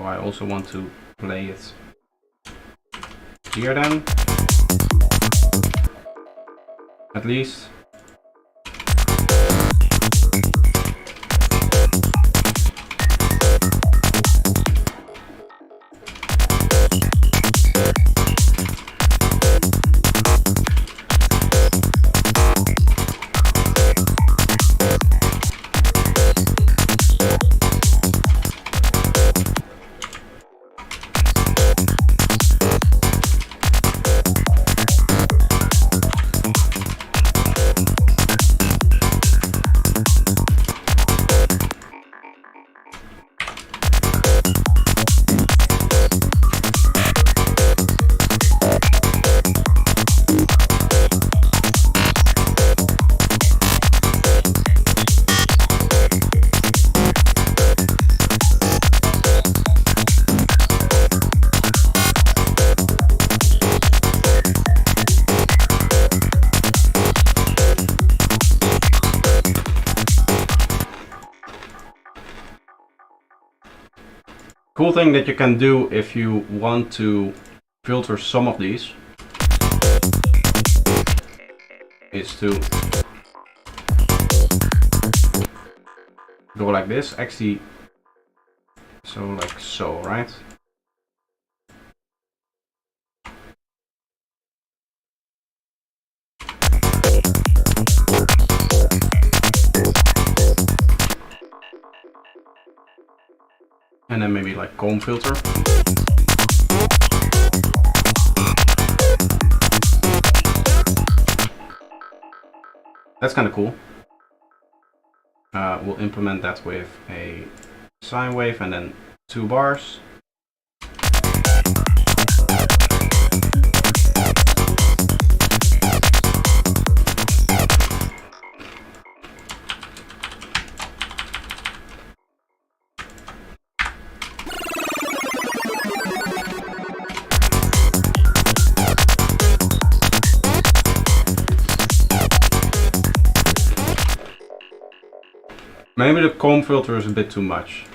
Speaker 1: So I also want to play it here then, at least. Cool thing that you can do if you want to filter some of these is to go like this, actually, so like so, right? And then maybe like comb filter. That's kind of cool. We'll implement that with a sine wave and then 2 bars. Maybe the comb filter is a bit too much.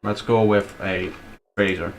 Speaker 1: Let's go with a phaser.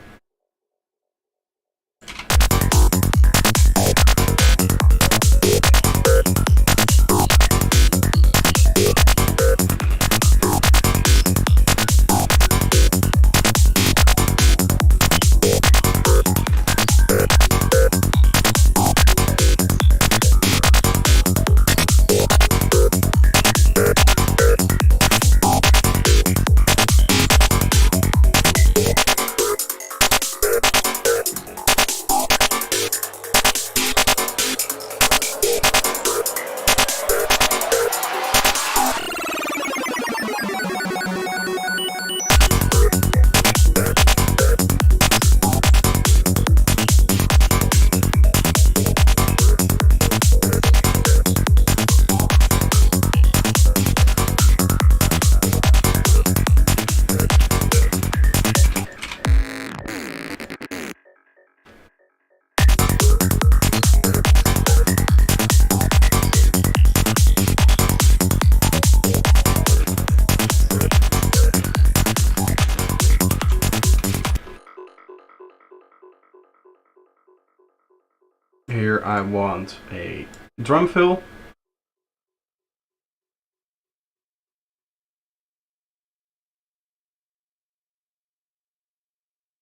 Speaker 1: Here I want a drum fill.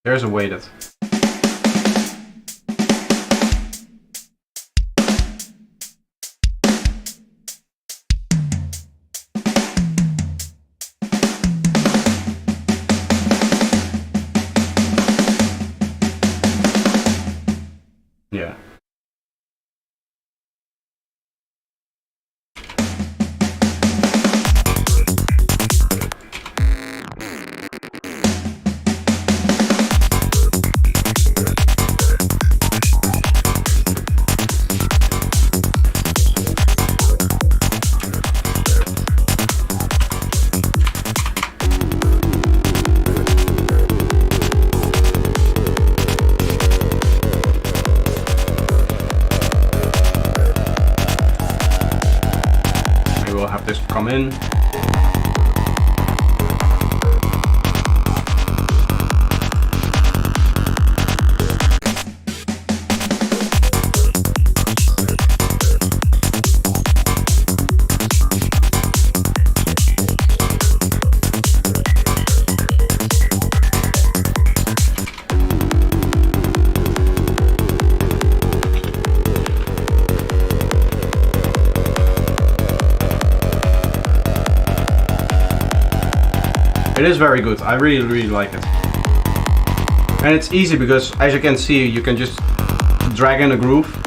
Speaker 1: There's a way that yeah. This come in. It is very good. I really, really like it. And it's easy because, as you can see, you can just drag in a groove.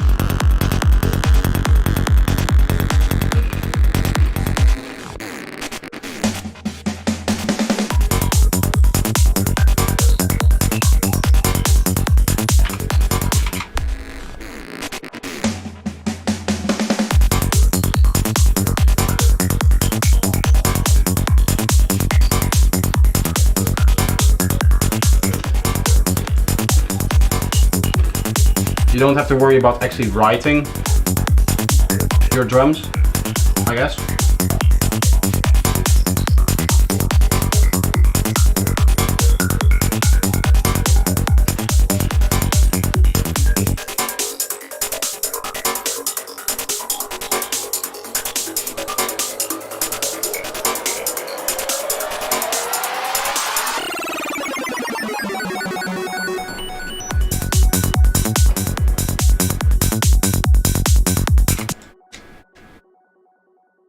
Speaker 1: You don't have to worry about actually writing your drums, I guess.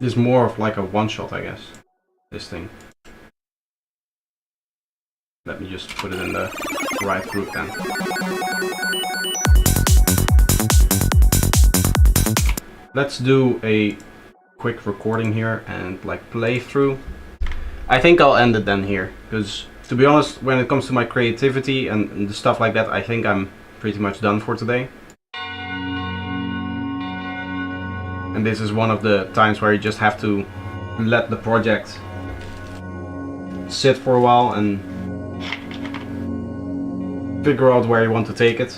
Speaker 1: This is more of like a one-shot, I guess, this thing. Let me just put it in the right group then. Let's do a quick recording here and like play through. I think I'll end it then here, because to be honest, when it comes to my creativity and the stuff like that, I think I'm pretty much done for today. And this is one of the times where you just have to let the project sit for a while and figure out where you want to take it.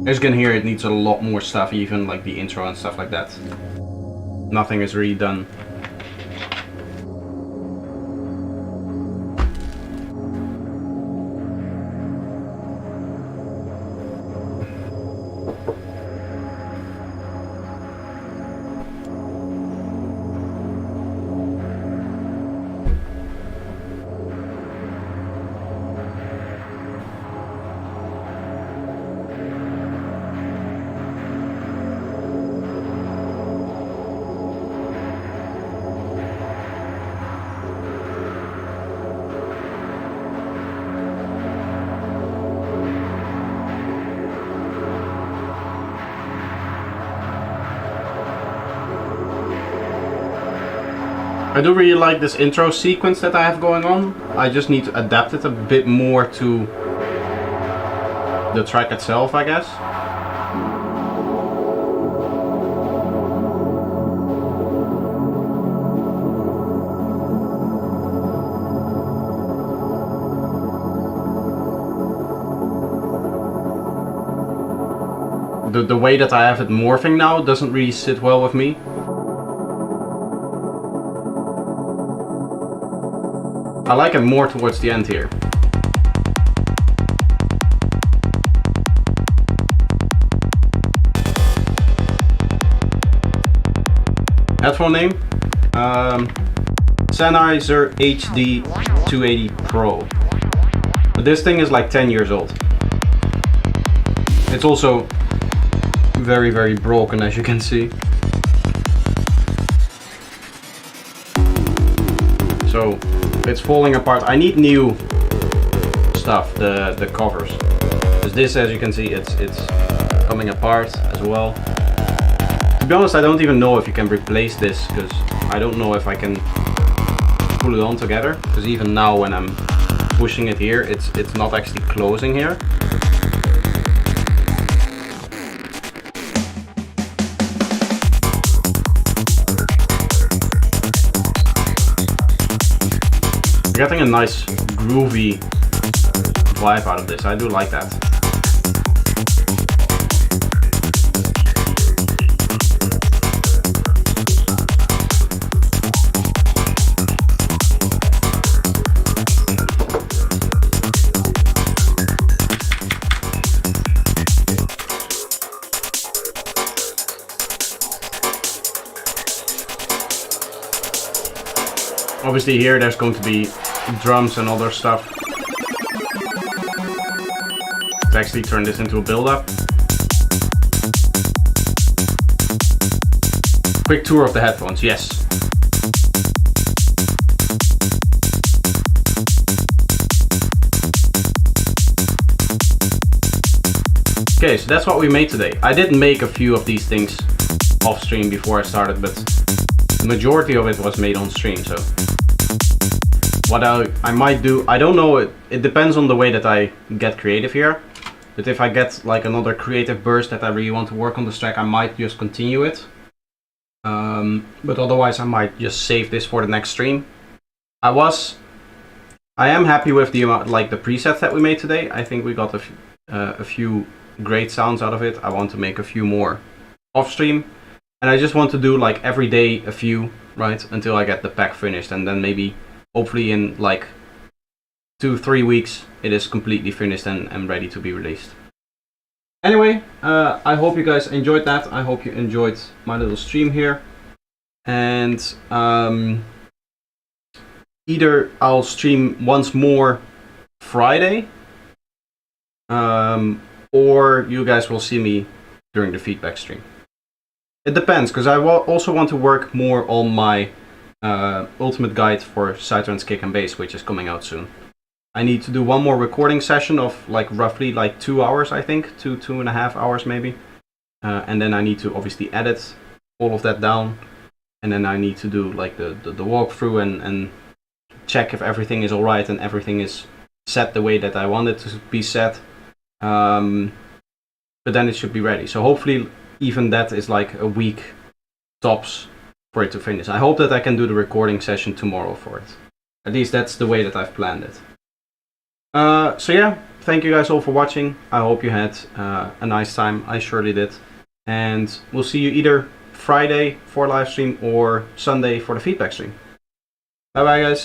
Speaker 1: As you can hear, it needs a lot more stuff, even like the intro and stuff like that. Nothing is really done. I do really like this intro sequence that I have going on. I just need to adapt it a bit more to the track itself, I guess. The way that I have it morphing now doesn't really sit well with me. I like it more towards the end here. Headphone name? Sennheiser HD 280 Pro. But this thing is like 10 years old. It's also very, very broken, as you can see. So it's falling apart. I need new stuff, the covers. Because this, as you can see, it's coming apart as well. To be honest, I don't even know if you can replace this, because I don't know if I can pull it on together. Because even now when I'm pushing it here, it's not actually closing here. Getting a nice groovy vibe out of this. I do like that. Obviously here there's going to be drums and other stuff to actually turn this into a build-up. quick tour of the headphones, yes. Okay, so that's what we made today. I did make a few of these things off stream before I started, but the majority of it was made on stream. So what I might do, I don't know, it depends on the way that I get creative here. But if I get like another creative burst that I really want to work on this track, I might just continue it. But otherwise I might just save this for the next stream. I am happy with the amount, like the presets that we made today. I think we got a few great sounds out of it. I want to make a few more off stream, and I just want to do like every day a few, right, until I get the pack finished, and then maybe hopefully in like 2-3 weeks it is completely finished and ready to be released. Anyway, I hope you guys enjoyed that. I hope you enjoyed my little stream here, and either I'll stream once more Friday, or you guys will see me during the feedback stream. It depends, because I also want to work more on my ultimate guide for Sidetrans kick and bass, which is coming out soon. I need to do one more recording session of like roughly like 2 hours, I think, 2.5 hours maybe, and then I need to obviously edit all of that down, and then I need to do like the walkthrough and check if everything is alright and everything is set the way that I want it to be set. But then it should be ready. So hopefully even that is like a week tops for it to finish. I hope that I can do the recording session tomorrow for it. At least that's the way that I've planned it. So yeah, thank you guys all for watching. I hope you had a nice time. I surely did. And we'll see you either Friday for live stream or Sunday for the feedback stream. Bye bye guys.